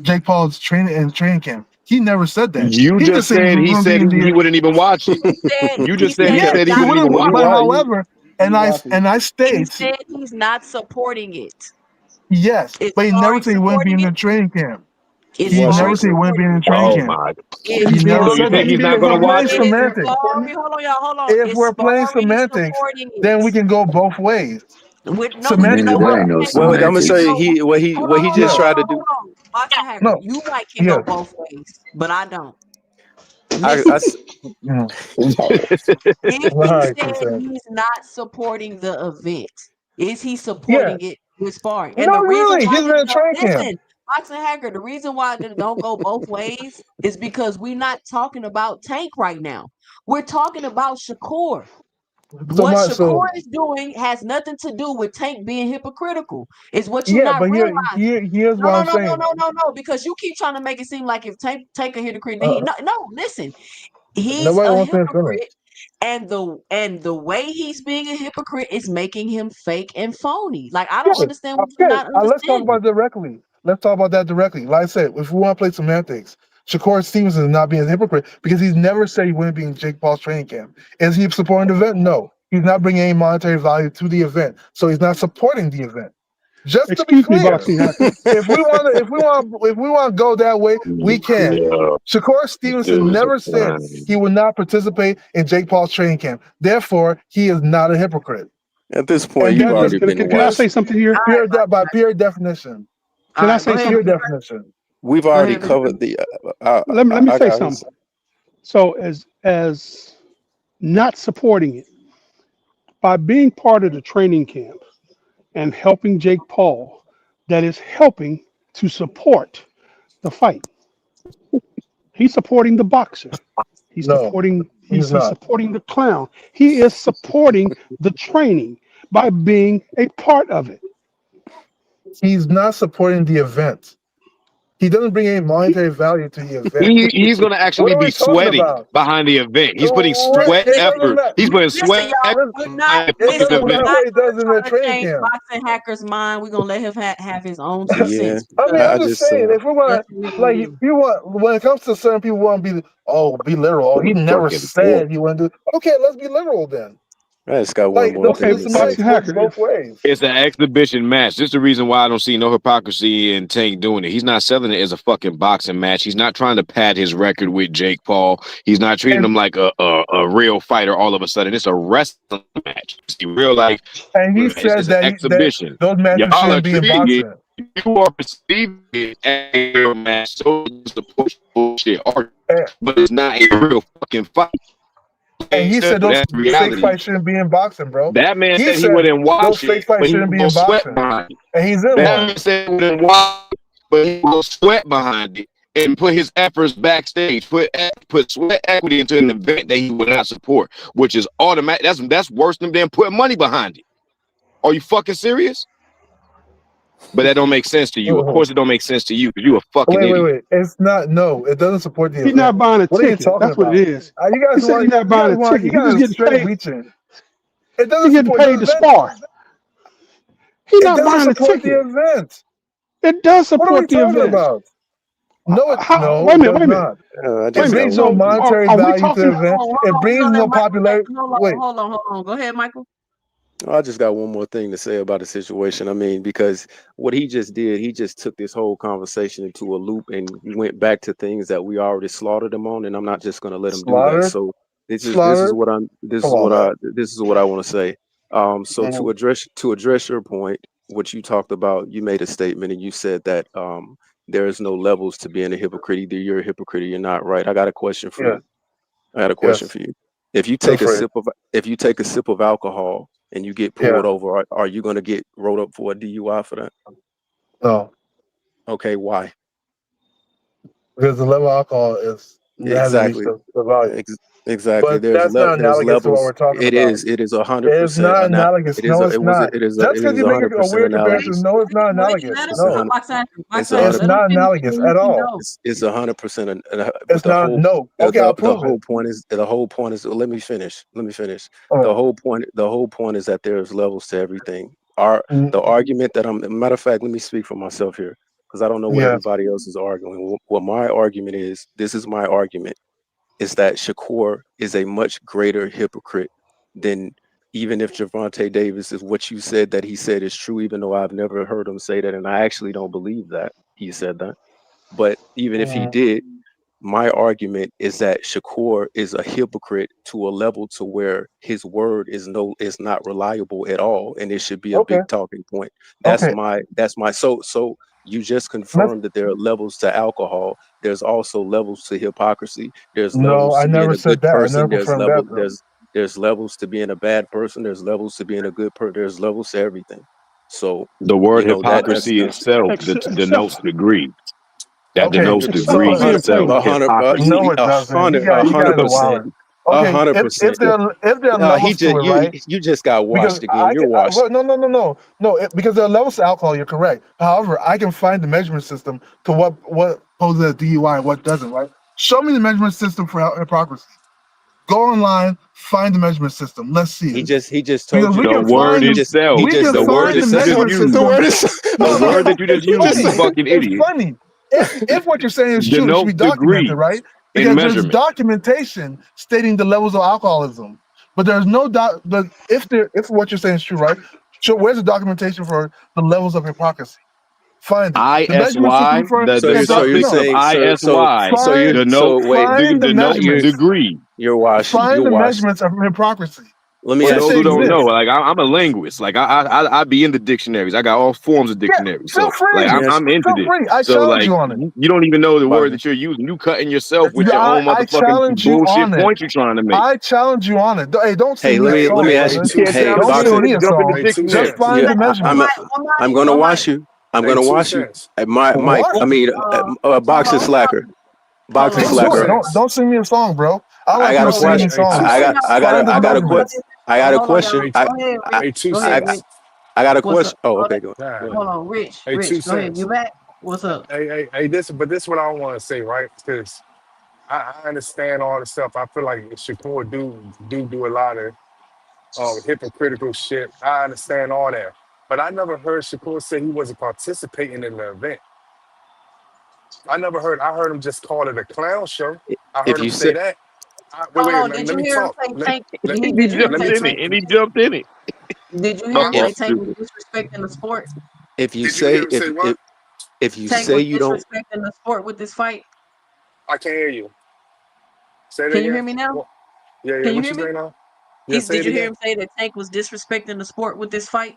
Jake Paul's training camp. He never said that. You He just just said he said was he going to be said in the he wouldn't even watch it. You He just said he said yeah, he's said he he not wouldn't even wouldn't. But watch it. supporting it. however, and I He state said he's not supporting it. yes, As but he far never as said he wouldn't be in supporting the it, training camp. as He far never as said he wouldn't be in the supporting it, training Oh camp. my. as He never So far you said as that. think he's not If gonna we're playing watch it? as semantics, far hold on, y'all, hold on. if As we're playing far as semantics, supporting then we it, can go both ways. with no, Semantics Nigga, no, that work. ain't no Well, I'm gonna semantics. say no. Hold on, he hold on, just Yeah. hold tried to on, do. hold on. Boxing Hacker, No. you might can go Yes. both ways, but I don't. I Listen, Mm. if All he right, said T-Said. he's not supporting the event, is he Yeah. supporting it with sparring? And No, the reason really. why He's in a training camp. listen, Boxing Hacker, the reason why it don't go both ways is because we're not talking about Tank right now. We're talking about Shakur. So What much. So Shakur is doing has nothing to do with Tank being hypocritical. Is what you're yeah, not but realizing. here's No, what no, I'm no, no, saying. no, no, no. Because you keep trying to make it seem like if Tank a hypocrite, then Uh, no. Listen, he's nobody a wants to finish. hypocrite, and the way he's being a hypocrite is making him fake and phony. Like I don't Good. understand what you're Good. not Let's talk understanding. about directly. Let's talk about that directly. Like I said, if we want to play semantics, Shakur Stevenson is not being a hypocrite because he's never said he wouldn't be in Jake Paul's training camp. Is he supporting the event? No. He's not bringing any monetary value to the event, so he's not supporting the event. Just to be Excuse me, clear, Boxing Hacker. if we want to go that way, we can. Yeah, Shakur this Stevenson dude is a never said clown. he would not participate in Jake Paul's training camp. Therefore, he is not a hypocrite. At this point, And you've that Can, is already can, been can, can I say watched. something here? All right, by pure definition. all Can I right, go say ahead. Pure something? definition. We've Go already ahead, Big Bro. covered the. Let me say I was, something. So as not supporting it by being part of the training camp and helping Jake Paul, that is helping to support the fight. He's supporting the boxer. He's No, supporting he's he's not. supporting the clown. He is supporting the training by being a part of it. He's not supporting the event. He doesn't bring any monetary value to the event. He's gonna What actually are we be talking sweating about? behind the event. He's putting What? sweat It doesn't effort. matter. He's putting Listen, sweat y'all, effort we're not behind It the listen. doesn't We're event. matter not what he does in gonna the try to training change camp. Boxing Hacker's mind. We're gonna let him have his own 2 yeah. cents I mean, because I'm I just just saying, if we want that's to, what we're like, gonna if do. you want, when it comes to certain people, want to be literal. Oh, he never Fucking wolf. said he wouldn't do. Okay, let's be literal then. I just got one Like more Okay, thing the to say. Boxing semantics works Hacker, both ways. It's an exhibition match. This is the reason why I don't see no hypocrisy in Tank doing it. He's not selling it as a fucking boxing match. He's not trying to pad his record with Jake Paul. He's not treating And him like a real fighter all of a sudden. It's a wrestling match. It's real life. he It's said an that that exhibition. those matches Y'all are shouldn't be in treating it. boxing. You are perceiving it as a real match. So it's a bullshit argument. And, But it's not a real fucking fight. and he said those That's fake reality. fights shouldn't be in boxing, bro. That man He said he said wouldn't those watch fake it, fights but he shouldn't would be go in sweat boxing, behind it. and he's in That one. man said he wouldn't watch it, but he will sweat behind it and put his efforts backstage, put sweat equity into an event that he would not support, which is automatic. That's worse than putting money behind it. Are you fucking serious? But that don't make sense to you. Of course, it don't make sense to you because you a fucking idiot. Wait. It's not. No, it doesn't support the he's event. not buying a What are you ticket. talking That's what about? it is. You guys He said he's not buying a ticket. you He's just guys getting straight paid. reaching. It He's doesn't getting support the paid to event. spar. He's It not doesn't buying a support ticket. the event. It does What are we support the talking event. about? No, Wait a it minute. does Wait a minute. not. I It just Wait a got minute. brings one no So more thing. monetary are we value to the talking? event. Hold It on. We're brings gonna no let Michael popularity. hold on, Wait, hold on. Go ahead, Michael. I just got one more thing to say about the situation. I mean, because what he just did, he just took this whole conversation into a loop and went back to things that we already slaughtered him on, and I'm not just going to let him do that. Slaughtered, So slaughtered. Come on, man. this is what I want to say. So Mhm. to address your point, what you talked about, you made a statement and you said that there is no levels to being a hypocrite. Either you're a hypocrite or you're not. Right? I got a question for Yeah. you. I had a question Yes. for you. If you Go take a for it. sip of alcohol and you get Yeah. pulled over, are you going to get rolled up for a DUI for that? No, Okay, why? because the level of alcohol hasn't reached Exactly. the value. Exactly. But that's not There's analogous to what we're levels. talking about. It is It's 100% not analogous. it is No, a, it's it was not. it is a, Just it because is you make a 100% weird comparison, analogous. no, it's not Wait, analogous. let him It's a No, hundred. box out. It's it's Let him not finish, analogous and you at can all. go. it's 100%. But It's not. No. Okay, I'll the prove whole it. point is the whole point is. Let me finish. Let me finish. Oh, The whole point is that there's levels to everything. The mm, argument that matter of fact, let me speak for myself here because I don't know what yeah. everybody else is arguing. What my argument is, this is my argument, is that Shakur is a much greater hypocrite than, even if Javante Davis is what you said that he said is true, even though I've never heard him say that, and I actually don't believe that he said that. But even if he Mm, did, my argument is that Shakur is a hypocrite to a level to where his word is not reliable at all, and it should be a okay. big talking point. Okay. That's my so you just Let's. confirmed that there are levels to alcohol. There's also levels to hypocrisy. There's No, levels I to being never a good said that. I never person. confirmed that, though. There's levels to being a bad person. There's levels to being a good person. There's levels to everything. So The word that's hypocrisy itself denotes Except degree. That Okay. denotes 100%, except for degree being itself. a playful. hundred, Hypocrisy. No, it doesn't. You guys are 100%, wilding. Okay, if 100%. there are No, levels to it, right? you just got Because washed again. You're washed. well, no. Because there are levels to alcohol. You're correct. However, I can find the measurement system to what poses a DUI and what doesn't. Right? Show me the measurement system for hypocrisy. Go online, find the measurement system. Let's see it. He just told Because you we the The can measurement. word find He itself. we just can The said. He word find the that just you said just measurement the used. word system. is. The No, word because that you just it's used, you funny. fucking It's idiot. funny. If what you're saying is true, it should be Denotes documented, degree right? in Because there's measurement. documentation stating the levels of alcoholism, but there's no doubt. But if what you're saying is true, right? So where's the documentation for the levels of hypocrisy? Find it. The measurement system ISY, for the So you're suffix no. of saying ISY Find denotes wait. find the denotes You're measurements. degree. washed. Find You're the washed. measurements of hypocrisy. Let me For If ask those they you. who don't know, exist. like I'm a linguist. Like I be in the dictionaries. I got all forms of Yeah, dictionaries. feel So like Let me free. ask. I'm into Feel this. free. I So challenge like you on it. you don't even know the word Pardon me. that you're using. You cutting yourself with your own I motherfucking challenge you bullshit on it. points you're trying to make. I challenge you on it. Hey, don't Hey, sing me a let song, me ask Hey, you. brother. You can't 2 cents. Hey, challenge Don't me sing boxer. unless me you a jump in the song. Hey, 2 Just dictionary. cents. find Yeah, the One measurements. mic, I'm gonna one mic. wash you. I'm Hey, gonna 2 wash you. cents. Mike. What? I mean, boxer Hold slacker. on, hold Boxer on, Let's hold do on. it. slacker. Don't sing me a song, bro. I I like got you a to sing Wait, me question. Hey, 2 songs. hold cents. Find the I got a measurements. question. on. Go ahead, I, Rich. Hey, 2 Go ahead, I, Rich. cents. I got a What's up? question. Oh, Hold okay, go Nah. ahead. on, Rich. Hey, 2 Rich, go ahead. cents. You back? What's up? Hey, this, but this is what I want to say, right? Because I understand all the stuff. I feel like Shakur do a lot of hypocritical shit. I understand all that, but I never heard Shakur say he wasn't participating in the event. I heard him just call it a clown show. I If heard him you say say, that. Hold Wait, on. let Did you me hear him talk. say Tank? He Did you hear him jumped say in Tank? it, and he jumped in it. Did you hear him I'm say off if Tank was stupid. disrespecting the sport? if you Did you hear say him say what? if you Tank say was you don't, disrespecting the sport with this fight. I can't hear you. Say it Can you again. hear me now? What? Yeah. Can you What hear you me? saying now? Yeah, say Did it you hear again. him say that Tank was disrespecting the sport with this fight?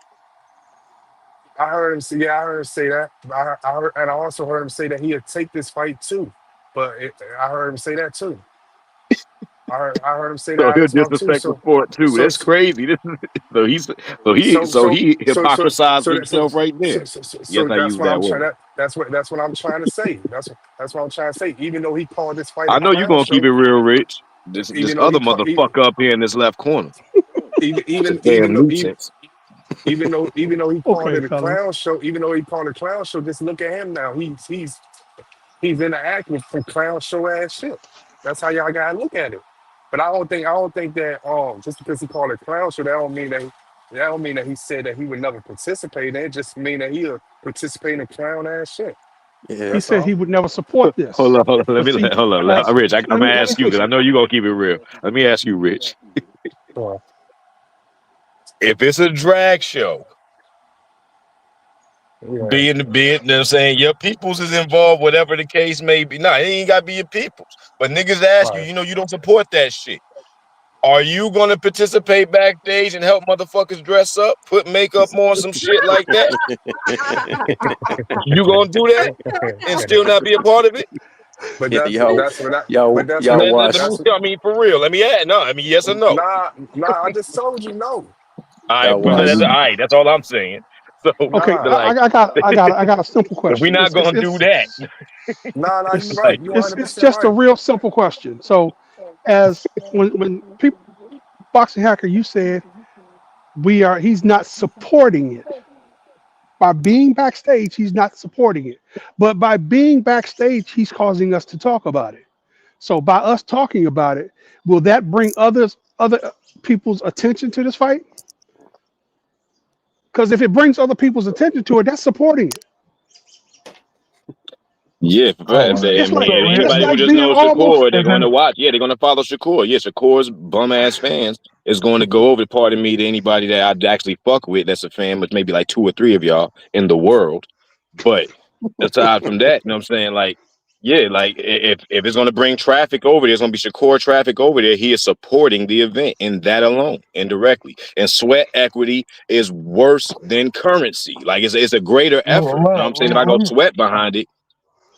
I heard him say, yeah, I heard him say that. I heard, and I also heard him say that he'd take this fight too. I heard him say that too. I heard him say So that he'll as well too. disrespect the sport too. So, That's so, crazy. This is, so so, he so, so, hypocrisized so, so, himself right there. Yes, so I that's use what that I'm trying word. to. That's what I'm trying to say. That's what I'm trying to say. Even though he called this fight a I know you're clown gonna keep show, it real, Rich. This even though other motherfucker up here in this left corner. even It's a even even damn though even, nuisance. even though he called Okay, it a fellas. clown show, even though he called it a clown show, just look at him now. He's in the act with some clown show ass shit. That's how y'all gotta look at it. But I don't think that just because he called it clown show, that don't mean that he said that he would never participate in it. Just mean that he'll participate in clown ass shit. He yeah, That's said he all. would never support Hold this. on, hold on. But see, Hold on. Rich, I'm gonna let me ask you fix because I it. know you're gonna keep it real. Let me ask you, Rich. So, if it's a drag show, Yeah. being, you know what I'm saying, your peoples is involved, whatever the case may be. Nah, it ain't gotta be your peoples. But niggas ask Right. you, you don't support that shit. Are you gonna participate backstage and help motherfuckers dress up, put makeup on, some shit like that? You gonna do that and still not be a part of it? But Y'all, that's what I y'all, but that's y'all what watch. that's I mean, for real. Let me add. No, I mean, yes or no. nah, I just told you no. All right, Y'all Nah, watch. that's, you, all right, that's all I'm saying. So, Okay, Nah, like, I got a simple if we're question. not gonna do that, nah, you It's right. like, You it's 100% just a right. real simple question. So, as when people boxing hacker, you said he's not supporting it. By being backstage, he's not supporting it. But by being backstage, he's causing us to talk about it. So by us talking about it, will that bring other people's attention to this fight? Because if it brings other people's attention to it, that's supporting it. yeah, for Oh facts. my. I It's mean, like So it's anybody who like just being knows almost Shakur, they're is going it to watch. Yeah, they're going to follow Shakur. Yeah, Shakur's bum ass fans is going to go over. Pardon me, to anybody that I'd actually fuck with that's a fan, with maybe like 2 or 3 of y'all in the world. But aside from that, you know what I'm saying? Like, yeah, like if it's going to bring traffic over there, it's going to be Shakur traffic over there. He is supporting the event in that alone, indirectly. And sweat equity is worse than currency. Like, it's a greater effort. You know what I'm saying? If I go sweat behind it,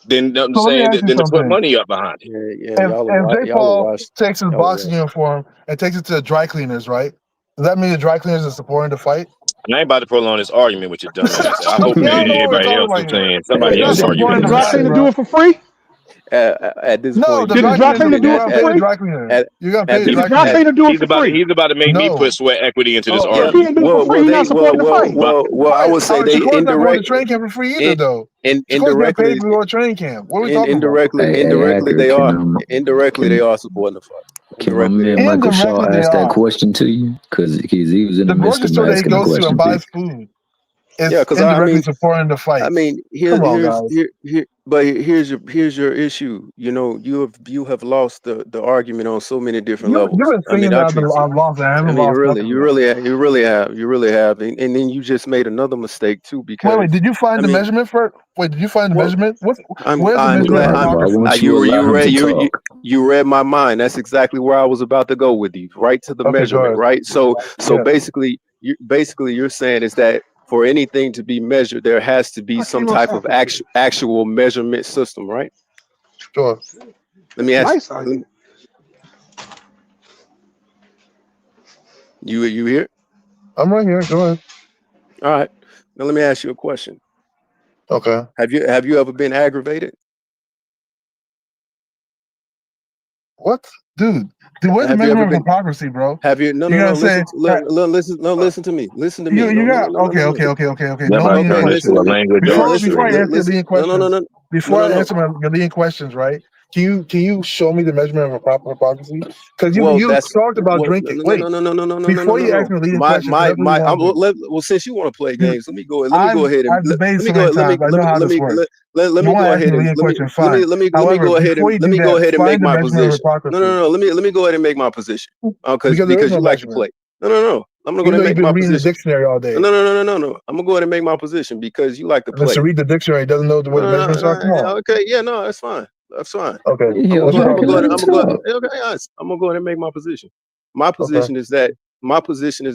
then, you know what I'm so let me saying, ask you then to put something. money up behind it. Yeah, If J. y'all will Paul watch. takes his Y'all will boxing watch. uniform and takes it to the dry cleaners, right? Does that mean the dry cleaners are supporting the fight? And I ain't about to prolong this argument with your dumb ass. I hope Y'all know what we're everybody talking else about is here. saying They're somebody not else supporting Did the argument the with dry this fight, shit. cleaner do bro. it for free? At this No, point, the Did the dry dry cleaners, cleaner you do it gotta for pay the free? dry cleaner. You gotta pay the Did the dry dry cleaner. cleaner do it He's for about free? to make me put No. sweat equity into this Oh, If argument. he didn't do it for free, he's not supporting the fight. But I would say they Shakur's not going to indirect, train camp for free either, in, though. in Shakur's getting paid indirectly, to go to training camp. What are we talking about? indirectly Hacker, they are, indirectly they are supporting the fight. can my Indirectly they man are. Michael Shaw Indirectly, they ask that are. question to you? Because he was in the The midst grocery of store that he asking a goes to and question to you. buys food Yeah, is because indirectly supporting the I fight. mean, Come on, guys. here's your issue. You know, you have lost the argument on so many different You've levels. been I mean, saying that I've lost. I I haven't mean, lost really, nothing yet. you really have, and then you just made another mistake too, Wait. because Did you I find the mean, measurement for it? Wait, did you find the well, measurement? Where's the I'm measurement of glad Why hypocrisy? won't you allow him to talk? you read my mind. That's exactly where I was about to go with you, right to the Okay, go measurement, ahead. right? So Yeah. basically, you're saying is that for anything to be measured, there has to be I some came type of outside for free. actual measurement system, right? Sure. Let me It's ask nice out here. you here? I'm right here. Go ahead. All right. Now let me ask you a question. Okay. Have you ever been aggravated? What? Dude, where's the Have you ever measurement of been? hypocrisy, bro? Have you? No, You no, gotta no. say Listen to me. Listen to me. you No, no, no, got no, no, no, no. okay. That No about to leading turn Okay, this to listen a to questions. me. language No, arts listen. Before I training. answer your leading No, no, no, questions, no, no, before no, I no. answer your leading questions, right? Can you show me the measurement of a proper hypocrisy? Because Well, you that's talked about well. drinking. No, Wait, no, no, no, no, no, no, no, no, before no, you no. ask me a leading My question, because my that's what you my. want to do. Well, since you want to play Dude, games, let me go ahead and I've debated let me so go. many times. I know how this works. Let You me want go to ask ahead me a and leading question, fine. let me However, go ahead before and you do that, make find the my measurement of position. hypocrisy. Let me go ahead and make my position. Because there is Because no you like to measurement. play. No. I'm gonna go Even ahead though and you've make been my reading the position. dictionary all day. No. I'm gonna go ahead and make my position because you like to Unless play. you read the dictionary, doesn't know where the measurements are. Come on. Okay, yeah, no, that's fine. That's fine. Okay. Yo, What's your Hacker, let proposition? him talk. Okay, guys, I'm gonna go ahead and make my position. My Okay. position is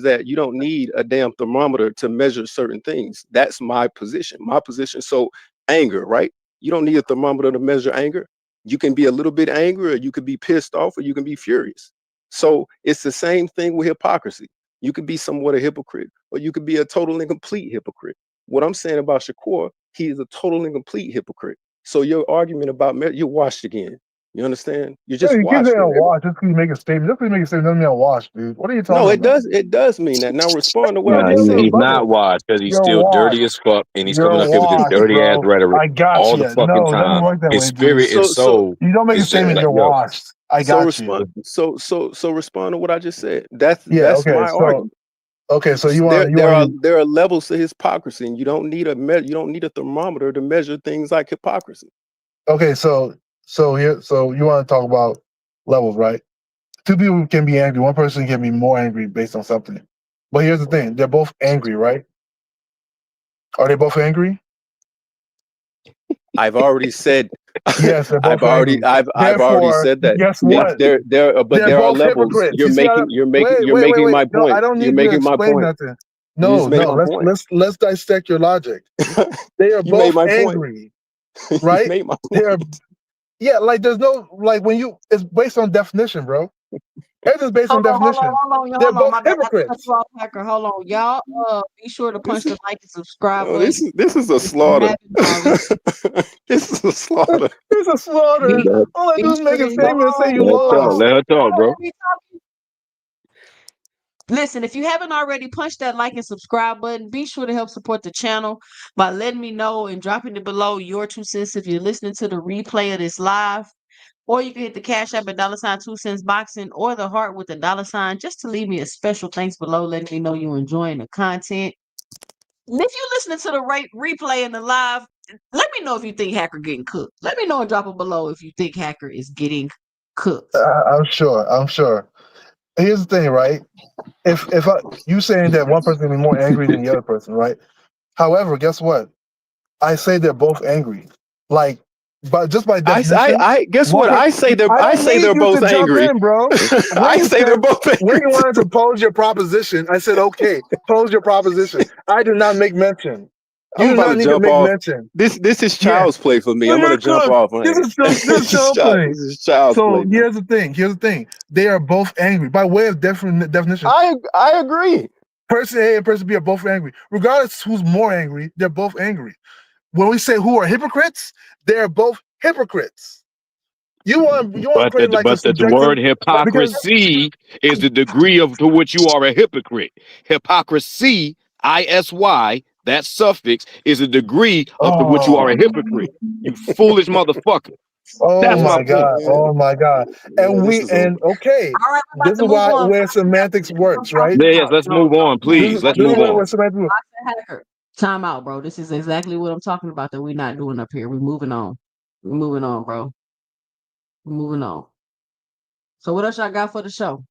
that you don't need a damn thermometer to measure certain things. That's my position. My position. So anger, right? You don't need a thermometer to measure anger. You can be a little bit angry, or you could be pissed off, or you can be furious. So it's the same thing with hypocrisy. You could be somewhat a hypocrite, or you could be a total and complete hypocrite. What I'm saying about Shakur, he is a total and complete hypocrite. So your argument about you're washed again. You understand? You're Yeah, just you keep washed, saying man. wash. Just because you make a statement. Just because you make a statement doesn't mean a wash, dude. What are you No, talking it about? does. It does mean that. Now respond to what I No, just There's said. other he's not levels. washed because he's You're still washed. dirty as fuck, and he's coming You're up here with this washed, dirty ass bro. rhetoric I got all you. the fucking No, it doesn't time. work that His way, dude. spirit is So so. You don't make a It's just statement, like, you're yo, washed. I got you. so respond to what I just said. That's Yeah, that's okay. my argument. So you want There are levels to hypocrisy, and you don't need a thermometer to measure things like hypocrisy. okay, so you want to talk about levels, right? Two people can be angry. One person can be more angry based on something. But here's the thing: they're both angry, right? Are they both angry? I've already said. Yes, they're both angry. I've already Therefore, said that. guess Yes, what? but They're there are both levels. hypocrites. You're You see, making my No, I point. don't You're need you to making my explain point. nothing. You No, just made no. my point. Let's dissect your logic. They are You made both my point. angry, You right? made my They are. point. Yeah, like there's no like when you. It's based on definition, bro. Everything's based on definition. They're both My bad. I cut hypocrites. you off, Hacker. Hold on, y'all. Be sure to punch This the like and subscribe Oh, button this is a if you slaughter. haven't already. This is a slaughter. It's a slaughter. Be, All I be do is sure make to a statement and say you Let her talk. lost. Let her talk, bro. Listen, if you haven't already punched that like and subscribe button, be sure to help support the channel by letting me know and dropping it below your 2 cents if you're listening to the replay of this live. Or you can hit the Cash App at $2 boxing or the heart with the $, just to leave me a special thanks below, letting me know you're enjoying the content. And if you're listening to the replay and the live, let me know if you think Hacker getting cooked. Let me know and drop it below if you think Hacker is getting cooked. I'm sure. Here's the thing, right? If you saying that one person is more angry than the other person, right? However, guess what? I say they're both angry. Like, but just by definition, I guess what? I say they're you both to jump angry. in, bro. I say they're both angry. When you wanted to pose your proposition, I said, okay, pose your proposition. I did not make mention. You I'm do about not to need to jump make off. mention. This is child's play for me. No, I'm gonna you're jump good. off. This is child's play. This is child's So play. Man. here's the thing. They are both angry by way of definition. I agree. Person A and person B are both angry. Regardless who's more angry, they're both angry. When we say who are hypocrites, they're both hypocrites. You want But create like a the subjective word hypocrisy is the degree of to which you are a hypocrite. Hypocrisy, ISY, that suffix is a degree of to which you are a hypocrite. You foolish motherfucker. That's my point. Oh my God. And okay. All right, This is where semantics works, right? Yes, let's move on, please. Let's move on. Hacker. Time out, bro. This is exactly what I'm talking about that we're not doing up here. We're moving on. We're moving on, bro. We're moving on. So what else y'all got for the show?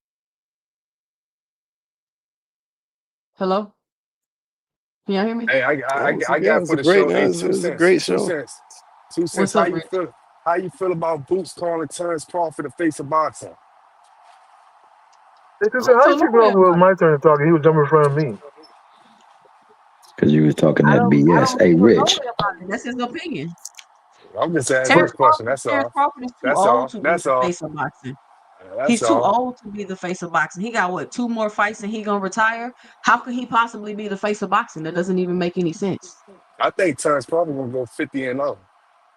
Hello? Can y'all hear me? Hey, I got for the show. Hey, 2 cents. 2 cents. 2 cents. What's up, Rich? How you feel about Boots calling Terrence Crawford the face of boxing? How you figure out it was my turn to talk and he was jumping in front of me? Because you was talking that BS. Hey, Rich. That's his opinion. I'm just asking this question. That's all. Terrence Crawford is too That's old all. to be That's the all. face of boxing. That's He's too all. old to be the face of boxing. He got what, 2 more fights and he gonna retire? How could he possibly be the face of boxing? That doesn't even make any sense. I think Terrence Crawford gonna go 50-0.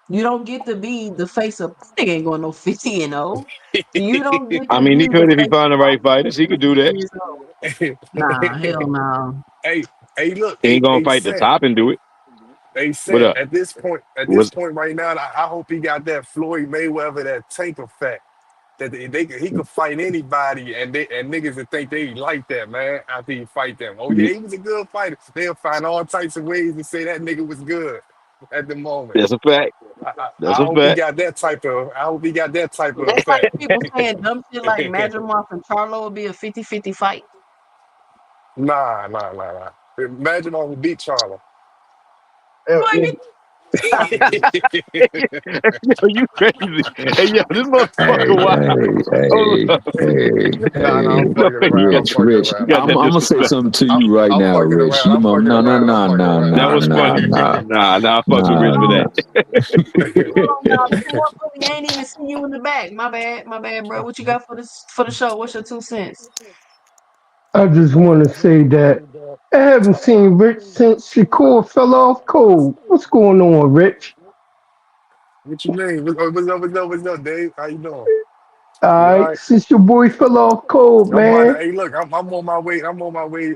You don't get to be the face of. Nigga ain't going no 50-0. You don't get. I mean, he could if he found the right fighters. He could do that. Nah, hell no. Hey, look. He ain't gonna fight the top and do it. They said at this point right now, I hope he got that Floyd Mayweather, that Tank effect. That he could fight anybody, and niggas would think they like that, man, after he fight them. Oh yeah, he was a good fighter. They'll find all types of ways to say that nigga was good at the moment. That's a fact. I hope he got that type of That's like people saying dumb shit like Madrimov and Charlo would be a 50-50 fight. Nah. Madrimov would beat Charlo. Yo, you crazy. Hey, yo, this motherfucker Rich, I'm gonna say something to you right now, Rich. You know, That was funny. Nah, fuck with Rich for that. He ain't even see you in the back. My bad, bro. What you got for the show? What's your 2 cents? I just want to say that I haven't seen Rich since Shakur fell off cold. What's going on, Rich? What you mean? What's up, Dave? How you doing? All right, since your boy fell off cold, man. Hey, look, I'm on my way. I'm on my way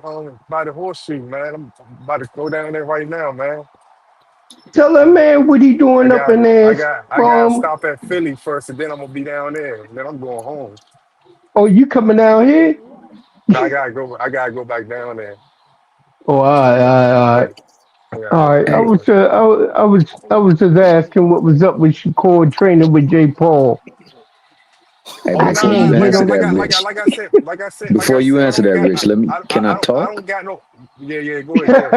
by the horseshoe, man. I'm about to go down there right now, man. Tell that man what he doing up in there. I gotta stop at Philly first, and then I'm gonna be down there, and then I'm going home. Oh, you coming down here? I gotta go back down there. Oh, all right. All right. I was just asking what was up with Shakur training with Jay Paul. Hey, Oh, before nah, you like answer I that, like Rich. I said, Before you answer that, Rich, can I I talk? don't got no. Yeah, go ahead,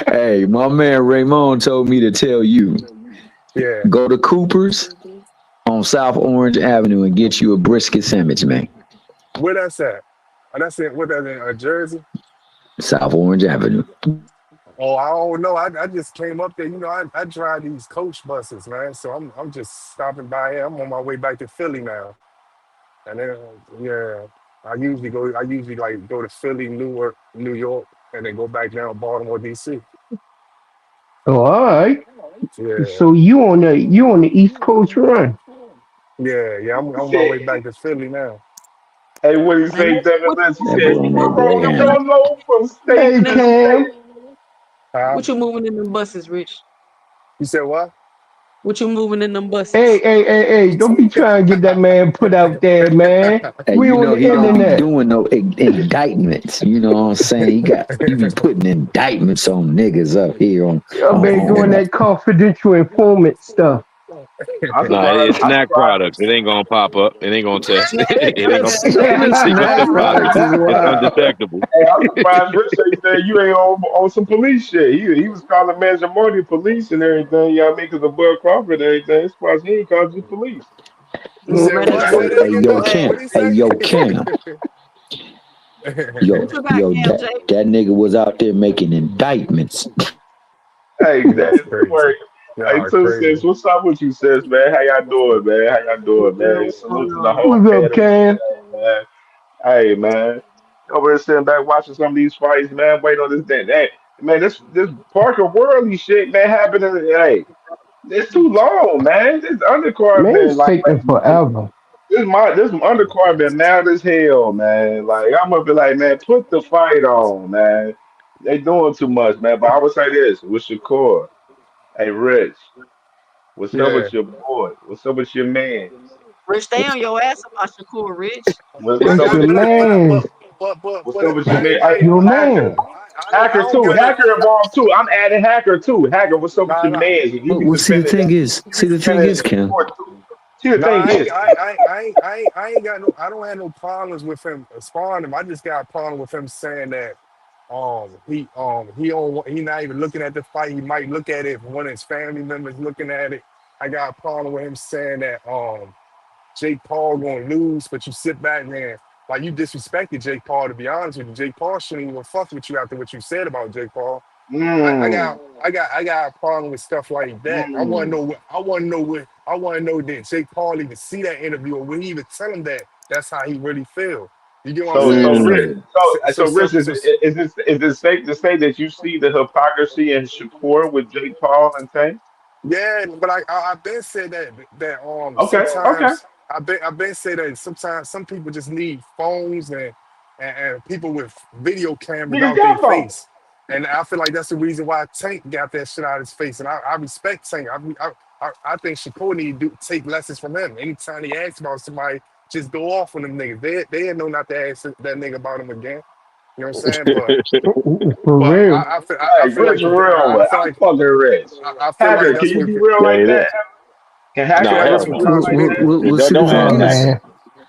Hey, my man Raymond told me to tell you, yeah. go to Cooper's on South Orange Avenue and get you a brisket sandwich, man. Where that's at? That's in what that's in Jersey. South Orange Avenue. Oh, I don't know. I just came up there. You know, I drive these coach buses, man. So I'm just stopping by here. I'm on my way back to Philly now. And then yeah, I usually like go to Philly, Newark, New York, and then go back down to Baltimore, DC. Oh, all right. Yeah. So you on the East Coast run. Yeah. I'm He on my way said, back to Philly now. hey, what he And say, Devin Lynch? He That said, boy on he that rode the Greyhound. Rolo from state Hey moving to in them, Cam. state. Huh? what you moving in them buses, Rich? You said what? What you moving in them Hey, buses? hey, hey, hey, don't be trying to get that man put out there, man. Hey, We you on know the he don't be internet. doing no indictments. You know what I'm saying? He be putting indictments on niggas up here on Y'all been doing on that confidential informant stuff. I'm No, surprised. it's I'm snack surprised. products. It ain't gonna pop up. It ain't gonna test. It ain't gonna. He gonna snack surprise products you. is It's wild. undetectable. Hey, I'm surprised Rich ain't said you ain't on some police shit. He was calling Manzamorty police and everything. You know what I mean? Because of Bud Crawford and everything. I'm surprised he ain't called you police. You Mm, said man, what? that's Say what that Hey, again, yo, Dustin. ass. What Cam. did he Hey, say? yo, Cam. What you got, Yo, Cam J? that nigga was out there making indictments. Hey, Y'all that, crazy. worry. Hey, Y'all Two crazy. Sis, what's up with you, sis, man? How y'all doing, man? How y'all doing, Yeah, man? what's Salute going to the on? whole What's up, panel, Cam? man. Hey, man. Over there sitting back watching some of these fights, man. Waiting on this day. Hey, man, this Parker Worley shit, man, happening. Hey, it's too long, man. This undercard Man, been it's taking like forever. this undercard been mad as hell, man. Like I'm gonna be like, man, put the fight on, man. They doing too much, man. But I would say this with Shakur. Hey, Rich, what's up Yeah. with your boy? What's up with your man? Rich, stay on your ass about Shakur, Rich. What's up That's I, with your your man. what's up with your hey, man? Hey, hey, Your Hacker, man. I Hacker don't too. got no. Hacker involved too. I'm adding Hacker too. Hacker, what's up with Nah, your nah. man? You Well, be well, see defending the thing is, Cam. Shakur too. See the No, thing is, I ain't got no. I don't have no problems with him sparring him. I just got a problem with him saying that he not even looking at the fight. He might look at it if one of his family members looking at it. I got a problem with him saying that Jake Paul gonna lose, but you sit back, man. Like you disrespected Jake Paul. To be honest with you, Jake Paul shouldn't even fuck with you after what you said about Jake Paul. mm, I got a problem with stuff like that. mm. I want to know that Jake Paul even see that interview or will he even tell him that that's how he really feel. You get what I'm So, saying? so So, Rich, Mm. Rich, is it safe to say that you see the hypocrisy in Shakur with Jake Paul and Tank? yeah, but I've been said that Okay, okay. sometimes I've been said that sometimes some people just need phones and people with video cameras Niggas out their got phone. face, and I feel like that's the reason why Tank got that shit out of his face, and I respect Tank. I think Shakur need to take lessons from him. Anytime he asks about somebody, just go off on them niggas. They didn't know not to ask that nigga about him again. You know what I'm saying? For But real. I Hey, feel like Rich real, I but feel I'm like fucking Rich. I feel like Hacker, can that's you what be real Yeah, like it that? is. Can I feel Hacker No, like ever that's hell be what no. real Well, like constitute. well, that? well, well, see, Don't the have thing Hacker. is, Man.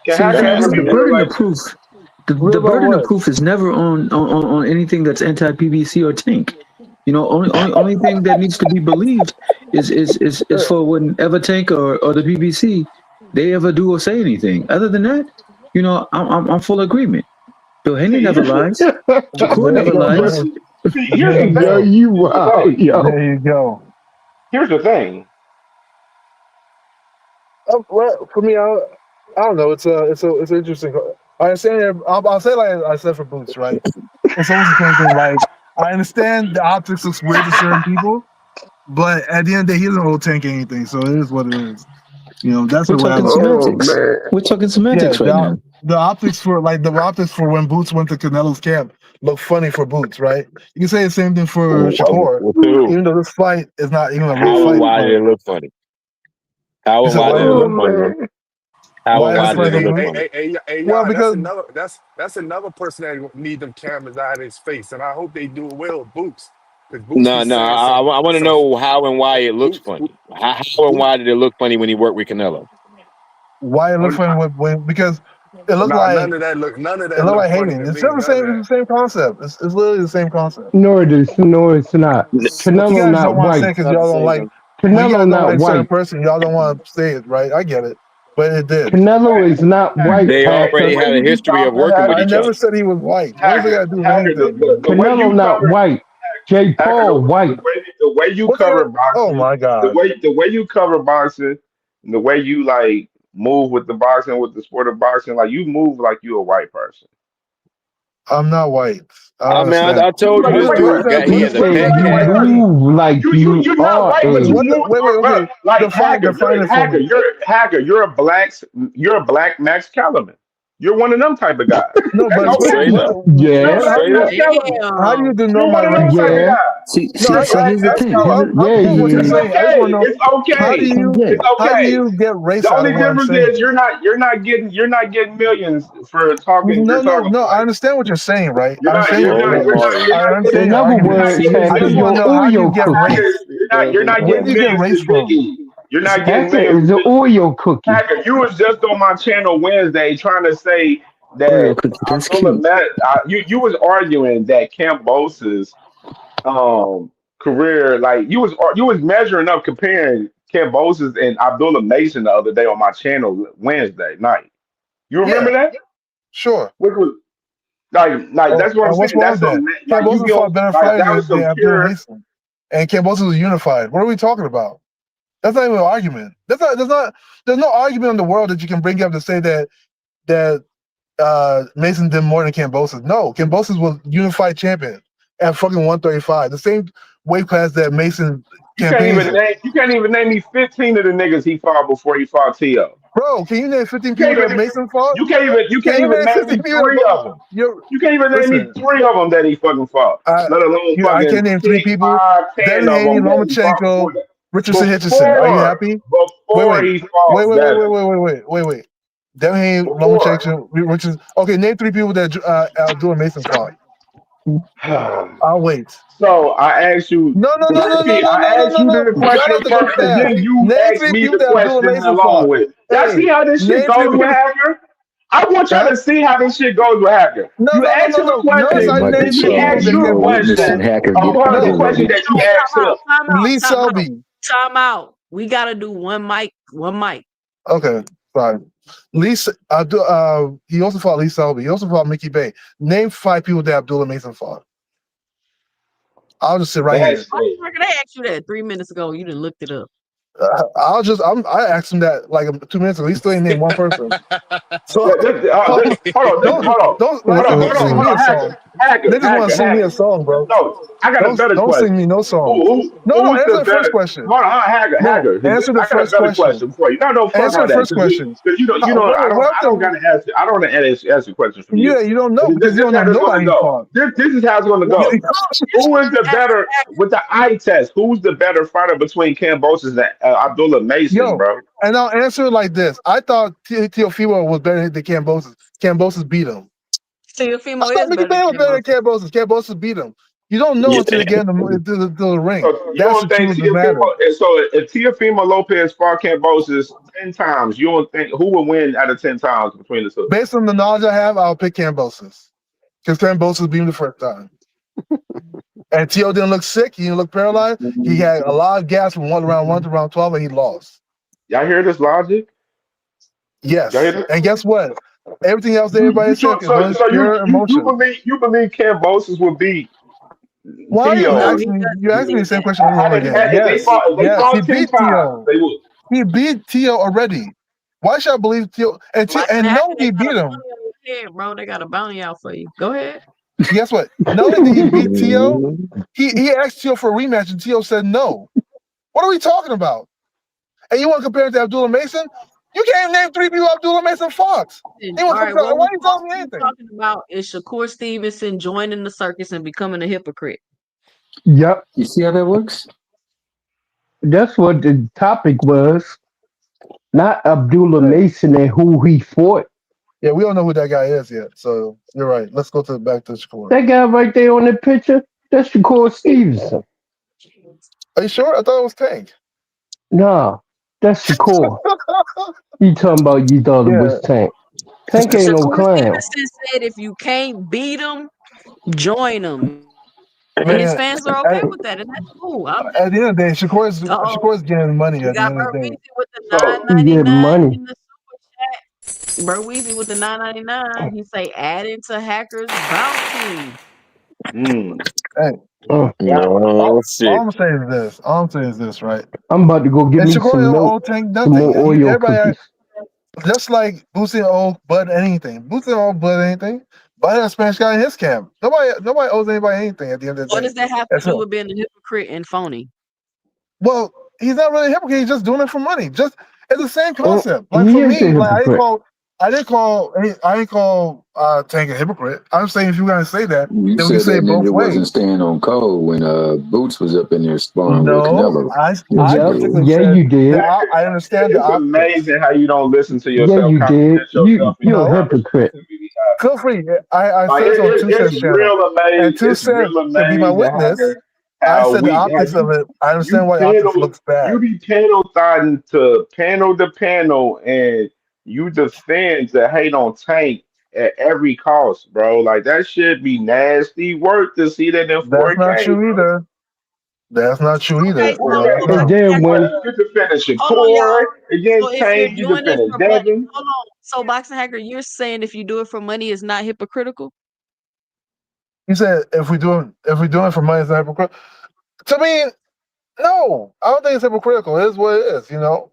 Can see, Hacker ever the be Nah, real burden like of that? proof, the real about burden of what? proof is never on anything that's anti-PBC or Tank. You know, only thing that needs to be believed is for whenever Tank or the BBC they ever do or say anything. Other than that, you know, I'm full agreement. Bill Haney See, never here's what. lies. Shakur There you never go, Here's, lies. brother. see, here's There the you Yo, go. thing. you Here's the wild, thing. yo. There you go. Here's the thing. Well, for me, I don't know. It's interesting. I understand. I'll say like I said for Boots, right? It's almost the same thing. Like I understand the optics looks weird to certain people, but at the end of the day, he doesn't hold Tank anything, so it is what it is. You know, that's We're the way I talking look at it. Oh semantics. man. We're talking Yeah, semantics right now. the optics for when Boots went to Canelo's camp look funny for Boots, right? You can say the same thing for Shakur, With who? even though this fight is not even a real How and fight. why did But it look funny? How you and said why why did did it it Oh look look? funny? man. How and Why is why it did funny it for look Boots? funny? Well, Nah, because that's that's another person that need them cameras out of his face, and I hope they do it well with Boots, because Boots be no, no. saying I want to some know how and why it looks Boots funny. How and Boots. why did it look funny when he worked with Canelo? Why it Oh, looked funny because it looked nah, like none of it that looked look like funny hating. to It's me. still the None of same. It's the that. same concept. It's literally the same concept. No, it is. No, it's not. But you Canelo guys not don't want to say white. because y'all don't like. When you Canelo guys don't not like a certain white. person, y'all don't want to say it, right? I get it, but it did. Canelo is not white, They Hacker. already The way had a you be history of talking, working with I Hacker, each never other. said he was white. What does it got to do with Hacker, anything? the way Canelo you not cover, white. Jake Hacker, Paul white. the way you What they cover got? Oh boxing, my God! the way you cover boxing, and the way you like move with the boxing, with the sport of boxing, like you move like you a white person. I'm not white. I don't I mean, understand. I told you Like, this What does dude that got have to he He do? has a What does said pet that you do cat. with anything? move like you You're not are white, but you a. What? move, Wait. Okay, like define it for me. Hacker. You're a black Max Kellerman. You're one of them type of guys. No, That's but all it Straight is. up. You're a Yeah, how black do Straight you up. Max Kellerman. denote You're my one of them race? type of yeah. guys. No, You're I black Here's the Max thing. Kellerman. I'm Yeah, cool with he what you're It's is. saying. I just want to okay. know It's okay. Yeah. It's how do okay. you get race The out of only what I'm difference is saying? you're not getting millions for talking. You're talking No. I white. understand what you're saying, right? I You're not. understand You're your not. Oh point. You're not. Marty. You're I not getting. understand In your other You're argument. not words, getting I Hacker, just millions. want your to know how do you Oreo get cookie. Hacker, race? you're not Where do getting you get millions race to from? Ziggy. You're not getting Hacker millions is an to Oreo cookie. Hacker. You was just on my channel Wednesday trying to say Oreo that cookie. That's Abdullah cute. Matt. You was arguing that Cambosa's career, like you was measuring up, comparing Cambosa's and Abdullah Mason the other day on my channel Wednesday night. You remember Yeah, that? sure. Which was like that's what I'm And what's saying. wrong That's with that? some like you Cambosa be fought on better like fighters that was than some Abdullah pure. Mason, and Cambosa was unified. What are we talking about? That's not even an argument. There's no argument in the world that you can bring up to say that Mason did more than Cambosa. No, Cambosa was unified champion at fucking 135, the same weight class that Mason campaigns in. You can't even name me 15 of the niggas he fought before he fought T.O. Bro, can you name 15 You people can't that even Mason fought? you Can can't you even name name 15 me people three that of them. you're You can't even name me listen? three of them that he fucking fought, let alone I fucking can't name 3 six, people. 5, 10 Devin of Haney, them that he fought Lomachenko, before that. Richardson Hitchison. Are you happy? Before Wait. he fought Devin. Wait. Devin Haney, Before. Lomachenko, Richardson. Okay, name 3 people that Abdullah Mason fought. I'll wait. So I asked you, No. I asked you the Y'all question have to go first, and fast. then you Name asked 3 me people the that Abdullah question Mason along fought. with. Y'all Hey, see how this shit name 3 goes with people. Hacker? I want y'all Huh? to see how this shit goes with Hacker. You ask him a Notice Hey, question, I Michael named then 3 he Shaw, people asks that you you a know, Cambosa listen, question did. Hacker, a part of the get No. question ready. that you asked him. Lee Selby. Time out. We gotta do one mic. Okay, fine. He also fought Lee Selby. He also fought Mickey Bay. Name 5 people that Abdullah Mason fought. I'll just sit right here. That's it. They asked you that 3 minutes ago. You didn't looked it up. I asked him that like 2 minutes ago. He still ain't named one person. So don't sing me a song. Niggas want to sing me a Hacker. song, bro. No, I got a better Don't sing question. me no songs. No, Who's answer the the first better? question. Hold on, No, Hacker. answer the I got a first better question. question for you. No, fuck Answer all the that. first question. Because I don't gotta ask. I don't want to ask questions from you. You don't know This because you is don't know how it's gonna nobody he go. fought. This is how it's gonna go. Who is the better with the eye test? Who's the better fighter between Cambosis and Abdullah Mason, Yo, bro? and I'll answer it like this. I thought Teofimo was better than Cambosis. Cambosis beat him. I Teofimo thought is Mickey better Bay than was better than Cambosa. Cambosis. Cambosis beat him. You don't know Yeah. until you get into the ring. So you That's the don't think truth of the matter. if Teofimo Lopez fought Cambosis 10 times, you don't think who would win out of 10 times between the two? Based on the knowledge I have, I'll pick Cambosis. Because Cambosis beat him the first time. And T.O. didn't look sick. He didn't look paralyzed. He had a lot of gas from round 1 to round 12, and he lost. Y'all hear this logic? Yes. Y'all hear this? And guess what? Everything else that everybody said was So pure emotion. you believe Cambosis would beat Why are you T.O. asking me? You asked me the same question over and over again. If they Yes, he fought 10 beat times, T.O. they would. He beat T.O. already. Why should I believe T.O.? And no, he beat him. Bro, they got a bounty out for you. Go ahead. Guess what? Not only did he beat T.O., he asked T.O. for a rematch, and T.O. said no. What are we talking about? And you want to compare it to Abdullah Mason? You can't name 3 people Abdullah Mason fought. All right, Why are you telling me what anything? we're talking about is Shakur Stevenson joining the circus and becoming a hypocrite. Yep, You see how that works? that's what the topic was. Not Abdullah Mason and who he fought. Yeah, we don't know who that guy is yet. So you're right. Let's go back to Shakur. That guy right there on the picture, that's Shakur Stevenson. Are you sure? I thought it was Tank. Nah, That's Shakur. You talking about you thought it Yeah. was Tank. Tank ain't no Shakur clown. Stevenson said if you can't beat them, join them. And his Man, fans are okay with that, and that's cool. I'm just at the end of the day, uh-oh. Shakur's getting money We at the got end of the day. Burweezy with the So He get $9.99 money. in the super chat. Burweezy with the $9.99. He say add into Hackers bounty. Hey, Uh, No shit. all I'm saying is this. All I'm saying is this, right? I'm about to go get And me Shakur some don't milk, owe Tank some nothing. more Oreo Everybody, cookies. just like Boosie owe Bud anything. Boosie don't owe Bud anything. Bud had a Spanish guy in his camp. Nobody owes anybody anything at the end of the What day. does that have to And do so, with being a hypocrite and phony? well, he's not really a hypocrite. He's just doing it for money. Just it's the same Uh, concept. Like he for is a me, like hypocrite. I didn't call Tank a hypocrite. I'm saying if you're gonna say that, You then we said say that it both nigga wasn't ways. staying on code when Boots was up in there sparring with No, Canelo. I Yep. particularly Yeah, said you did. that I understand the it's optics. amazing how you don't listen to Yeah, yourself, you did. contradict yourself in You're these a No, hypocrite. conversations we be having. feel free. I Like said this on Two it's Cents channel, real amazing. and Two It's Cents real to be my amazing witness. I how said the how optics of it. I you understand why optics looks you bad. be panel thotting to panel, and you defend to hate on Tank at every cost, bro. Like that should be nasty work to see that in That's not 4K, true bro. either. That's not true Okay, either. so No, that's Okay, And not. Boxing then Hacker, when you defending hold on, Shakur y'all. So against if you're Tank, you doing it defending for money, Devin. hold on. So Boxing Hacker, you're saying if you do it for money, it's not hypocritical? You said if we doing it for money, it's not hypocritical. To me, no, I don't think it's hypocritical. It is what it is. You know.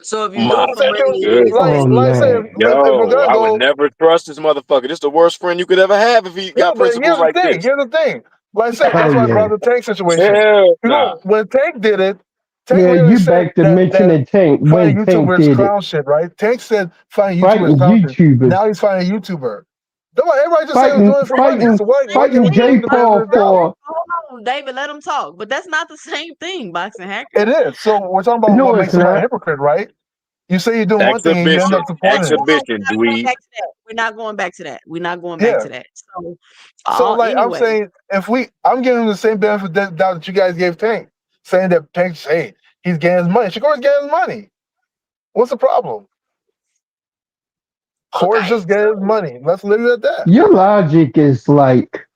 So if you do My it I'm for saying, money, dude, it is goodness. like I nasty. say, man, if we're Yo, gonna I would go, never trust this motherfucker. This the worst friend you could ever have if he no, got but principles like this. here's the thing. Like I said, oh that's why I brought yeah, the Tank situation. Hell You nah. know, when Tank did it, Tank yeah. literally You said back to that mentioning Tank finding when Tank YouTubers did it. clown shit, right? Tank said finding YouTubers Fighting clown shit. YouTubers, Now he's finding a YouTuber. Everybody just said he was doing it for money. So why give fighting him J the benefit Paul of the doubt? for Hold on, David, let him talk. But that's not the same thing, Boxing Hacker. It is. So we're talking about no, what it's makes somebody a not. hypocrite, right? You say you're doing one thing and you end Exhibition. up supporting it. Hold on, Exhibition, dweeb. we're not going back to that. We're not going back Yeah. to that. So, So like I'm anyway, saying, I'm giving him the same benefit of the doubt that you guys gave Tank, saying that Tank, hey, he's getting his money. Shakur's getting his money. What's the problem? Shakur's okay. just getting his money. Let's leave it at that. Your logic is like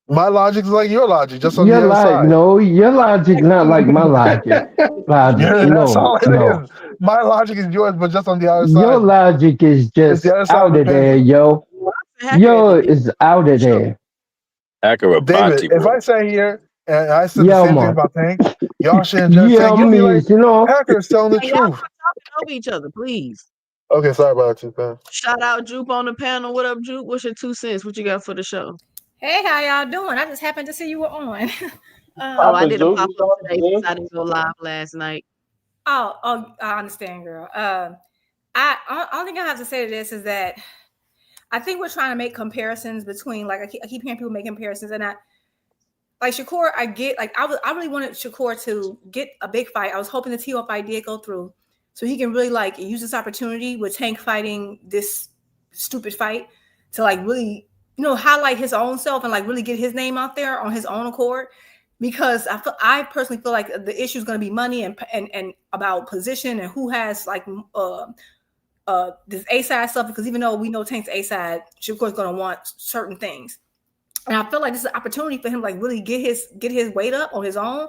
My logic is like your logic, just on the your other side. no, your logic not like my logic. Yeah, that's all it No. is. My logic is yours, but just on the other Your side. logic is It's just the other side out of of the there, pendulum. yo. Hacker at Yo the end. is out of there. Hacker David, Abati, if bro. I sat here and I said the Yeah, same thing man. about Tank, y'all shouldn't just Yeah, Tank. You'll be like, means, you know. Hacker's telling the Hey, y'all truth. quit talking over each other, please. Okay, sorry about that, man. Shout out Jupe on the panel. What up, Jupe? What's your 2 cents? What you got for the show? Hey, how y'all doing? I just happened to see you were on. Oh, I Papa did a Juice, pop what's up up, today since sis? I didn't go live last night. I understand, girl. Only thing I have to say to this is that I think we're trying to make comparisons between, like, I keep hearing people make comparisons, and like Shakur, I get, like, I really wanted Shakur to get a big fight. I was hoping the TO fight did go through, so he can really, like, use this opportunity with Tank fighting this stupid fight to, like, really, highlight his own self and, like, really get his name out there on his own accord. Because I personally feel like the issue is going to be money and about position and who has, like, this A-side stuff. Because even though we know Tank's A-side, Shakur's going to want certain things. And I feel like this is an opportunity for him, like, really get his weight up on his own.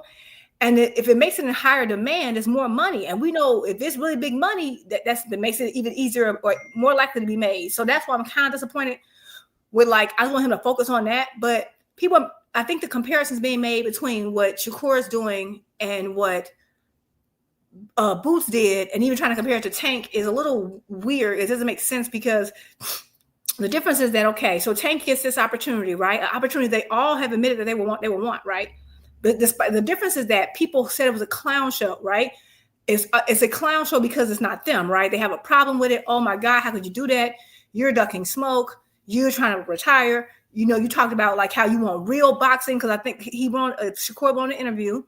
And if it makes it in higher demand, it's more money. And we know if it's really big money, that makes it even easier or more likely to be made. So that's why I'm kind of disappointed with, like, I just want him to focus on that. But people, I think the comparisons being made between what Shakur is doing and what Boots did, and even trying to compare it to Tank, is a little weird. It doesn't make sense because the difference is that, okay, so Tank gets this opportunity, right? An opportunity they all have admitted that they will want, right? But the difference is that people said it was a clown show, right? It's a clown show because it's not them, right? They have a problem with it. Oh my God, how could you do that? You're ducking smoke. You're trying to retire. You talked about, like, how you want real boxing, because I think Shakur went on an interview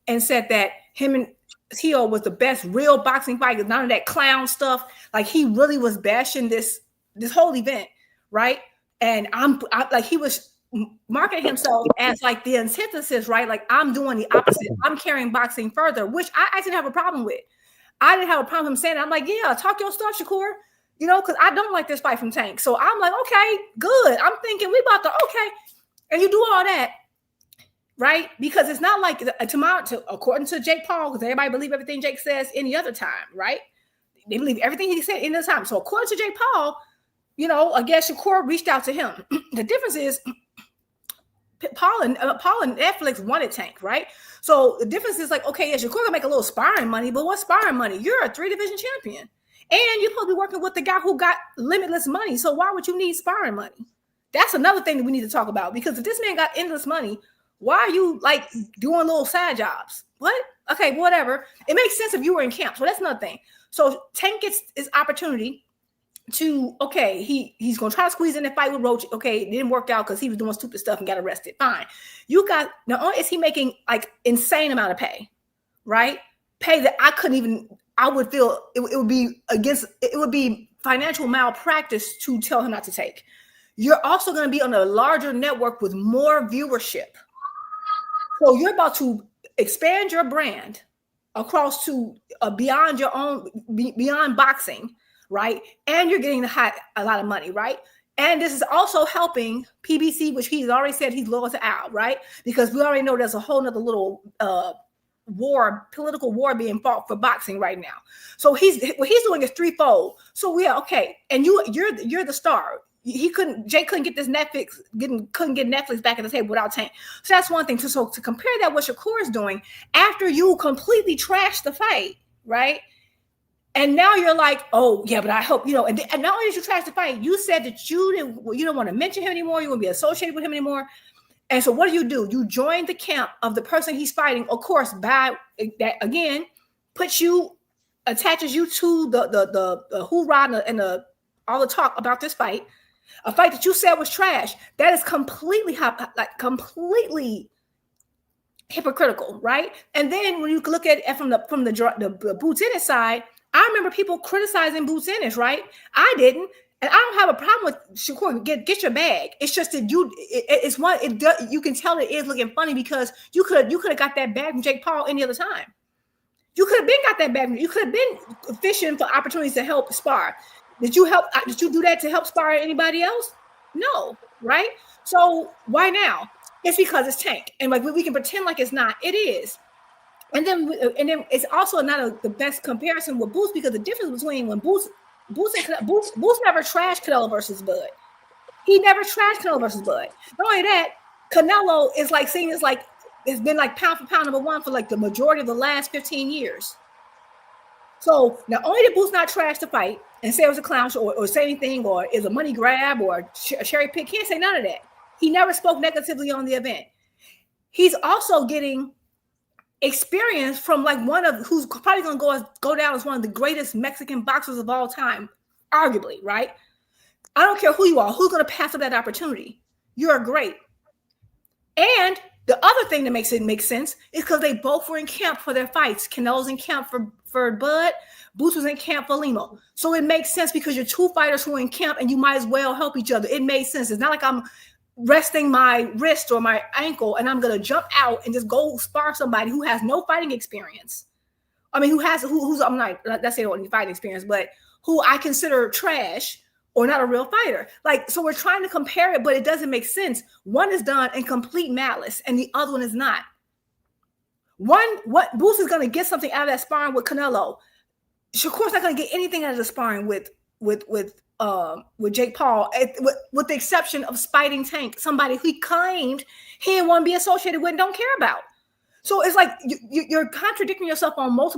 and said that him and T.O. was the best real boxing fight, because none of that clown stuff. Like, he really was bashing this whole event, right? And like, he was marketing himself as, like, the antithesis, right? Like, I'm doing the opposite. I'm carrying boxing further, which I actually have a problem with. I didn't have a problem him saying it. I'm like, yeah, talk your stuff, Shakur. You know, because I don't like this fight from Tank. So I'm like, okay, good. I'm thinking we about to, okay. And you do all that, right? Because it's not like according to Jake Paul, because everybody believe everything Jake says any other time, right? They believe everything he said any other time. So according to Jake Paul, you know, I guess Shakur reached out to him. The difference is Paul and Netflix wanted Tank, right? So the difference is like, okay, yeah, Shakur can make a little sparring money, but what sparring money? You're a 3-division champion. And you're supposed to be working with the guy who got limitless money. So why would you need sparring money? That's another thing that we need to talk about, because if this man got endless money, why are you like doing little side jobs? What? Okay, whatever. It makes sense if you were in camp. So that's another thing. So Tank gets his opportunity to, okay, he's going to try to squeeze in a fight with Roach. Okay, it didn't work out because he was doing stupid stuff and got arrested. Fine. You got, not only is he making like insane amount of pay, right? Pay that I would feel it would be financial malpractice to tell him not to take. You're also going to be on a larger network with more viewership. So you're about to expand your brand across to beyond your own, beyond boxing, right? And you're getting a lot of money, right? And this is also helping PBC, which he's already said he's loyal to Al, right? Because we already know there's a whole nother little political war being fought for boxing right now. So what he's doing is threefold. So yeah, okay. And you're the star. Jake couldn't get this couldn't get Netflix back at the table without Tank. So that's one thing. So to compare that what Shakur is doing after you completely trashed the fight, right? And now you're like, oh yeah, but I hope, you know, and not only did you trash the fight, you said that you don't want to mention him anymore, you won't be associated with him anymore. And so what do? You join the camp of the person he's fighting, of course, by that again, attaches you to the hoorah and all the talk about this fight. A fight that you said was trash. That is completely hypocritical, right? And then when you look at it from the Boots Ennis side, I remember people criticizing Boots Ennis, right? I didn't, and I don't have a problem with Shakur. Get your bag. It's just that you can tell it is looking funny because you could have got that bag from Jake Paul any other time. You could have been got that bag. You could have been fishing for opportunities to help spar. Did you do that to help spar anybody else? No, right? So why now? It's because it's Tank, and like we can pretend like it's not. It is, and then it's also not the best comparison with Boots, because the difference between when Boots never trashed Canelo versus Bud. He never trashed Canelo versus Bud. Not only that, Canelo is like seen as like it's been like pound for pound number one for like the majority of the last 15 years. So not only did Boots not trash the fight and say it was a clown show or say anything or is a money grab or a cherry pick, he can't say none of that. He never spoke negatively on the event. He's also getting experience from like who's probably going to go down as one of the greatest Mexican boxers of all time, arguably, right? I don't care who you are, who's going to pass up that opportunity. You're great. And the other thing that makes it make sense is because they both were in camp for their fights. Canelo's in camp for Bud, Boots was in camp for Limo. So it makes sense because you're two fighters who are in camp and you might as well help each other. It made sense. It's not like I'm resting my wrist or my ankle and I'm going to jump out and just go spar somebody who has no fighting experience. I mean, who's I'm not, let's say, don't need fighting experience, but who I consider trash or not a real fighter. Like, so we're trying to compare it, but it doesn't make sense. One is done in complete malice and the other one is not. What Boots is going to get something out of that sparring with Canelo. Shakur's not going to get anything out of the sparring with Jake Paul, with the exception of spiting Tank, somebody who he claimed he didn't want to be associated with and don't care about. So it's like you're contradicting yourself on more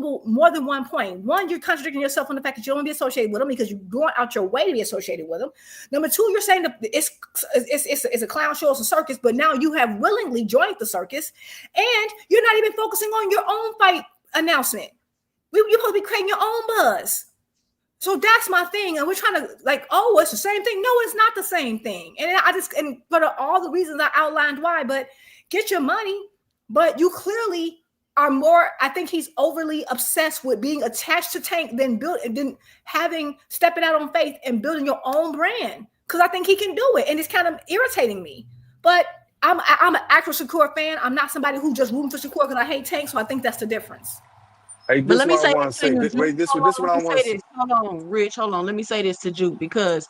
than one point. One, you're contradicting yourself on the fact that you don't want to be associated with him because you're going out your way to be associated with him. Number two, you're saying that it's a clown show, it's a circus, but now you have willingly joined the circus, and you're not even focusing on your own fight announcement. You're supposed to be creating your own buzz. So that's my thing, and we're trying to like, oh, it's the same thing. No, it's not the same thing. And for all the reasons I outlined why, but get your money. But you clearly are more. I think he's overly obsessed with being attached to Tank than stepping out on faith and building your own brand. Because I think he can do it, and it's kind of irritating me. But I'm an actual Shakur fan. I'm not somebody who just rooting for Shakur because I hate Tank. So I think that's the difference. Hey, But this is let me what I say want to this to say. you, Juke. Wait, this Hold this is on, what let I me want to say say. this. Hold on, Rich. Hold on. Let me say this to Juke because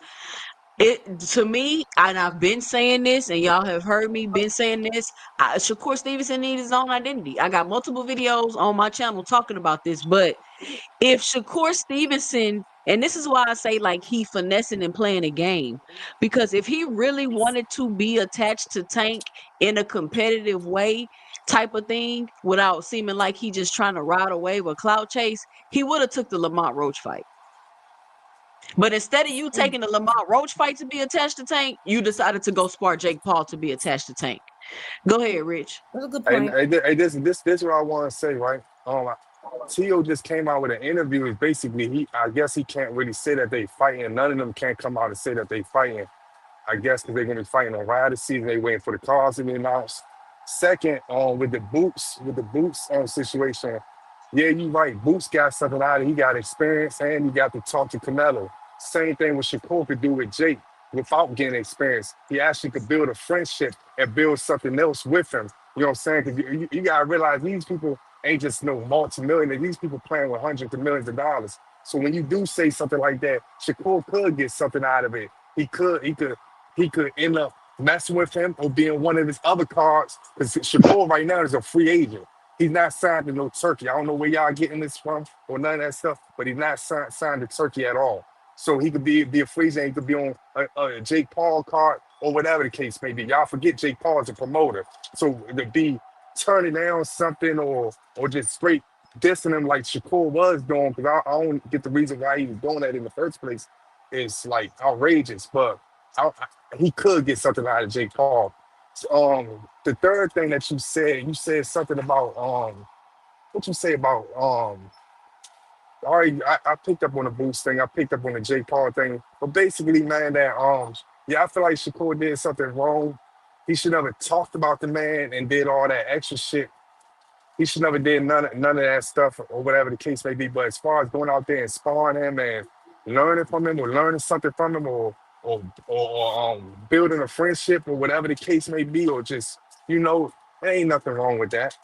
it to me, and I've been saying this, and y'all have heard me been saying this. Shakur Stevenson needs his own identity. I got multiple videos on my channel talking about this, but if Shakur Stevenson, and this is why I say like he finessing and playing a game, because if he really wanted to be attached to Tank in a competitive way type of thing without seeming like he just trying to ride away with clout chase, he would have took the Lamont Roach fight. But instead of you taking the Lamont Roach fight to be attached to Tank, you decided to go spar Jake Paul to be attached to Tank. Go ahead, Rich. That's a good Hey, point. this is what I want to say, right? Tio just came out with an interview. Is basically I guess he can't really say that they fighting. None of them can't come out and say that they fighting. I guess because they're gonna be fighting on Rider season. They waiting for the cards to be announced. Second, with the boots situation. Yeah, you right. Boots got something out of it. He got experience and he got to talk to Canelo. Same thing what Shakur could do with Jake without getting experience. He actually could build a friendship and build something else with him. You know what I'm saying? Because you gotta realize these people ain't just no multi-millionaire. These people playing with hundreds of millions of dollars. So when you do say something like that, Shakur could get something out of it. He could end up messing with him or being one of his other cards. Because Shakur right now is a free agent. He's not signed to no Turkey. I don't know where y'all getting this from or none of that stuff, but he's not signed to Turkey at all. So he could be a free agent. He could be on a Jake Paul card or whatever the case may be. Y'all forget Jake Paul is a promoter. So to be turning down something or just straight dissing him like Shakur was doing, because I don't get the reason why he was doing that in the first place, is like outrageous. But he could get something out of Jake Paul. The third thing that you said something about what you say about I picked up on the Boost thing, I picked up on the Jake Paul thing, but basically, man, that I feel like Shakur did something wrong. He should never talked about the man and did all that extra shit. He should never did none of that stuff or whatever the case may be. But as far as going out there and sparring him and learning from him or learning something from him or building a friendship or whatever the case may be, or just, there ain't nothing wrong with that.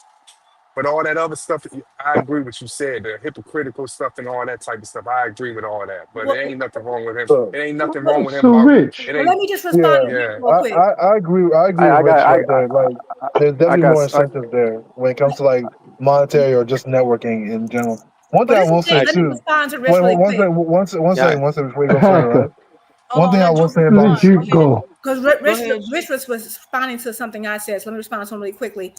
But all that other stuff, I agree with you said, the hypocritical stuff and all that type of stuff. I agree with all that. But Well, there ain't nothing wrong with him. So It ain't nothing wrong with him So, about Rich, it. well, Ain't let me just respond yeah, to Rich yeah. real quick. I agree. I agree with I Rich got right there. Like, there's I definitely got more incentive there when it comes to like monetary or just networking in general. One But thing I this is will the thing. say I Let me too. respond to Rich Wait, really one quick. second, yeah one second before you go further, right? Hold One on, thing I let will Juke say let about respond. Go Juke ahead. go. Because Go ahead, Juke. Rich was responding to something I said. So let me respond to him really quickly.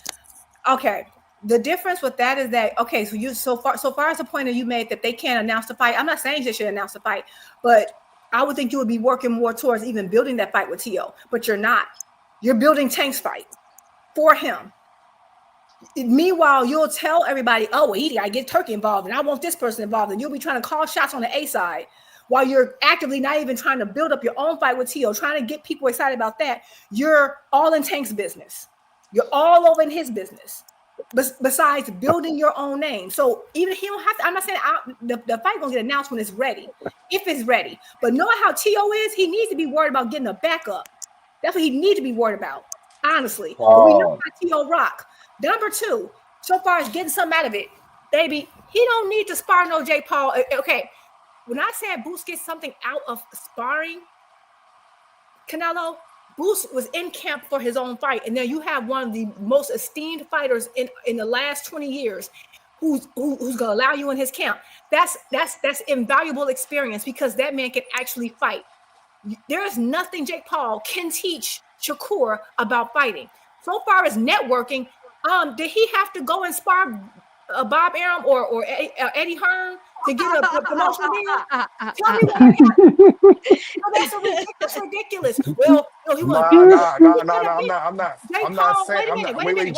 Okay. The difference with that is that, okay, so so far as the point that you made that they can't announce the fight, I'm not saying they should announce the fight, but I would think you would be working more towards even building that fight with T.O., but you're not. You're building Tank's fight for him. Meanwhile, you'll tell everybody, oh, well, he got to get Turkey involved, and I want this person involved, and you'll be trying to call shots on the A side while you're actively not even trying to build up your own fight with T.O., trying to get people excited about that. You're all in Tank's business. You're all over in his business. Besides building your own name. So even if he don't have to, I'm not saying the fight gonna get announced when it's ready, if it's ready. But knowing how T.O. is, he needs to be worried about getting a backup. That's what he needs to be worried about, honestly. But we know how T.O. rock. Number two, so far as getting something out of it, baby, he don't need to spar no Jake Paul. Okay, when I said Boost gets something out of sparring Canelo, Boost was in camp for his own fight, and then you have one of the most esteemed fighters in the last 20 years who's going to allow you in his camp. That's invaluable experience because that man can actually fight. There is nothing Jake Paul can teach Shakur about fighting. So far as networking, did he have to go and spar Bob Arum or Eddie Hearn to get a promotional deal? Tell me why. That's ridiculous. Well, he was. I'm not saying. Wait,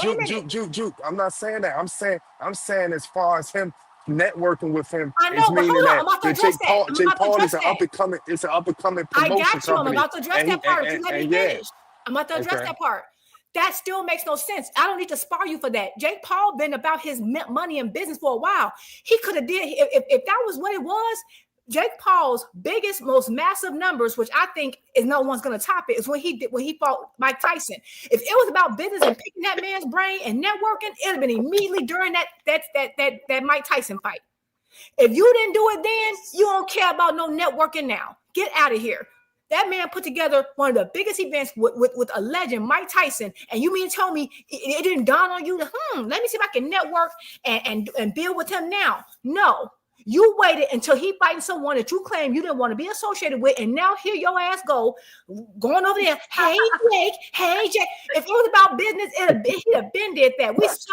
Juke. I'm not saying that. I'm saying as far as him networking with him, I know, it's but meaning hold on. that I'm about to address that. Jake Paul is an up and coming. It's an up and coming I promotion got you. I'm company. about to address that part. If you let me finish, I'm about to address Okay. that part. That still makes no sense. I don't need to spar you for that. Jake Paul been about his money and business for a while. He could have did if that was what it was. Jake Paul's biggest, most massive numbers, which I think is no one's going to top it, is when he fought Mike Tyson. If it was about business and picking that man's brain and networking, it'd have been immediately during that Mike Tyson fight. If you didn't do it then, you don't care about no networking now. Get out of here. That man put together one of the biggest events with a legend, Mike Tyson, and you mean to tell me it didn't dawn on you? Let me see if I can network and build with him now. No. You waited until he fighting someone that you claim you didn't want to be associated with, and now here your ass going over there. Hey Jake, hey Jake. If it was about business, he'd have been did that. We saw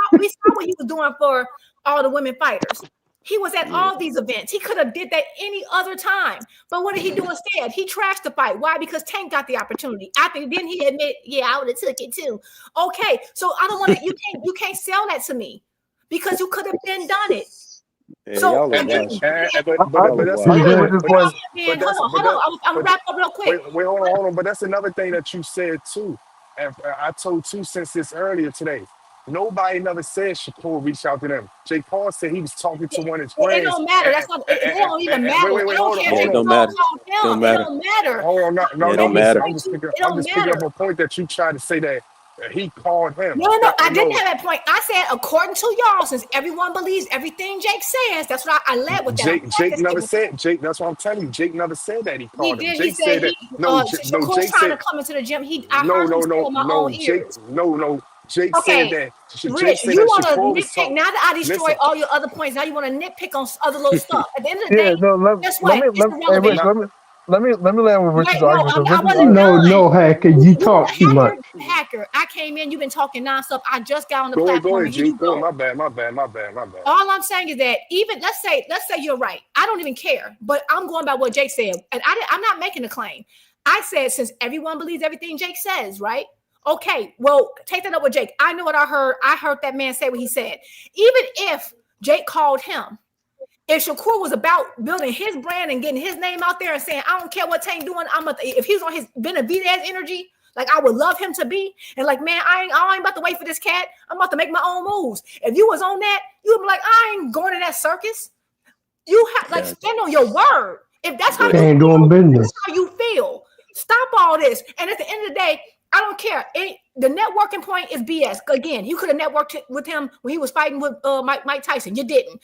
what he was doing for all the women fighters. He was at all these events. He could have did that any other time. But what did he do instead? He trashed the fight. Why? Because Tank got the opportunity. After then he admit, yeah, I would have took it too. Okay, so I don't want to. You can't sell that to me because you could have been done it. Hey, So y'all are again, wild. But that's I agree with another. this point. hold on. I'm gonna wrap up real quick. Wait, hold on. But that's another thing that you said too. And I told 2 Cents this earlier today. Nobody never said Shakur reached out to them. Jake Paul said he was talking to one of his It friends. don't matter. That's not. It don't even matter. Wait, I don't hold on, care Yeah, if it Jake don't Paul matter. called him. Don't It matter. don't matter. Hold on, Yeah, it don't Maybe matter. I'm just it picking don't up matter. a point that you tried to say that he called him. No, I didn't No, have that point. I said, according to y'all, since everyone believes everything Jake says, that's what I led with that. Jake never said Jake. That's what I'm telling you. Jake never said that he He called him. did. He Jake said said that. No, Shakur's Jake trying to said come into the gym. I heard him say with my own ears. Jake said Okay, that. Jake Rich, said you that want to Shakur was nitpick. talking. Now that I destroyed Listen, all your other points, now you want to nitpick on other little stuff. At the end of the Yeah, day, no, guess let what? me It's hey Rich, irrelevant. let me land with Rich's Right? No, argument because I Rich's wasn't argument. done. No, Hacker, you talk too much. Hacker. I came in. You've been talking nonstop. I just got on the go platform. ahead, And here you Jake. Go. go. My bad. All I'm saying is that even let's say you're right. I don't even care, but I'm going by what Jake said, and I'm not making a claim. I said since everyone believes everything Jake says, right? Okay, well, take that up with Jake. I know what I heard. I heard that man say what he said. Even if Jake called him, if Shakur was about building his brand and getting his name out there and saying, I don't care what Tank doing, if he's on his Benavidez energy, like I would love him to be, and like, man, I ain't about to wait for this cat. I'm about to make my own moves. If you was on that, you would be like, I ain't going to that circus. You have like stand on your word. If that's how you They ain't doing feel, business. that's how you feel. Stop all this. And at the end of the day, I don't care. The networking point is BS. Again, you could have networked with him when he was fighting with Mike Tyson. You didn't.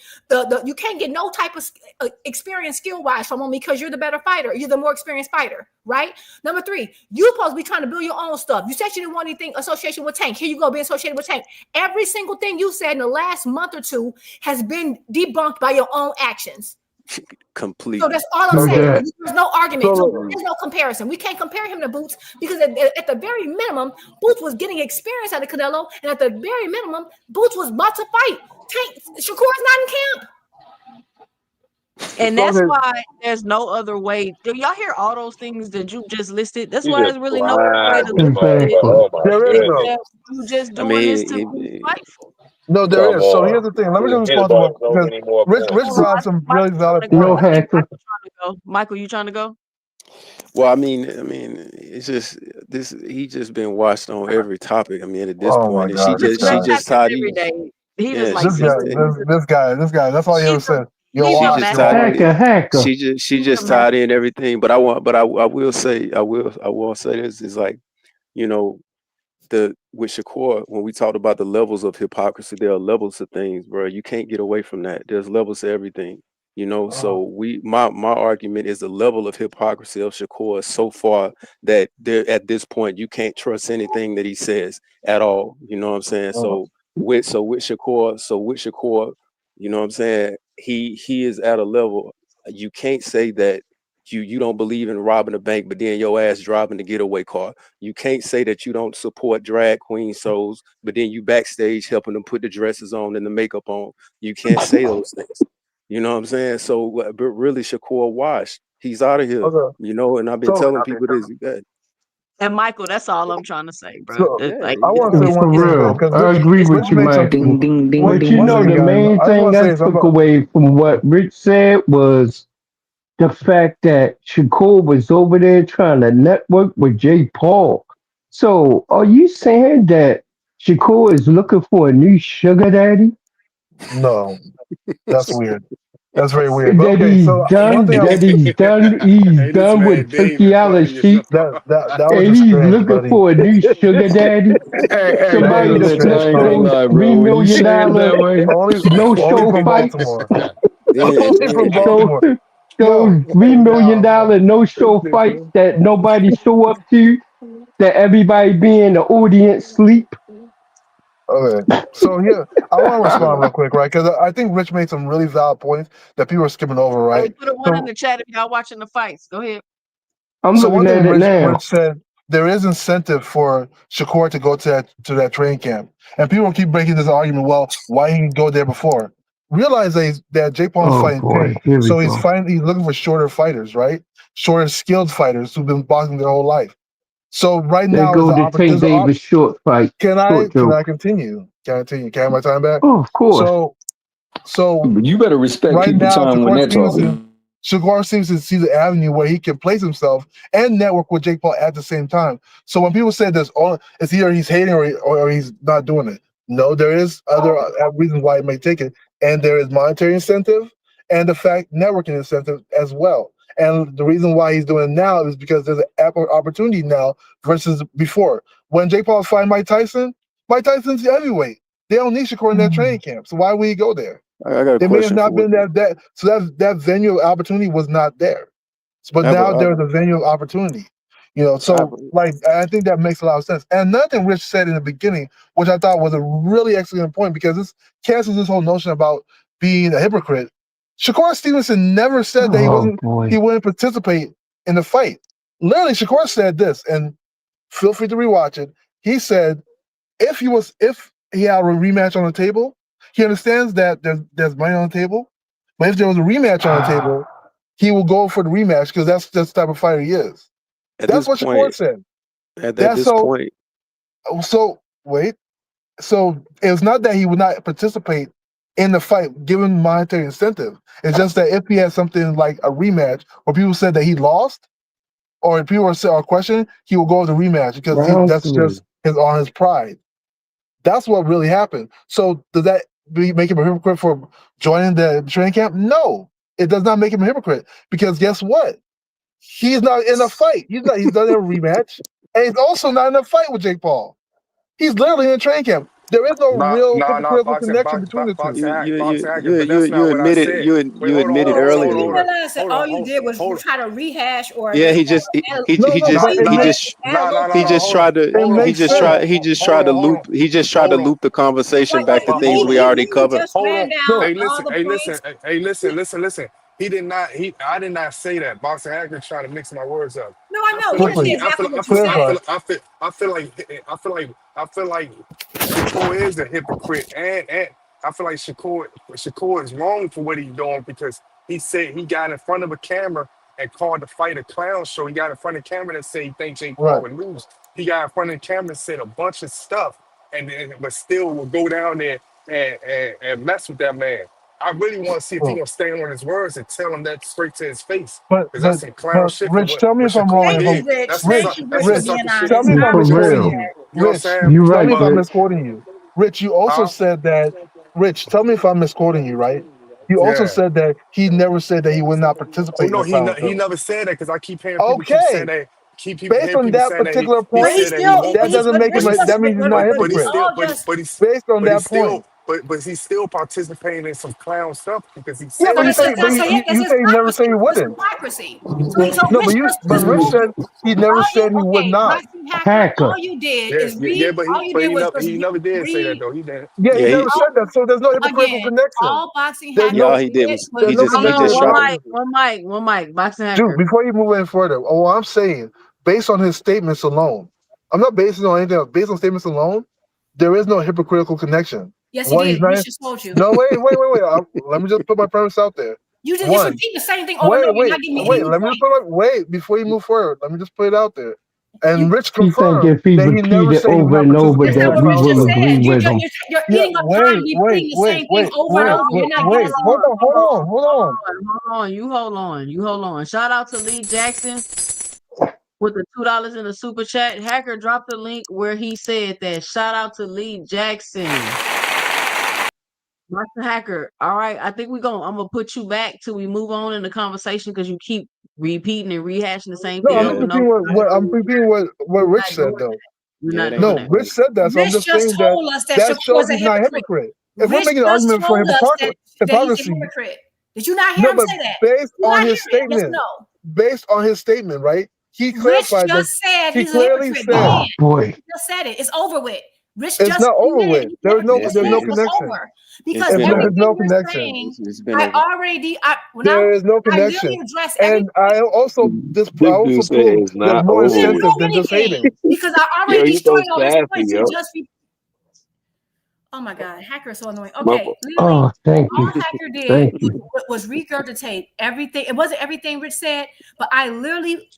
You can't get no type of experience skill-wise from him because you're the better fighter. You're the more experienced fighter, right? Number 3, you're supposed to be trying to build your own stuff. You said you didn't want anything association with Tank. Here you go, being associated with Tank. Every single thing you said in the last month or two has been debunked by your own actions. Completely. So that's all I'm saying. There's no argument. So there's no comparison. We can't compare him to Boots because at the very minimum, Boots was getting experience out of Canelo, and at the very minimum, Boots was about to fight. Shakur's not in camp. And that's why there's no other way. Do y'all hear all those things that you just listed? That's why there's really no other way to look at it. You just doing this to be spiteful. No, there is. So here's the thing. Let me just respond to what because Rich brought some really valid No, points. Hacker. Michael, you trying to go? Well, I mean, it's just this. He just been watched on every topic. I mean, at this point, and she just tied. Every day. He Yeah, just like this guy. That's all he ever said. You're watching. Hacker. She just tied in everything. But I will say this is like, you know, with Shakur, when we talked about the levels of hypocrisy, there are levels of things, bro. You can't get away from that. There's levels to everything, you know. So my argument is the level of hypocrisy of Shakur is so far that there at this point you can't trust anything that he says at all. You know what I'm saying? So with Shakur, you know what I'm saying? He is at a level you can't say that you don't believe in robbing a bank, but then your ass driving the getaway car. You can't say that you don't support drag queen shows, but then you backstage helping them put the dresses on and the makeup on. You can't say those things. You know what I'm saying? So, but really, Shakur washed. He's out of here. You know, and I've been telling people this. And Michael, that's all I'm trying to say, bro. So, Like, I want to say one thing, real. I agree with you, Michael. But you know, the main thing I took away from what Rich said was the fact that Shakur was over there trying to network with Jake Paul. So, are you saying that Shakur is looking for a new sugar daddy? No, that's weird. That's very weird. But That okay, he's so one done. thing That he's done. He's Hey, this done man with Dave Turkey is Island funny as sheep, that was and just he's strange, looking buddy. for a new sugar daddy. Hey, That Somebody was Hey, just to listen, strange. I ain't pitch gonna Only, those lie, bro. $3 When you million say it that way, only, no only show from fights. Baltimore. Then, Only from Those Baltimore. those Yo, $3 million nah, man. no show fights that nobody show up to, that everybody be in the audience sleep. Okay. So here, I want to respond real quick, right? Because I think Rich made some really valid points that people are skipping over, Hey, right? put a one in So, the chat if y'all watching the fights. Go ahead. I'm so looking one at thing it now. Rich said, there is incentive for Shakur to go to that training camp, and people keep breaking this argument. Well, why he didn't go there before? Realize that Jake Paul is Oh fighting boy, Tank, here we so he's go. looking for shorter fighters, right? Shorter, skilled fighters who've been boxing their whole life. So right There now is go the the Tank Davis short fight, Can short I joke. continue? Can I continue? Can I have my time back? Oh, of course. So you better respect right people's now, time when they're talking. Shakur Stevenson sees the avenue where he can place himself and network with Jake Paul at the same time. So when people say this, it's either he's hating or he's not doing it. No, there is other reasons why he may take it, and there is monetary incentive and the fact networking incentive as well. And the reason why he's doing it now is because there's an opportunity now versus before. When Jake Paul fight Mike Tyson's the heavyweight. They don't need Shakur in their training camp. So why would he go there? I got a There may have question not for been you. that venue of opportunity was not there. But I have now a, there's a venue of opportunity. So I think that makes a lot of sense. And another thing Rich said in the beginning, which I thought was a really excellent point, because this cancels this whole notion about being a hypocrite. Shakur Stevenson never said that he wouldn't participate in the fight. Literally, Shakur said this, and feel free to rewatch it. He said if he had a rematch on the table, he understands that there's money on the table. But if there was a rematch on the table, he will go for the rematch because that's the type of fighter he is. That's what Shakur said. At this point, So wait. So it's not that he would not participate in the fight given monetary incentive. It's just that if he had something like a rematch where people said that he lost, or if people are questioning, he will go with the rematch because that's just on his pride. That's what really happened. So does that make him a hypocrite for joining the training camp? No, it does not make him a hypocrite, because guess what? He's not in a fight. He's not in a rematch, and he's also not in a fight with Jake Paul. He's literally in a training camp. There is no real hypocritical connection between the two. you what I admitted said. you Wait, hold on, admitted hold on, hold earlier. on, You hold on, realize that hold all on, you did was hold on. try to rehash or Yeah, just he just he add, he, he just all you he did just was add a little he bit. just tried to Hold on, he just tried to loop the conversation back to things we already He covered. just ran down Hey, all listen, the hey, points. listen, hey, listen. I did not say that. Boxing Hacker trying to mix my words up. No, I I know. feel You like didn't say he, exactly what you Clarify. said. I feel like Shakur is a hypocrite, and I feel like Shakur is wrong for what he's doing, because he said he got in front of a camera and called the fight a clown show. He got in front of the camera and said he thinks Jake Paul Right. would lose. He got in front of the camera and said a bunch of stuff, but still will go down there and mess with that man. I really want to see if he gonna stand on his words and tell him that straight to his face, But because that's some clown shit for Rich, tell me what if I'm wrong. Shakur Thank you, did. Rich. That's some Thank you, Rich, that's some for Rich, being sucker shit tell for honest. me if me. I I'm For appreciate misquoting real. you. that. You know what I'm Rich, saying? You tell right, me if But I'm Rich. misquoting you. Rich, you also said that. Rich, tell me if I'm misquoting you, right? You also yeah. said that he never said that he would not Oh participate in no, the fight with he Phil. never said that, because I keep hearing people keep saying Okay, that. based Hearing on people that saying that particular he But point, he said that he still, won't that he's, doesn't but make him. Rich That doesn't, means he's not a but he's hypocrite. still all just, Based on that point. but he's still participating in some clown stuff, because he's Yeah, so but saying you that's say, stuff. just, but so yeah, that's you his say he never said hypocrisy. he That's wouldn't. hypocrisy. So No, Rich but Rich said he never said he would okay, not. Boxing Hacker, all Hacker. you did Yeah, is yeah, all you did was just he never did say that read. though. He didn't. Yeah, he Yeah, never said that. So there's no hypocritical Again, connection. all Boxing There's Hacker no he did did was was there's no Hold he on, just connection at tried. all. one mic, Boxing Dude, Hacker. before you move any further, what I'm saying, based on his statements alone, I'm not basing it on anything else. Based on statements alone, there is no hypocritical connection. Yes, he One, he's did. Rich not. just told you. No, wait. Let me just put my premise out there. You just One, repeat the same thing over and over. You're not giving me any Let me just point. wait before you move forward. Let me just put it out there. And You, Rich He think confirmed if he that he never repeat it said he would over not and over that's participate in not that that what we Rich clown just will show. agree said. with him. You're Yeah, eating up time. You're repeating the same thing over and over. You're not giving us Hold on. Hold on. Shout out to Lee Jackson with the $2 in the super chat. Hacker dropped the link where he said that. Shout out to Lee Jackson. Master Hacker. All right, I think I'm gonna put you back till we move on in the conversation because you keep repeating and rehashing the same No, thing I'm over Yeah, and over. repeating what We're Rich not said doing though. that. We're yeah, not it ain't doing No, that. gonna Rich said that. So I'm Rich just just saying that told us that Shakur shows is a he's not a hypocrite. hypocrite. If we're Rich making an just argument for told us that he's a hypocrisy, hypocrite. Did you not hear no, him but say that? based Did you on not hear his it? Yes or statement, no? based on his statement, right? He Rich clarified that just said he he's a clearly hypocrite. The said man. Oh boy. He just said it. It's over with. Rich it's just not over admitted with. he's a hypocrite. Yes, There's it no is. It's connection. over. It's Because been There's over. everything no you're connection. saying, It's been I over. already I There is no literally connection. addressed And everything. I also This dude said proved it's there's not more You didn't over. incentive prove than just anything hating. because I Yo, already you so destroyed all his sassy, points yo. and just oh my God, Hacker is so annoying. My Okay, fault. literally, Oh, thank all you. Hacker did Thank you. was regurgitate everything. It wasn't everything Rich said, but I literally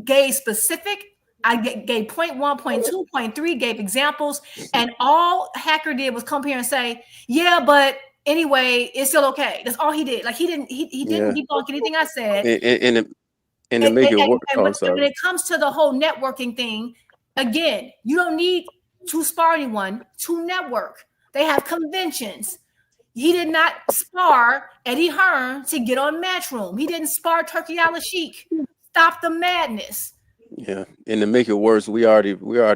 gave specific. I gave point 1, point 2, point 3, gave examples, and all Hacker did was come here and say, "Yeah, but anyway, it's still okay." That's all he did. Like he didn't Yeah, debunk anything I said. and to make it work. And Oh, when sorry. it comes to the whole networking thing, again, you don't need to spar anyone to network. They have conventions. He did not spar Eddie Hearn to get on Matchroom. He didn't spar Turkey Al Sheik. Stop the madness. Yeah, and to make it worse, we already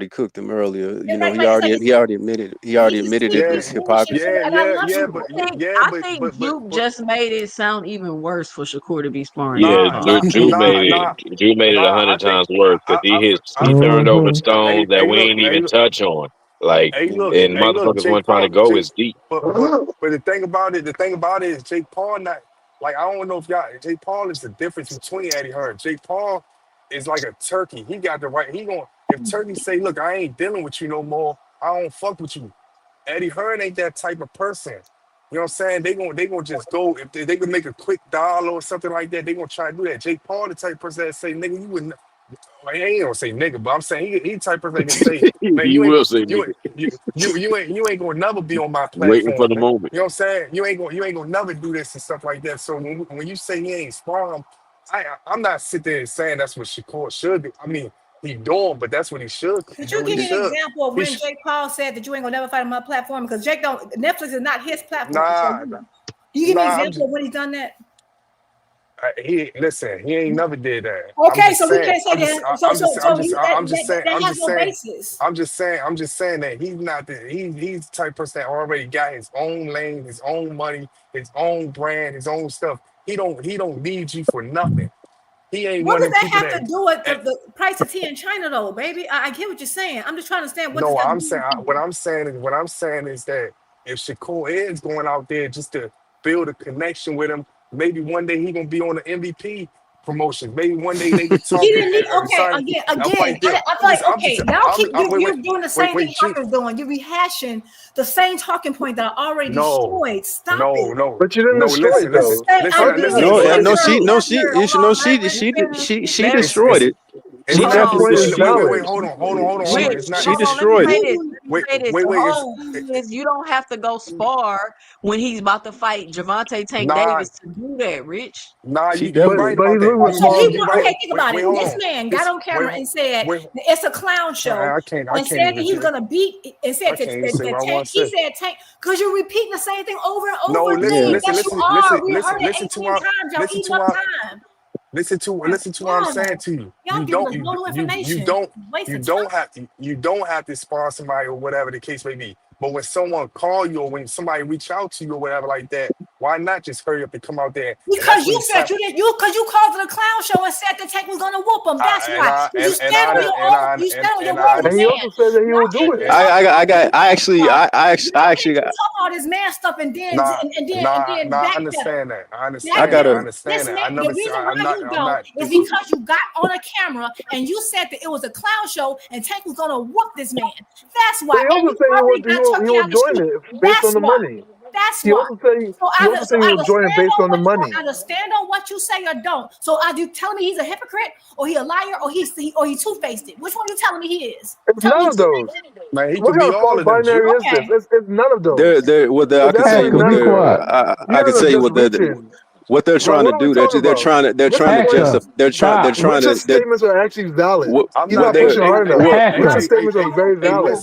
cooked him earlier. You know, Right, he it's like already admitted it speaking was bullshit, hypocrisy. and I love Yeah, Shakur. I think Juke just made it sound even worse for Shakur to be sparring Yeah, Eddie Hearn. Drew made it 100 times worse because he turned over stones that we ain't even touch on. Like, and look, motherfuckers Jake weren't trying to Paul, go as deep. but the thing about it is Jake Paul not like I don't know if y'all Jake Paul is the difference between Eddie Hearn. Jake Paul is like a turkey. He got the right. If Turkey say, look, I ain't dealing with you no more. I don't fuck with you. Eddie Hearn ain't that type of person. You know what I'm saying? They gonna just go if they can make a quick dollar or something like that. They gonna try to do that. Jake Paul the type of person that say, nigga, you wouldn't. I ain't gonna say nigga, but I'm saying he the type of person that can say, man, He will say you nigga. ain't gonna never be on my Waiting for platform, the man. moment. You know what I'm saying? You ain't gonna never do this and stuff like that. So when you say he ain't sparring, I'm not sitting there saying that's what Shakur should do. I mean, he doing, but that's what he should Could do. you give me an example of He when Jake Paul said that you ain't gonna never fight on my platform? Because Netflix is not his platform. Nah, So, you give me an I'm example of when he's done that? he ain't never did that. Okay, so we can't say that. That has no basis. I'm just saying that he's not he's the type of person that already got his own lane, his own money, his own brand, his own stuff. He don't need you for nothing. He ain't What one does of them that people have to do with the price of tea in China, though, baby? I get what you're saying. I'm just trying to understand what No, does that I'm do saying with what I'm saying is that if Shakur is going out there just to build a connection with him, maybe one day he gonna be on the MVP promotion. Maybe one day they could He talk didn't need and sign again. a fight there. I feel like you're doing the same thing Wait, Hacker's doing. You're rehashing the same talking point that I already destroyed. Stop it. No. But you didn't destroy it though. She destroyed it. She That definitely point is destroyed valid. it. Hold on. She destroyed Let it. me say this. The whole thing is you don't have to go spar when he's about to fight Javante Tank Davis to do that, Rich. She You right definitely. about that. Okay, think about it. Hold This on. man got on camera and said Wait, it's a clown show, I can't and said that even he was gonna beat and said I can't even say that what I Tank. want to He say. said Tank because you're repeating the same thing over and No, over listen, again. Yes, you are. We heard it listen to 18 times. Y'all eating up time. listen to what I'm saying to you. Y'all giving us no information. You don't have to spar somebody or whatever the case may be. But when someone call you or when somebody reach out to you or whatever like that, why not just hurry up and come out there? Because you said you did because you called it a clown show and said the Tank was gonna whoop him. That's why. You stand on your word. And he also said that he will do it. I actually got. Talk all this man stuff and then I back understand that. I This understand that. man, the reason why you don't is because you got on a camera and you said that it was a clown show and Tank was gonna whoop this man. That's why. He also said he will join it based on the money. That's He why. also said he will join it based on the money. Either stand on what you say or don't. So are you telling me he's a hypocrite or he a liar or he two-faced it? Which one are you telling me he is? It's none of those. Man, he what could be kind all of of them. binary is this? It's none of those. I can tell you what I can tell you what they're trying to do. They're trying to justify. Rich's statements are actually valid. He's not pushing hard enough. Rich's statements are very valid.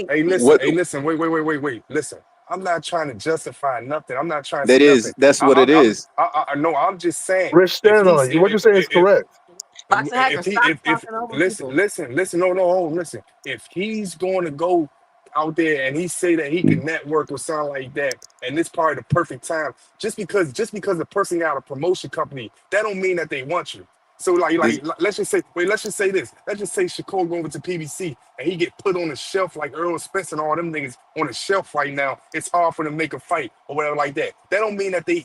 Hey, listen. Wait. Listen. I'm not trying to justify nothing. I'm not trying to That say is, nothing. that's what it is. No, I'm just saying Rich, if stand on he's it. What you're saying is correct. Boxing Hacker, stop if talking over listen, people. listen, no, hold on, listen. If he's going to go out there and he say that he can network or something like that, and this part of the perfect time, just because the person got a promotion company, that don't mean that they want you. So This, let's just say this. Let's just say Shakur go over to PBC and he get put on the shelf like Earl Spence and all them niggas on the shelf right now. It's hard for them to make a fight or whatever like that. That don't mean that they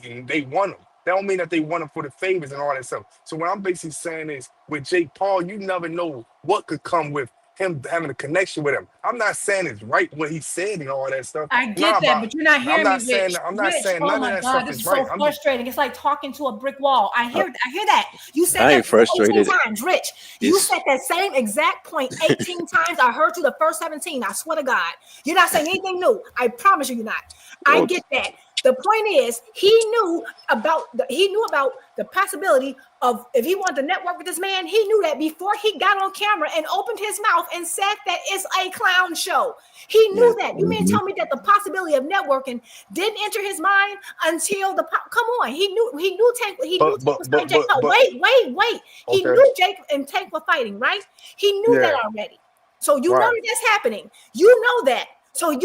want him. That don't mean that they want him for the favors and all that stuff. So what I'm basically saying is with Jake Paul, you never know what could come with him having a connection with him. I'm not saying it's right what he said and all that stuff. I get that, but you're not hearing me, Rich. I'm not saying Oh none of my that God, stuff this is is right. so frustrating. It's like talking to a brick wall. I hear that. You said I that ain't frustrated. 18 times, Rich. You said that same exact point 18 times. I heard you the first 17. I swear to God. You're not saying anything new. I promise you, you're not. I get that. The point is, he knew about the possibility of if he wanted to network with this man, he knew that before he got on camera and opened his mouth and said that it's a clown show. He knew that. You mean tell me that the possibility of networking didn't enter his mind until come on. He knew Tank was fighting Jake Paul. Wait. He knew Jake and Tank were fighting, right? He knew that already. So you know that that's happening. You know that. So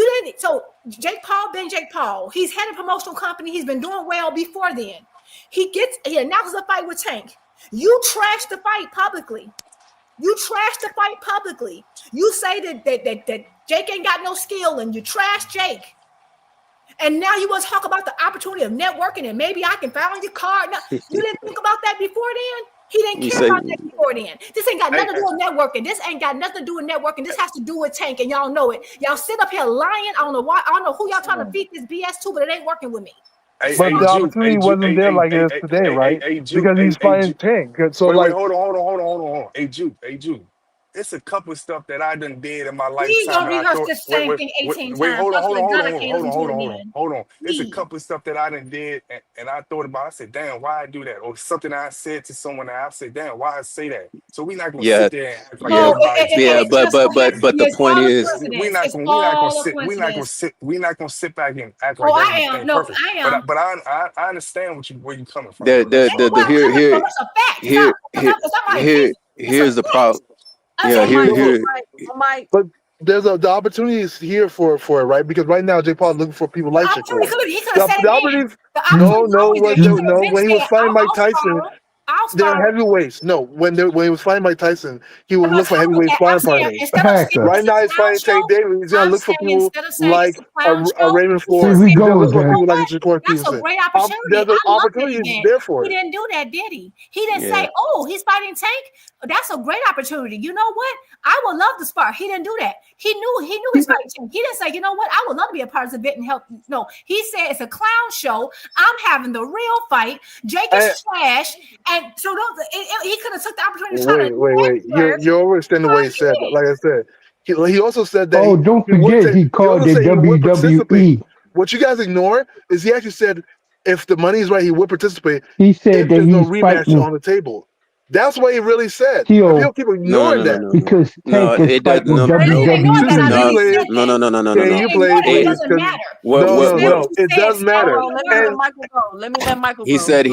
Jake Paul been Jake Paul. He's had a promotional company. He's been doing well before then. He announces a fight with Tank. You trashed the fight publicly. You say that Jake ain't got no skill and you trash Jake. And now you want to talk about the opportunity of networking and maybe I can find your card. No, you didn't think about that before then? He didn't care about that before then. This ain't got nothing to do with networking. This has to do with Tank, and y'all know it. Y'all sit up here lying. I don't know why. I don't know who y'all trying to feed this BS to, but it ain't working with me. But the opportunity wasn't there like it is today, right? Because he's fighting Tank. So wait, hold on. Hey, Jude. It's a couple of stuff that I done did in my lifetime. Please don't rehearse the same thing 18 times. Hold on. Please. It's a couple of stuff that I done did and I thought about. I said, damn, why I do that? Or something I said to someone. I said, damn, why I say that? So we're not gonna sit there and act like everybody. But the point is, we're not gonna sit back and act like everything perfect. I am. But I understand where you coming from. Here's the problem. But there's the opportunity is here for it, right? Because right now Jake Paul is looking for people like Shakur. When he was fighting Mike Tyson, they're heavyweights. No, when he was fighting Mike Tyson, he would look for heavyweight sparring partners. Right now he's fighting Tank Davis. He's gonna look for people like a Raymond Ford. He's gonna look for people like Shakur That's a great opportunity. There's an opportunity there for it. He didn't do that, did he? He didn't say, "Oh, he's fighting Tank." That's a great opportunity. You know what? I would love to spar. He didn't do that. He knew he's fighting Tank. He didn't say, "You know what? I would love to be a part of the event and help." No, he said it's a clown show. I'm having the real fight. Jake is trash, and so he could have took the opportunity. Wait. You're overextending the way he said. Like I said, he also said that. Oh, don't forget he called it WWE. What you guys ignore is he actually said if the money is right, he would participate. He said that there's no he's rematch fighting on the table. That's what he really said. People keep ignoring that. Because Tank is fighting WWE. It doesn't matter. No, it does matter. Let me let Michael go. He said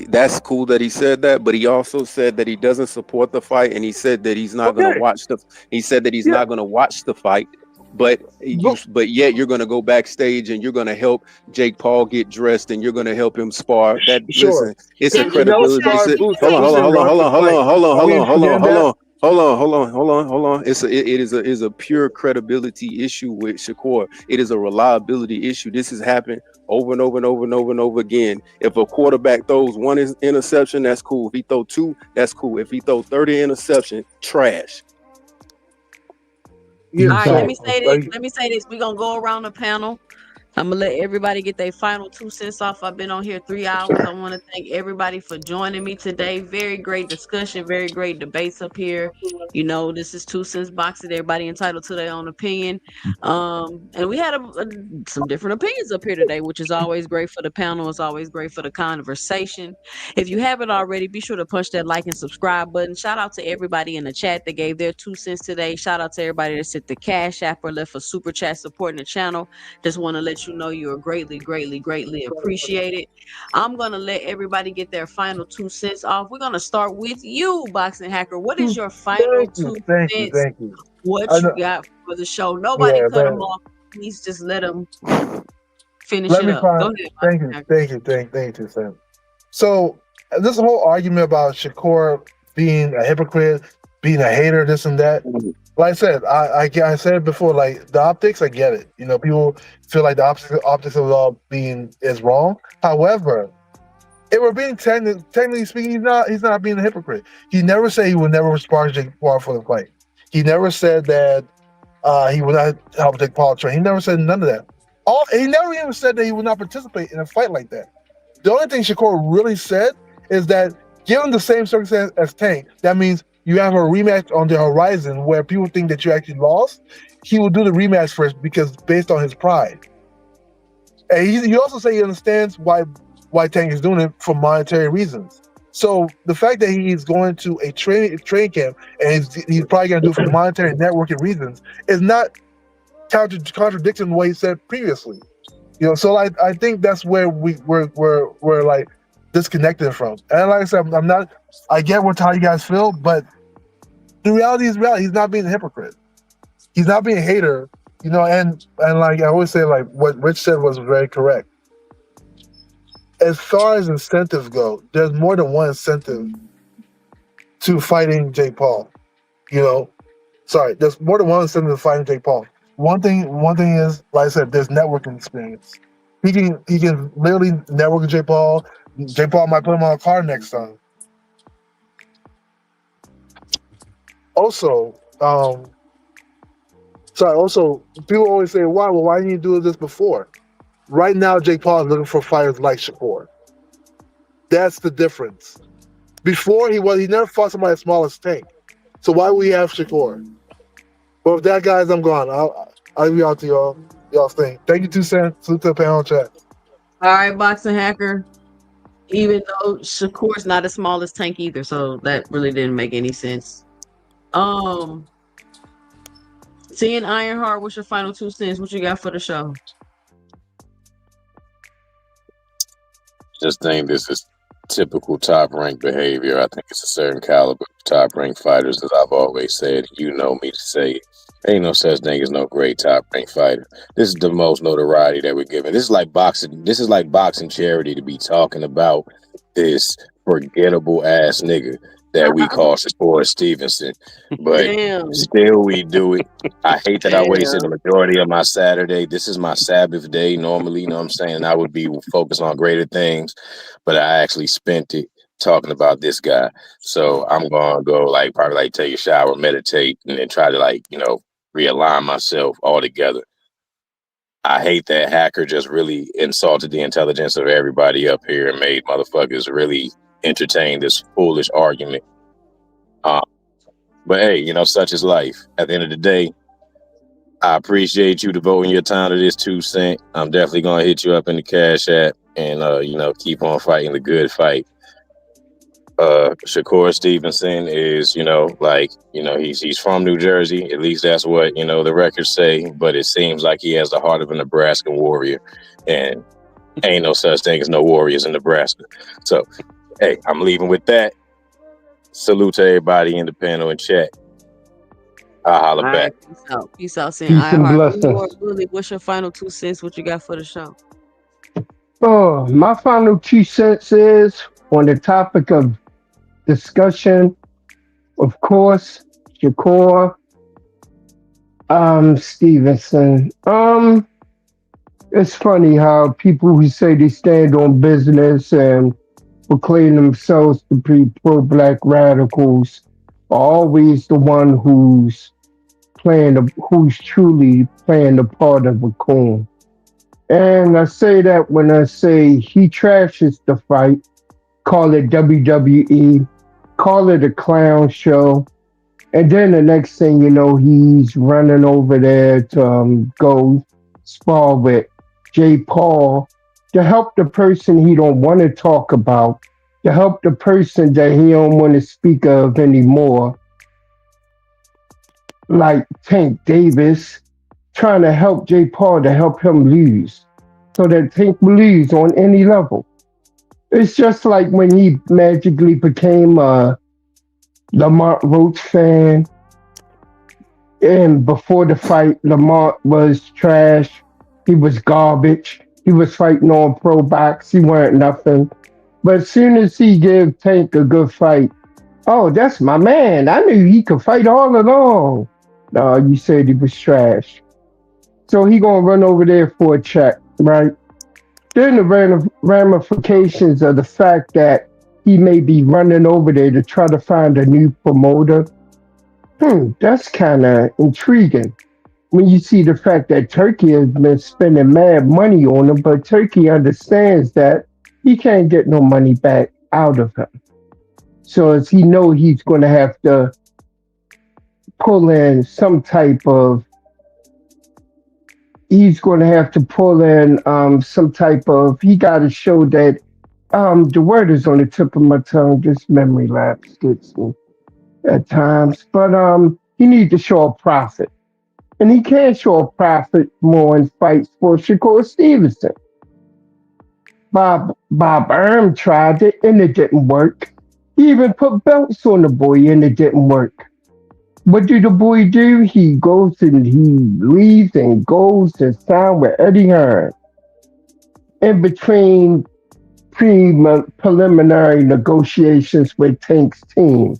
that's cool that he said that, but he also said that he doesn't support the fight, and he said that he's not going to watch not going to watch the fight. But yet you're going to go backstage and you're going to help Jake Paul get dressed and you're going to help him spar. Listen, it's a credibility. Hold on. It is a pure credibility issue with Shakur. It is a reliability issue. This has happened over and over again. If a quarterback throws one interception, that's cool. If he throw two, that's cool. If he throw 30 interception, trash. All right, let me say this. We're gonna go around the panel I'm gonna let everybody get their final 2 cents off. I've been on here 3 hours. I want to thank everybody for joining me today. Very great discussion, very great debates up here. You know, this is 2 cents boxing. Everybody entitled to their own opinion. And we had some different opinions up here today, which is always great for the panel. It's always great for the conversation. If you haven't already, be sure to punch that like and subscribe button. Shout out to everybody in the chat that gave their 2 cents today. Shout out to everybody that sent the Cash App or left a super chat supporting the channel. Just want to let you know you are greatly, greatly, greatly appreciated. I'm going to let everybody get their final 2 cents off. We're going to start with you, Boxing Hacker. What is your final 2 Thank cents? you. What I you know, got for the show? Nobody yeah, cut man. them off. Please just let them finish Let it me up. find. Go ahead, Boxing Hacker. Thank you, Sam. So this whole argument about Shakur being a hypocrite, being a hater, this and that. Like I said, I said it before. Like the optics, I get it. You know, people feel like the optics of it all is wrong. However, if we're being technically speaking, he's not being a hypocrite. He never said he would never spar Jake Paul for the fight. He never said that he would not help Jake Paul train. He never said none of that. He never even said that he would not participate in a fight like that. The only thing Shakur really said is that given the same circumstance as Tank, that means you have a rematch on the horizon where people think that you actually lost. He will do the rematch first because based on his pride. And he also said he understands why Tank is doing it for monetary reasons. So the fact that he's going to a training camp and he's probably going to do it for monetary networking reasons is not contradicting what he said previously. You know, so I think that's where we're like disconnected from. And like I said, I get how you guys feel, but the reality is reality. He's not being a hypocrite. He's not being a hater. You know, and like I always say, like what Rich said was very correct. As far as incentives go, there's more than one incentive to fighting Jake Paul. You know, there's more than one incentive to fighting Jake Paul. One thing is, like I said, there's networking experience. He can literally network with Jake Paul. Jake Paul might put him on a card next time. Also, people always say, why didn't you do this before? Right now, Jake Paul is looking for fighters like Shakur. That's the difference. Before he never fought somebody as small as Tank. So why would we have Shakur? But with that, guys, I'm gone. I'll be out to y'all's thing. Thank you, 2 cents. Salute to the panel chat. All right, Boxing Hacker. Even though Shakur's not as small as Tank either, so that really didn't make any sense. Seeing Ironheart, what's your final 2 cents? What you got for the show? Just think this is typical top rank behavior. I think it's a certain caliber of top rank fighters, as I've always said. You know me to say, ain't no such thing as no great top rank fighter. This is the most notoriety that we're giving. This is like boxing. This is like boxing charity to be talking about this forgettable ass nigga that we call Shakur Stevenson, but still we do it. I hate that I wasted the majority of my Saturday. This is my Sabbath day normally, you know what I'm saying? I would be focused on greater things, but I actually spent it talking about this guy. So I'm going to go probably take a shower, meditate, and then try to realign myself all together. I hate that Hacker just really insulted the intelligence of everybody up here and made motherfuckers really entertain this foolish argument. But hey, such is life. At the end of the day, I appreciate you devoting your time to this 2 cent. I'm definitely gonna hit you up in the Cash App and keep on fighting the good fight. Shakur Stevenson is, he's from New Jersey. At least that's what, the records say. But it seems like he has the heart of a Nebraska warrior. And ain't no such thing as no warriors in Nebraska. So, hey, I'm leaving with that. Salute to everybody in the panel and chat. I'll holler back. Peace out. Peace and blessings. Willie, what's your final 2 cents? What you got for the show? Oh, my final 2 cents is on the topic of discussion. Of course, Shakur Stevenson. It's funny how people who say they stand on business and proclaim themselves to be pro-black radicals are always the one who's truly playing the part of a coon. And I say that when I say he trashes the fight, call it WWE, call it a clown show, and then the next thing you know, he's running over there to go spar with Jay Paul to help the person he don't want to talk about, to help the person that he don't want to speak of anymore, like Tank Davis, trying to help Jay Paul to help him lose, so that Tank will lose on any level. It's just like when he magically became a Lamont Roach fan, and before the fight, Lamont was trash. He was garbage. He was fighting on pro box. He weren't nothing. But as soon as he gave Tank a good fight, oh, that's my man. I knew he could fight all along. No, you said he was trash. So he gonna run over there for a check, right? Then the ramifications of the fact that he may be running over there to try to find a new promoter. That's kind of intriguing. When you see the fact that Turkey has been spending mad money on him, but Turkey understands that he can't get no money back out of him. So as he know he's going to have to pull in some type of, he got to show that, the word is on the tip of my tongue, this memory lapse gets me at times, but he needs to show a profit. And he can't show a profit more in fights for Shakur Stevenson. Bob Arum tried it and it didn't work. He even put belts on the boy and it didn't work. What did the boy do? He goes and he leaves and goes to sign with Eddie Hearn. In between preliminary negotiations with Tank's team.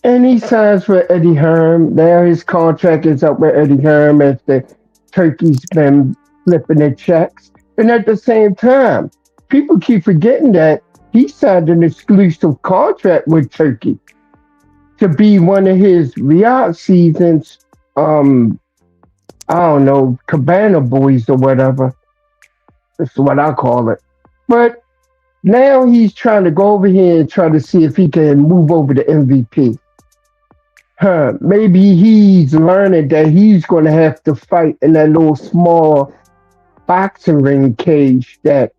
And he signs with Eddie Hearn. Now his contract is up with Eddie Hearn as the Turkey's been flipping the checks. And at the same time, people keep forgetting that he signed an exclusive contract with Turkey to be one of his Riyadh seasons, Cabana Boys or whatever. That's what I call it. But now he's trying to go over here and try to see if he can move over to MVP. Maybe he's learning that he's going to have to fight in that little small boxing ring cage that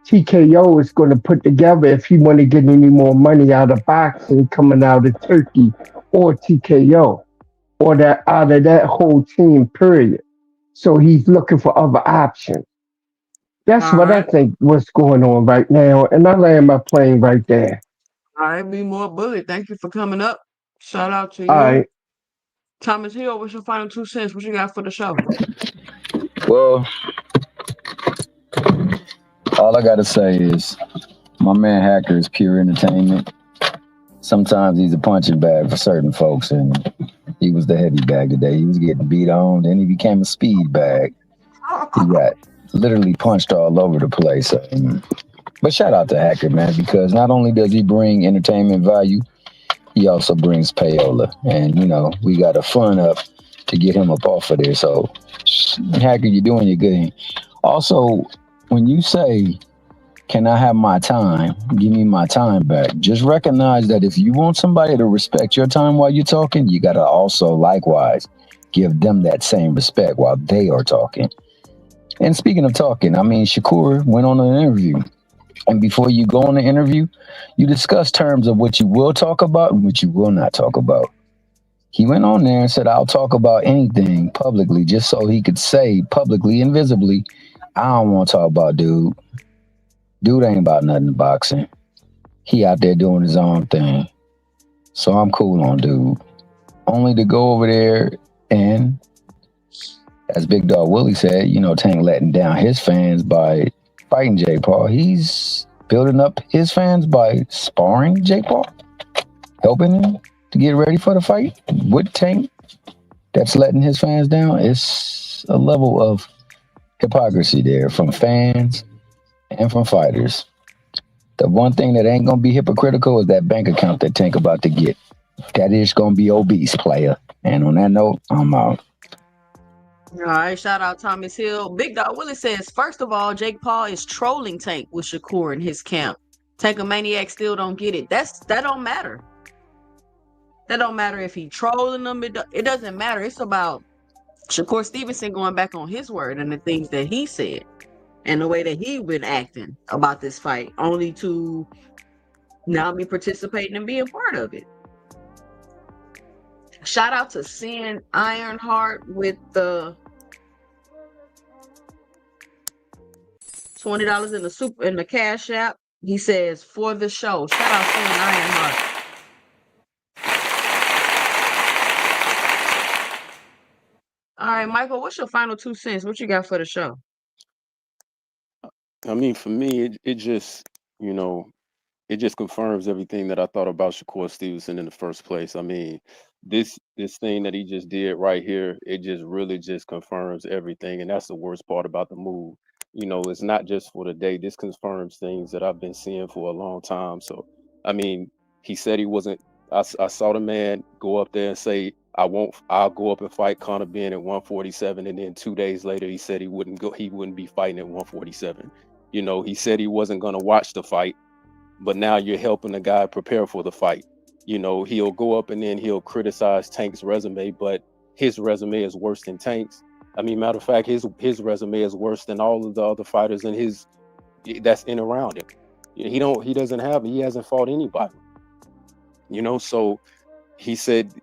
TKO is going to put together if he want to get any more money out of boxing coming out of Turkey or TKO or out of that whole team, period. So he's looking for other options. That's All what I right. think what's going on right now. And I land my plane right there. All right, be more bullet. Thank you for coming up. Shout out to All you. right. Thomas Hill, what's your final 2 cents? What you got for the show? Well, all I gotta say is my man Hacker is pure entertainment. Sometimes he's a punching bag for certain folks, and he was the heavy bag today. He was getting beat on, then he became a speed bag. He got literally punched all over the place. But shout out to Hacker, man, because not only does he bring entertainment value, he also brings payola. And, we got a fund up to get him up off of there. So, Hacker, you're doing your good. Also, when you say, can I have my time? Give me my time back. Just recognize that if you want somebody to respect your time while you're talking, you got to also likewise give them that same respect while they are talking. And speaking of talking, Shakur went on an interview. And before you go on the interview, you discuss terms of what you will talk about and what you will not talk about. He went on there and said, I'll talk about anything publicly, just so he could say publicly and visibly, I don't want to talk about dude. Dude ain't about nothing boxing. He out there doing his own thing. So I'm cool on dude. Only to go over there and, as Big Dog Willie said, Tank letting down his fans by fighting Jake Paul. He's building up his fans by sparring Jake Paul, helping him to get ready for the fight with Tank. That's letting his fans down. It's a level of hypocrisy there from fans and from fighters. The one thing that ain't gonna be hypocritical is that bank account that Tank about to get. That is gonna be obese, player. And on that note, I'm out. All right, shout out Thomas Hill. Big Dog Willie says, first of all, Jake Paul is trolling Tank with Shakur in his camp. Tank a Maniac still don't get it. That don't matter. That don't matter if he trolling them. It doesn't matter. It's about Shakur Stevenson going back on his word and the things that he said and the way that he been acting about this fight, only to now be participating and being part of it. Shout out to Sin Ironheart with the $20 in the Cash App. He says, for the show. Shout out Sin Ironheart. All right, Michael, what's your final 2 cents? What you got for the show? I mean, for me, it just, it just confirms everything that I thought about Shakur Stevenson in the first place. I mean, this thing that he just did right here, it just really just confirms everything. And that's the worst part about the move. It's not just for the day. This confirms things that I've been seeing for a long time. So, I mean, he said he wasn't. I saw the man go up there and say, I'll go up and fight Conor Benn at 147. And then 2 days later, he said he wouldn't be fighting at 147. He said he wasn't going to watch the fight. But now you're helping the guy prepare for the fight. He'll go up and then he'll criticize Tank's resume, but his resume is worse than Tank's. I mean, matter of fact, his resume is worse than all of the other fighters that's in around him. He hasn't fought anybody. So he said,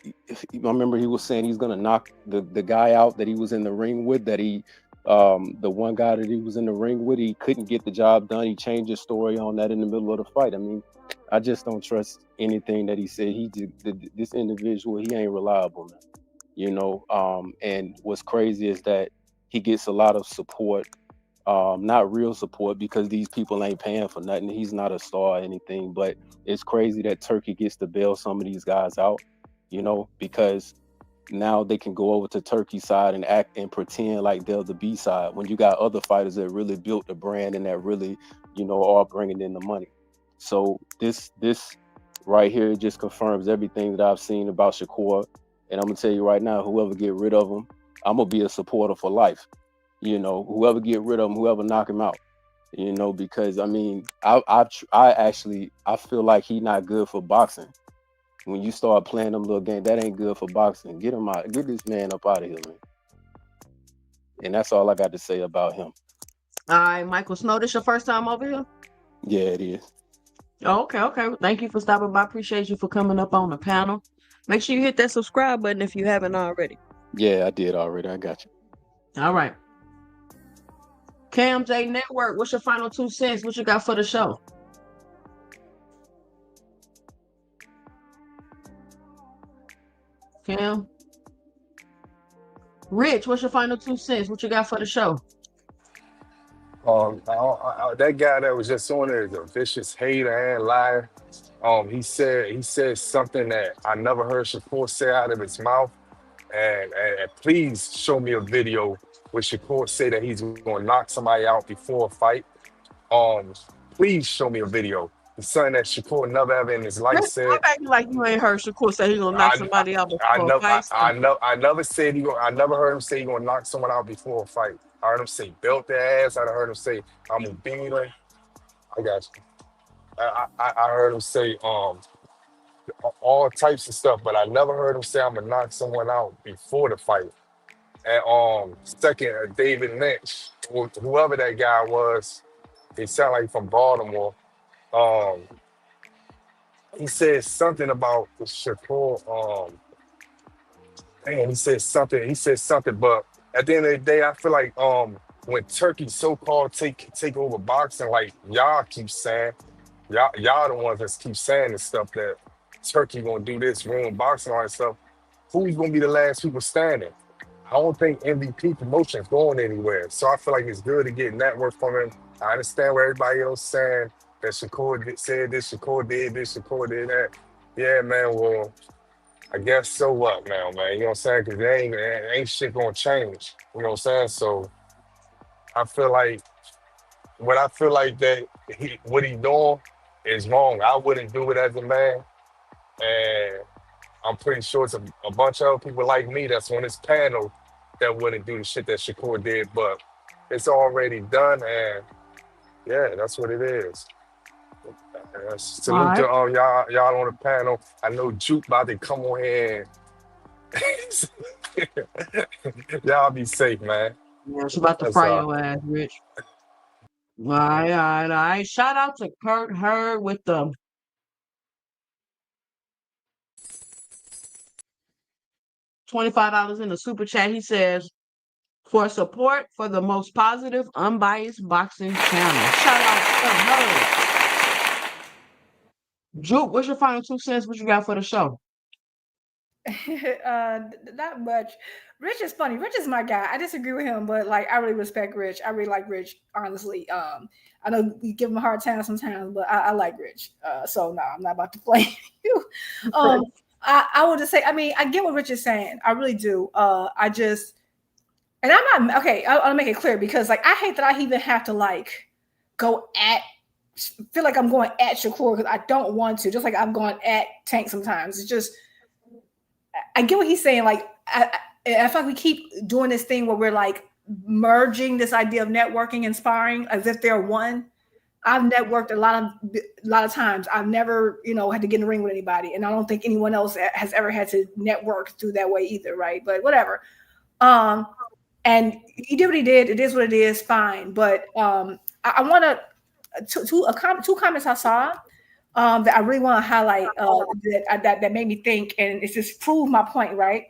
I remember he was saying he's gonna knock the guy out that he was in the ring with, the one guy that he was in the ring with, he couldn't get the job done. He changed his story on that in the middle of the fight. I mean, I just don't trust anything that he said. This individual, he ain't reliable, man. And what's crazy is that he gets a lot of support, not real support, because these people ain't paying for nothing. He's not a star or anything, but it's crazy that Turkey gets to bail some of these guys out, because now they can go over to Turkey's side and act and pretend like they're the B side when you got other fighters that really built the brand and that really, are bringing in the money. So this right here just confirms everything that I've seen about Shakur. And I'm gonna tell you right now, whoever get rid of him, I'm gonna be a supporter for life. Whoever get rid of him, whoever knock him out. Because I mean, I feel like he's not good for boxing. When you start playing them little games, that ain't good for boxing. Get him out. Get this man up out of here, man. And that's all I got to say about him. All right, Michael Snow, this your first time over here? Yeah, it is. Okay. Thank you for stopping by. Appreciate you for coming up on the panel. Make sure you hit that subscribe button if you haven't already. Yeah, I did already. I got you. All right. Cam J Network, what's your final 2 cents? What you got for the show? Cam? Rich, what's your final 2 cents? What you got for the show? That guy that was just on there is a vicious hater and liar. He said something that I never heard Shakur say out of his mouth. And please show me a video where Shakur say that he's going to knock somebody out before a fight. Please show me a video. It's something that Shakur never ever in his life said. I'm acting like you ain't heard Shakur say he's gonna knock somebody out before a fight. I never said I never heard him say he's gonna knock someone out before a fight. I heard him say belt their ass. I heard him say I'm gonna beat him. I got you. I heard him say all types of stuff, but I never heard him say I'm gonna knock someone out before the fight. And second, David Lynch, whoever that guy was, he sounded like from Baltimore. He said something about the Shakur. He said something, but at the end of the day, I feel like when Turkey so-called take over boxing, like y'all keep saying, y'all the ones that keep saying this stuff that Turkey gonna do this, ruin boxing, all that stuff. Who's gonna be the last people standing? I don't think MVP promotion is going anywhere. So I feel like it's good to get network from him. I understand what everybody else saying, that Shakur said this, Shakur did this, Shakur did that. Yeah, man, well, I guess so what now, man? You know what I'm saying? Because ain't shit gonna change. You know what I'm saying? So I feel like that what he doing is wrong. I wouldn't do it as a man. And I'm pretty sure it's a bunch of other people like me that's on this panel that wouldn't do the shit that Shakur did, but it's already done, and yeah, that's what it is. All Salute to right. y'all on the panel. I know Juke about to come on here. Y'all be safe, man. Yeah, it's about to That's fry all. your ass, Rich. All right, all right, all right. Shout out to Kurt Hurd with the $25 in the super chat. He says, for support for the most positive, unbiased boxing channel. Shout out to Hurd. Juke, what's your final 2 cents? What you got for the show? Not much. Rich is funny. Rich is my guy. I disagree with him, but like I really respect Rich. I really like Rich, honestly. I know we give him a hard time sometimes, but I like Rich. So no, I'm not about to play you. I would just say, I mean, I get what Rich is saying. I really do. I just, and I'm not okay. I'll make it clear because like I hate that I even have to like feel like I'm going at Shakur because I don't want to. Just like I'm going at Tank sometimes. It's just. I get what he's saying. Like, I feel like we keep doing this thing where we're like merging this idea of networking and sparring as if they're one. I've networked a lot of times. I've never, had to get in the ring with anybody, and I don't think anyone else has ever had to network through that way either, right? But whatever. And he did what he did. It is what it is. Fine. But I want two comments I saw. That I really want to highlight that made me think, and it's just proved my point, right?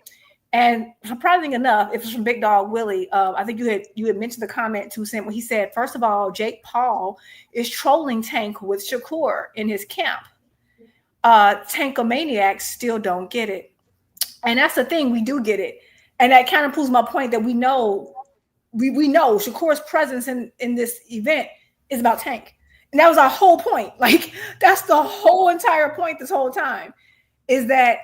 And surprising enough, it was from Big Dog Willie. I think you had mentioned the comment 2 cents when he said, first of all, Jake Paul is trolling Tank with Shakur in his camp. Tankomaniacs still don't get it, and that's the thing, we do get it, and that kind of proves my point that we know Shakur's presence in this event is about Tank. And that was our whole point. Like, that's the whole entire point this whole time, is that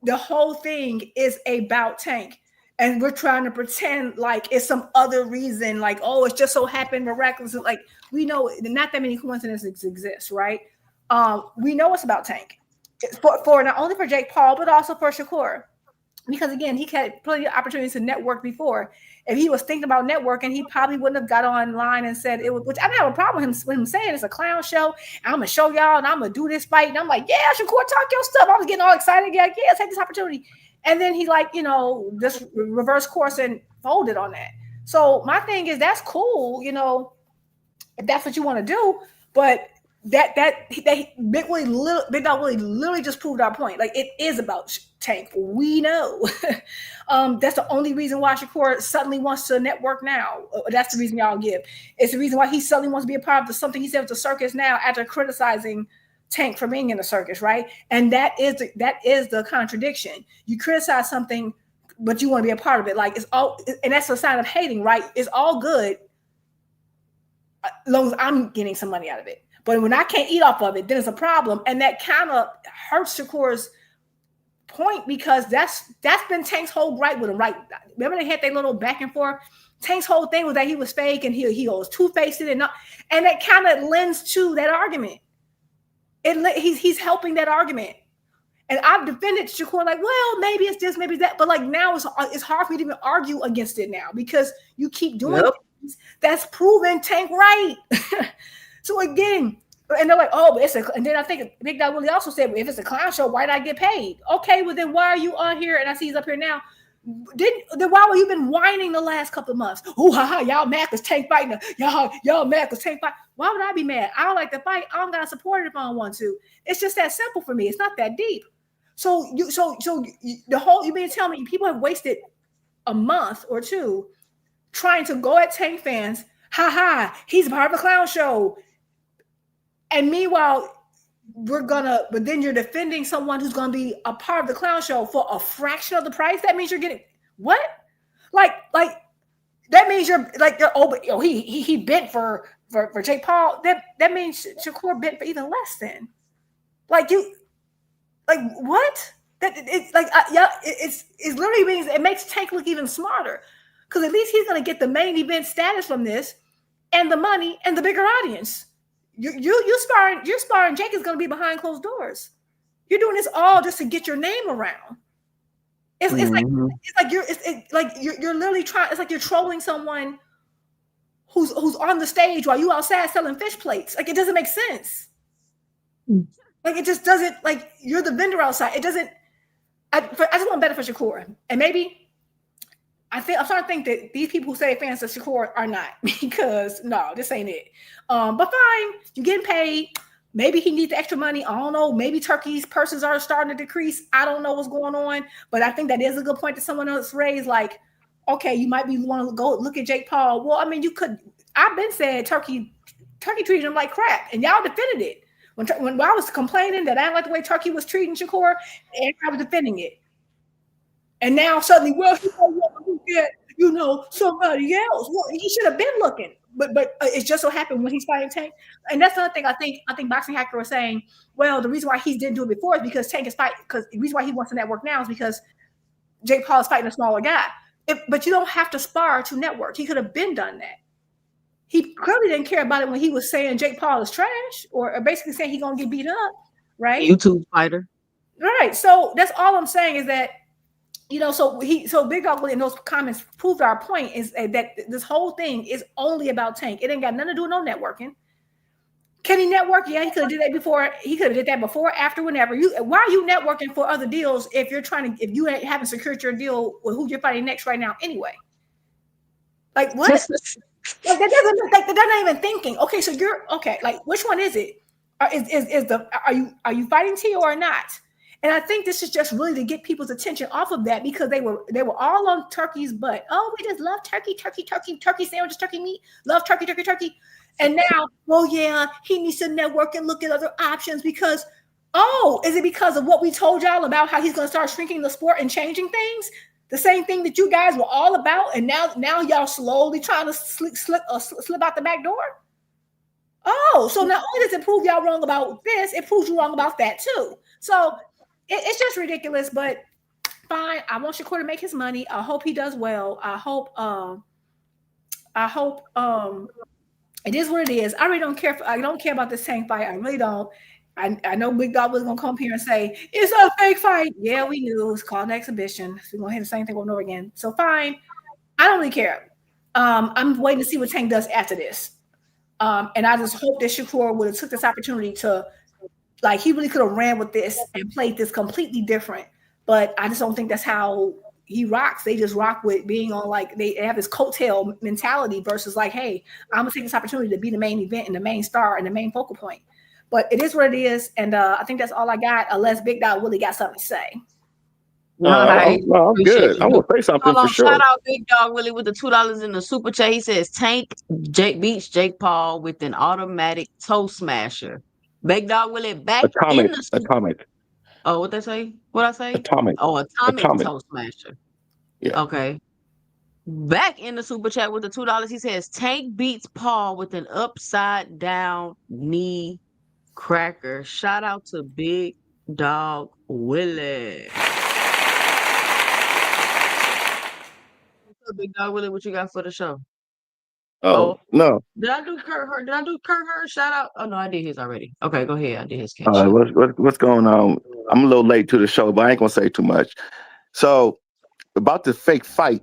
the whole thing is about Tank. And we're trying to pretend like it's some other reason, like, oh, it's just so happened miraculously. Like, we know not that many coincidences exist, right? We know it's about Tank. For not only for Jake Paul, but also for Shakur. Because again, he had plenty of opportunities to network before. If he was thinking about networking, he probably wouldn't have got online and said it was, which I don't have a problem with him saying it's a clown show. I'm gonna show y'all and I'm gonna do this fight. And I'm like, yeah, Shakur, talk your stuff. I was getting all excited. Yeah, take this opportunity. And then he just reverse course and folded on that. So my thing is, that's cool, if that's what you want to do, but Big Dog Willie literally just proved our point. Like, it is about Tank. We know. That's the only reason why Shakur suddenly wants to network now. That's the reason y'all give. It's the reason why he suddenly wants to be a part of something he said with the circus now after criticizing Tank for being in the circus, right? And that is the contradiction. You criticize something, but you want to be a part of it. Like, it's all, and that's a sign of hating, right? It's all good as long as I'm getting some money out of it. But when I can't eat off of it, then it's a problem. And that kind of hurts Shakur's point, because that's been Tank's whole gripe with him, right? Remember they had their little back and forth? Tank's whole thing was that he was fake and he was two-faced and that kind of lends to that argument. He's helping that argument. And I've defended Shakur like, well, maybe it's this, maybe that. But like now it's hard for me to even argue against it now, because you keep doing things that's proven Tank right. So again, and they're like, oh, and then I think Big Dog Willie also said, if it's a clown show, why not get paid? Okay, well then why are you on here? And I see he's up here now. Then why were you been whining the last couple of months? Oh, y'all mad because Tank fighting. Y'all mad because Tank fight. Why would I be mad? I don't like to fight. I don't gotta support it if I don't want to. It's just that simple for me. It's not that deep. So the whole, you mean tell me people have wasted a month or two trying to go at Tank fans? He's a part of a clown show. And meanwhile, but then you're defending someone who's gonna be a part of the clown show for a fraction of the price. That means you're getting what? Like that means he bent for Jake Paul. That means Shakur bent for even less than. Like what? It's literally means it makes Tank look even smarter, because at least he's gonna get the main event status from this, and the money and the bigger audience. You're sparring. Jake is going to be behind closed doors. You're doing this all just to get your name around. It's like you're literally trying. It's like you're trolling someone who's on the stage while you outside selling fish plates. Like, it doesn't make sense. Like, it just doesn't. Like, you're the vendor outside. It doesn't. I just want better for Shakur, and maybe I'm starting to think that these people who say fans of Shakur are not, because no, this ain't it. But fine, you're getting paid. Maybe he needs the extra money. I don't know. Maybe Turkey's purses are starting to decrease. I don't know what's going on, but I think that is a good point that someone else raised. Like, okay, you might be want to go look at Jake Paul. Well, I mean, you could. I've been said Turkey treated him like crap, and y'all defended it. When I was complaining that I didn't like the way Turkey was treating Shakur, and I was defending it. And now suddenly, well, he don't want to get, somebody else. Well, he should have been looking. But it just so happened when he's fighting Tank. And that's another thing I think Boxing Hacker was saying, well, the reason why he didn't do it before is because Tank is fighting, because the reason why he wants to network now is because Jake Paul is fighting a smaller guy. But you don't have to spar to network. He could have been done that. He clearly didn't care about it when he was saying Jake Paul is trash, or basically saying he's going to get beat up, right? YouTube fighter. Right. So that's all I'm saying is that, so Big Dog in those comments proved our point, is that this whole thing is only about Tank. It ain't got nothing to do with no networking. Can he network? Yeah, he could have did that before. He could have did that before, after, whenever. Why are you networking for other deals if you haven't secured your deal with who you're fighting next right now anyway? Like, what? Like, they're not even thinking. Okay, so you're okay. Like, which one is it? Are you fighting T or not? And I think this is just really to get people's attention off of that, because they were all on Turkey's butt. Oh, we just love turkey sandwiches, turkey meat, love turkey. And now, well, yeah, he needs to network and look at other options because, is it because of what we told y'all about how he's going to start shrinking the sport and changing things? The same thing that you guys were all about, and now y'all slowly trying to slip out the back door? Oh, so not only does it prove y'all wrong about this, it proves you wrong about that too. So it's just ridiculous, but fine. I want Shakur to make his money. I hope he does well. I hope it is what it is. I really don't care. I don't care about this Tank fight. I really don't. I know Big Dog was gonna come here and say it's a fake fight. Yeah, we knew. It's called an exhibition. So we're gonna hit the same thing over and over again. So fine. I don't really care. I'm waiting to see what Tank does after this. And I just hope that Shakur would have took this opportunity to, like, he really could have ran with this and played this completely different. But I just don't think that's how he rocks. They just rock with being on, like, they have this coattail mentality versus like, hey, I'm gonna take this opportunity to be the main event and the main star and the main focal point. But it is what it is, and I think that's all I got. Unless Big Dog Willie got something to say. No, I'm good. I'm gonna say something for sure. Shout out Big Dog Willie with the $2 in the super chat. He says Tank beats Jake Paul with an automatic toe smasher. Big Dog Willie back in the atomic. Oh, what they say? What I say? Atomic. Oh, atomic toe smasher. Yeah. Okay. Back in the super chat with the $2. He says Tank beats Paul with an upside down knee cracker. Shout out to Big Dog Willie. Big Dog Willie, what you got for the show? Oh no! Did I do Kurt Hurd? Shout out! Oh no, I did his already. Okay, go ahead. I did his. What's going on? I'm a little late to the show, but I ain't gonna say too much. So about the fake fight,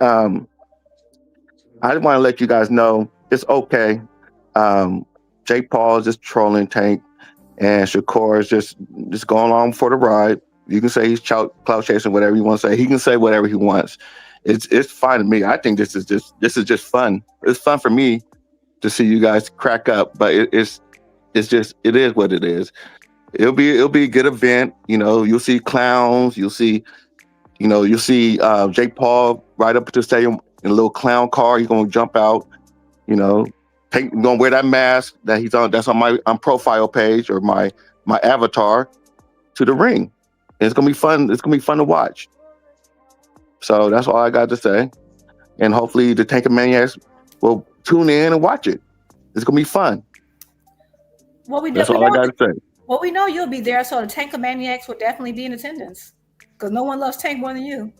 I just want to let you guys know it's okay. Jake Paul is just trolling Tank, and Shakur is just going along for the ride. You can say he's clout chasing, whatever you want to say. He can say whatever he wants. It's fine to me. I think this is just fun. It's fun for me to see you guys crack up, but it is what it is. It'll be a good event. You'll see clowns. You'll see Jake Paul ride up to the stadium in a little clown car. He's gonna jump out. Gonna wear that mask that he's on. That's on my profile page or my avatar to the ring. And it's gonna be fun. It's gonna be fun to watch. So that's all I got to say. And hopefully the Tankamaniacs will tune in and watch it. It's going to be fun. That's all I got to say. Well, we know you'll be there, so the Tankamaniacs will definitely be in attendance. Because no one loves Tank more than you.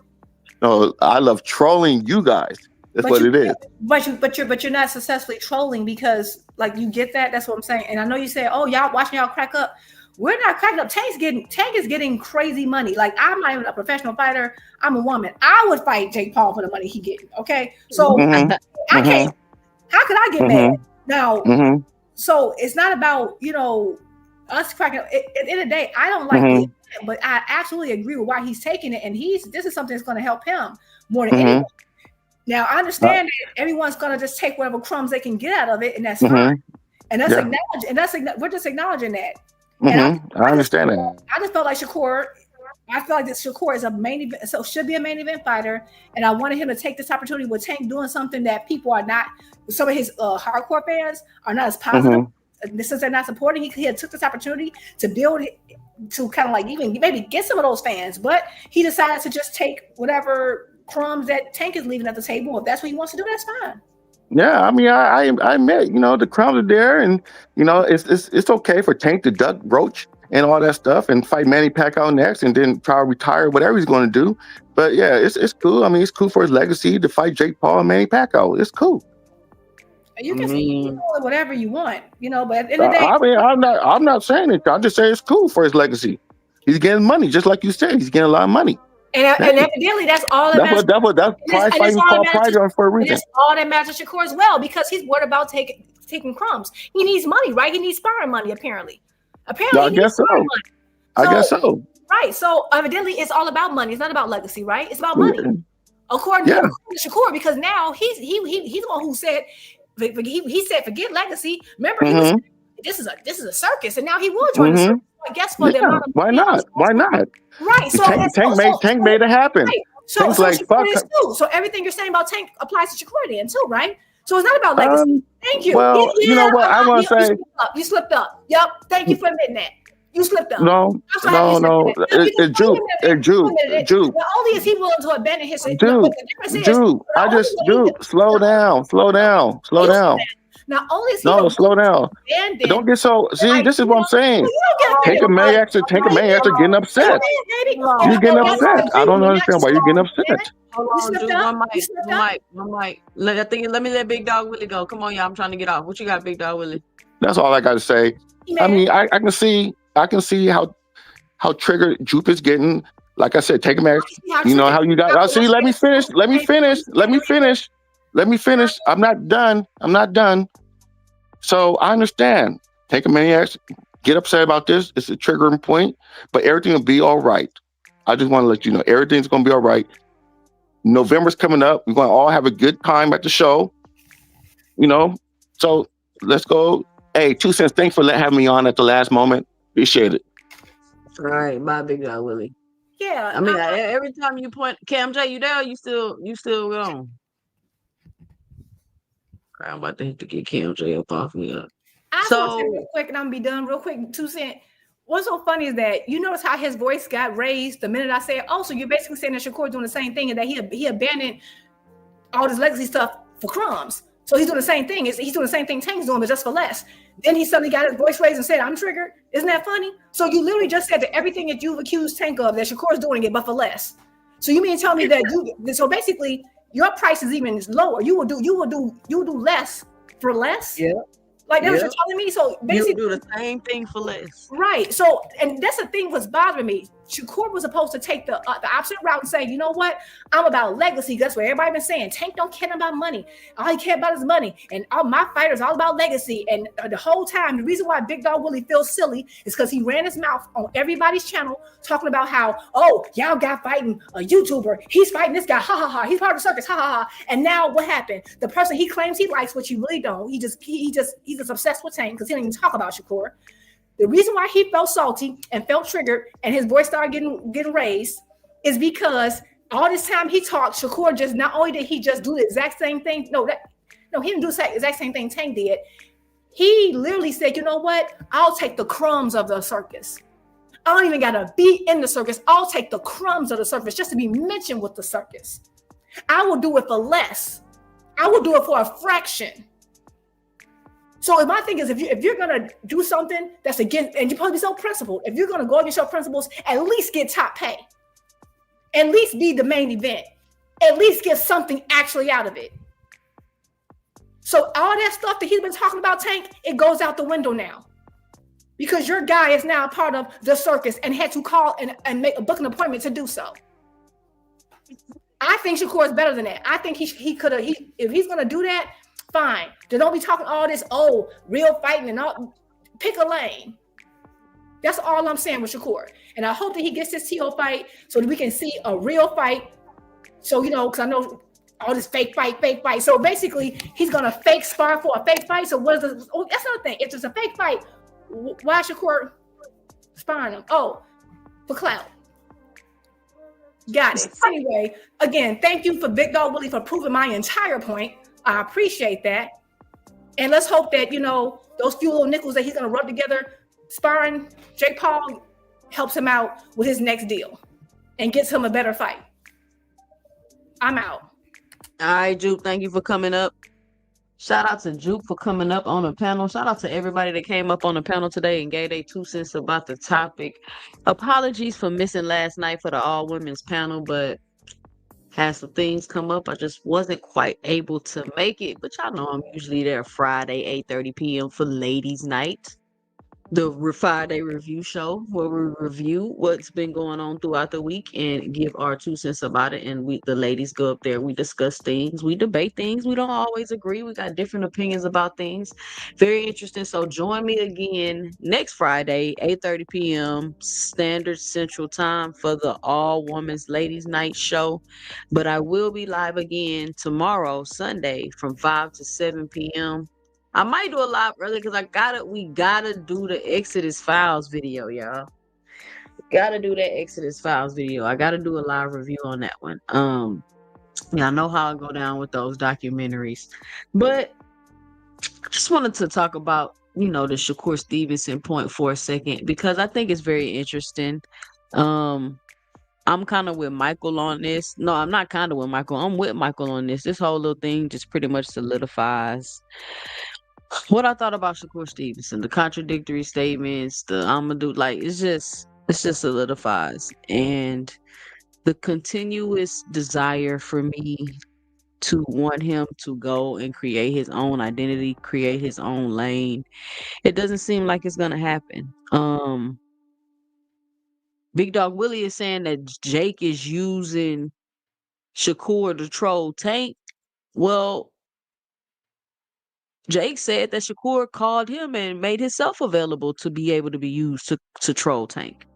No, I love trolling you guys. That's what it is. But you're not successfully trolling because, like, you get that. That's what I'm saying. And I know you say, oh, y'all watching y'all crack up. We're not cracking up. Tank is getting crazy money. Like, I'm not even a professional fighter. I'm a woman. I would fight Jake Paul for the money he getting. Okay, so I can't. How could I get mad now? So it's not about us cracking up. At the end of the day, I don't like it, but I absolutely agree with why he's taking it, and this is something that's going to help him more than anything. Now I understand that everyone's going to just take whatever crumbs they can get out of it, and that's fine. And that's we're just acknowledging that. And I understand that. I just felt like Shakur. I feel like this Shakur is a main event, so should be a main event fighter, and I wanted him to take this opportunity with Tank doing something that people are not. Some of his hardcore fans are not as positive. Since they're not supporting, he had took this opportunity to build it, to kind of like even maybe get some of those fans, but he decided to just take whatever crumbs that Tank is leaving at the table. If that's what he wants to do, that's fine. Yeah, I mean, I admit, the crumbs are there, and it's okay for Tank to duck Roach and all that stuff and fight Manny Pacquiao next, and then try to retire, whatever he's going to do. But yeah, it's cool. I mean, it's cool for his legacy to fight Jake Paul and Manny Pacquiao. It's cool. You can say whatever you want, but at the end of the day, I mean, I'm not saying it. I'm just saying it's cool for his legacy. He's getting money, just like you said. He's getting a lot of money. And evidently, that's all that matters. That's prize fighting called prize for a reason. That's all that matters to Shakur as well, because he's worried about taking crumbs. He needs money, right? He needs sparring money, apparently. I guess so. I guess so. Right. So evidently, it's all about money. It's not about legacy, right? It's about money. According to Shakur, because now he's the one who said he said forget legacy. Remember, he was this is a circus, and now he will join the circus. I guess for the amount of why not? Why not? Right. So Tank made it happen. Right. So everything you're saying about Tank applies to Shakur then too, right? So it's not about legacy. Thank you. Well, you know what I want to say. You slipped up. Yep. Thank you for admitting that. You slipped up. No. It's Jude. Not only is he willing to abandon his slow down. Not only is he slow down. Don't get so. See, this is what I'm saying. Take a maniac to getting upset. You're getting upset. I don't understand why you're getting upset. Hold on, one mic. Let me let Big Dog Willie go. Come on, y'all. I'm trying to get off. What you got, Big Dog Willie? That's all I got to say. I mean, I can see how triggered Jupe is getting. Like I said, take a maniac. You know how you got. See, let me finish. I'm not done. So I understand. Take a maniac, get upset about this. It's a triggering point, but everything will be all right. I just want to let you know everything's going to be all right. November's coming up. We're going to all have a good time at the show. So let's go. Hey, 2 cents. Thanks for having me on at the last moment. Appreciate it. All right, bye, Big Dog Willie. Yeah. I mean, every time you point, Cam J, you there? You still going? I'm about to get Cam J up off me up. I want to say real quick, and I'm gonna be done real quick. 2 cents. What's so funny is that you notice how his voice got raised the minute I said, "Oh, so you're basically saying that Shakur doing the same thing, and that he abandoned all this legacy stuff for crumbs." So he's doing the same thing. He's doing the same thing Tank's doing, but just for less. Then he suddenly got his voice raised and said, "I'm triggered." Isn't that funny? So you literally just said that everything that you've accused Tank of, that Shakur's doing it, but for less. So you mean to tell me that so basically your price is even lower. You will do less for less. Yeah. Like that's what you're telling me. So basically, you do the same thing for less. Right. So, and that's the thing was bothering me. Shakur was supposed to take the opposite route and say, you know what? I'm about legacy. That's what everybody been saying. Tank don't care about money. All he care about is money. And all my fighters all about legacy. And the whole time, the reason why Big Dog Willie feels silly is because he ran his mouth on everybody's channel talking about how, oh, y'all got fighting a YouTuber. He's fighting this guy. Ha ha ha. He's part of the circus. Ha ha ha. And now what happened? The person he claims he likes, which he really don't. He's just obsessed with Tank because he didn't even talk about Shakur. The reason why he felt salty and felt triggered and his voice started getting raised is because all this time he talked, Shakur just not only did he just do the exact same thing. He didn't do the exact same thing Tank did. He literally said, you know what? I'll take the crumbs of the circus. I don't even gotta be in the circus. I'll take the crumbs of the circus just to be mentioned with the circus. I will do it for less. I will do it for a fraction. So my thing is, if you're gonna do something that's against, and you're supposed to be so principled, if you're gonna go against your principles, at least get top pay, at least be the main event, at least get something actually out of it. So all that stuff that he's been talking about, Tank, it goes out the window now. because your guy is now a part of the circus and had to call and book an appointment to do so. I think Shakur is better than that. I think he could have, if he's going to do that, fine. Then don't be talking all this, real fighting and all. Pick a lane. That's all I'm saying with Shakur. And I hope that he gets this T.O. fight so that we can see a real fight. So, because I know all this fake fight. So basically, he's going to fake spar for a fake fight. So what is this? That's another thing. If it's a fake fight, why is Shakur sparring him? Oh, for clout. Got it. Anyway, again, thank you for Big Dog Willie for proving my entire point. I appreciate that. And let's hope that, those few little nickels that he's going to rub together sparring Jake Paul helps him out with his next deal and gets him a better fight. I'm out. All right, Juke, thank you for coming up. Shout out to Juke for coming up on the panel. Shout out to everybody that came up on the panel today and gave their 2 cents about the topic. Apologies for missing last night for the all-women's panel, but had some things come up. I just wasn't quite able to make it, but y'all know I'm usually there Friday, 8:30 p.m. for Ladies Night, the Friday review show where we review what's been going on throughout the week and give our 2 cents about it. And the ladies go up there, we discuss things, we debate things. We don't always agree. We got different opinions about things. Very interesting. So join me again next Friday, 8:30 p.m. Standard Central Time for the All Women's Ladies Night show. But I will be live again tomorrow, Sunday, from 5 to 7 p.m. I might do a live early because we gotta do the Exodus Files video, y'all. Gotta do that Exodus Files video. I gotta do a live review on that one. I know how I go down with those documentaries. But I just wanted to talk about, the Shakur Stevenson point for a second because I think it's very interesting. I'm kind of with Michael on this. No, I'm not kind of with Michael. I'm with Michael on this. This whole little thing just pretty much solidifies what I thought about Shakur Stevenson, the contradictory statements, it just solidifies. And the continuous desire for me to want him to go and create his own identity, create his own lane, it doesn't seem like it's going to happen. Big Dog Willie is saying that Jake is using Shakur to troll Tank. Well, Jake said that Shakur called him and made himself available to be able to be used to troll Tank.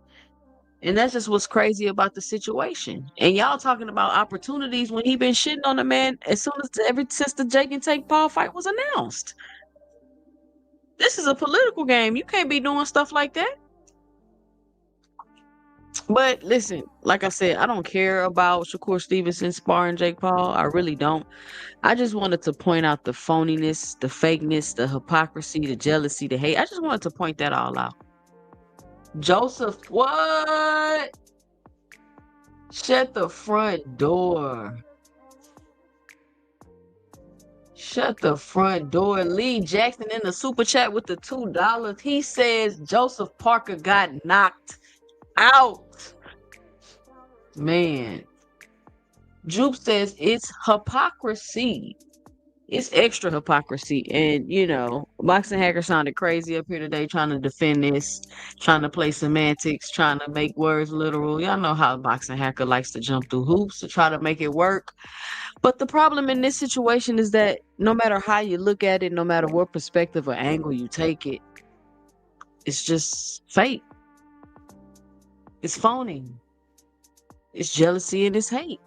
And that's just what's crazy about the situation. And y'all talking about opportunities when he been shitting on the man since the Jake and Tank Paul fight was announced. This is a political game. You can't be doing stuff like that. But listen, like I said, I don't care about Shakur Stevenson sparring Jake Paul. I really don't. I just wanted to point out the phoniness, the fakeness, the hypocrisy, the jealousy, the hate. I just wanted to point that all out. Joseph, what? Shut the front door. Shut the front door. Lee Jackson in the super chat with the $2. He says Joseph Parker got knocked out. Man. Jupe says it's hypocrisy. It's extra hypocrisy. And, Boxing Hacker sounded crazy up here today trying to defend this, trying to play semantics, trying to make words literal. Y'all know how Boxing Hacker likes to jump through hoops to try to make it work. But the problem in this situation is that no matter how you look at it, no matter what perspective or angle you take it, it's just fake. It's phony. It's jealousy and it's hate.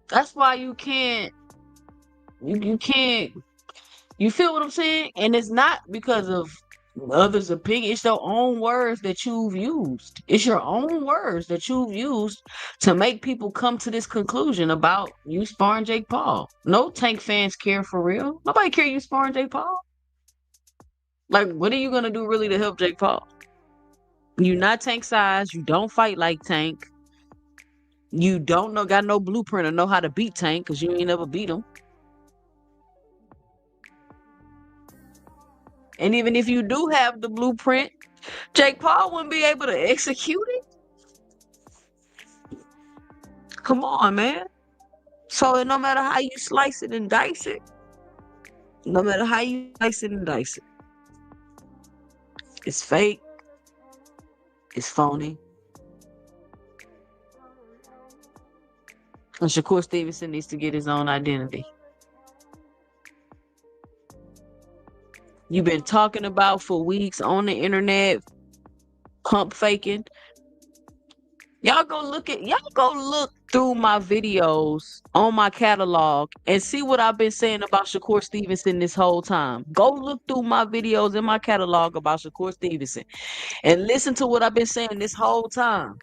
That's why you can't, you feel what I'm saying? And it's not because of others' opinion. It's your own words that you've used. It's your own words that you've used to make people come to this conclusion about you sparring Jake Paul. No Tank fans care for real. Nobody care you sparring Jake Paul. Like, what are you going to do really to help Jake Paul? You're not Tank size. You don't fight like Tank. You got no blueprint or know how to beat Tank because you ain't never beat him. And even if you do have the blueprint, Jake Paul wouldn't be able to execute it. Come on, man. So no matter how you slice it and dice it, It's fake. It's phony. And Shakur Stevenson needs to get his own identity. You've been talking about for weeks on the internet, pump faking. Y'all go look through my videos on my catalog and see what I've been saying about Shakur Stevenson this whole time. Go look through my videos in my catalog about Shakur Stevenson and listen to what I've been saying this whole time.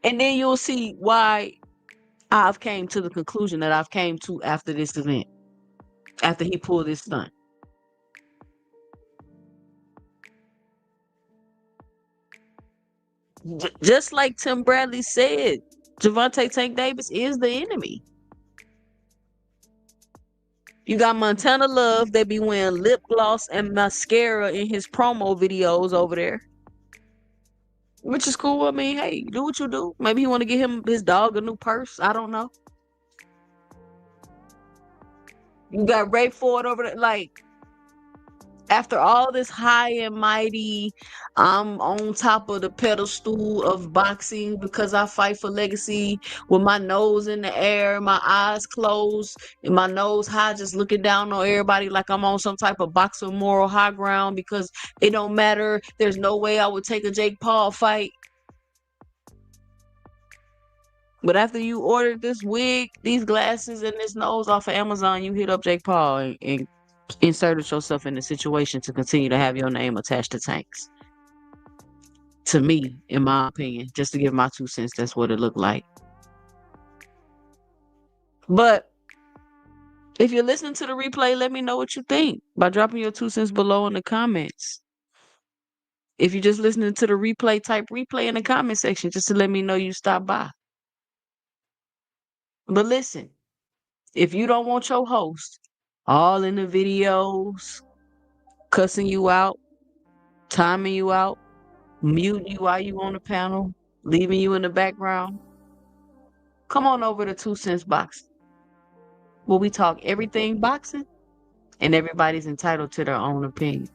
And then you'll see why I've came to the conclusion that I've came to after this event, after he pulled this stunt. Just like Tim Bradley said, Gervonta Tank Davis is the enemy. You got Montana Love, they be wearing lip gloss and mascara in his promo videos over there. Which is cool. I mean, hey, do what you do. Maybe he want to get his dog a new purse. I don't know. You got Ray Ford over there. Like, after all this high and mighty, I'm on top of the pedestal of boxing because I fight for legacy with my nose in the air, my eyes closed, and my nose high, just looking down on everybody like I'm on some type of boxing moral high ground because it don't matter. There's no way I would take a Jake Paul fight. But after you ordered this wig, these glasses, and this nose off of Amazon, you hit up Jake Paul and inserted yourself in the situation to continue to have your name attached to Tanks. To me, in my opinion, just to give my 2 cents, that's what it looked like. But if you're listening to the replay, let me know what you think by dropping your 2 cents below in the comments. If you're just listening to the replay, type replay in the comment section just to let me know you stopped by. But listen, if you don't want your host all in the videos, cussing you out, timing you out, muting you while you on the panel, leaving you in the background, come on over to 2 Cents Boxing, where we talk everything boxing and everybody's entitled to their own opinion.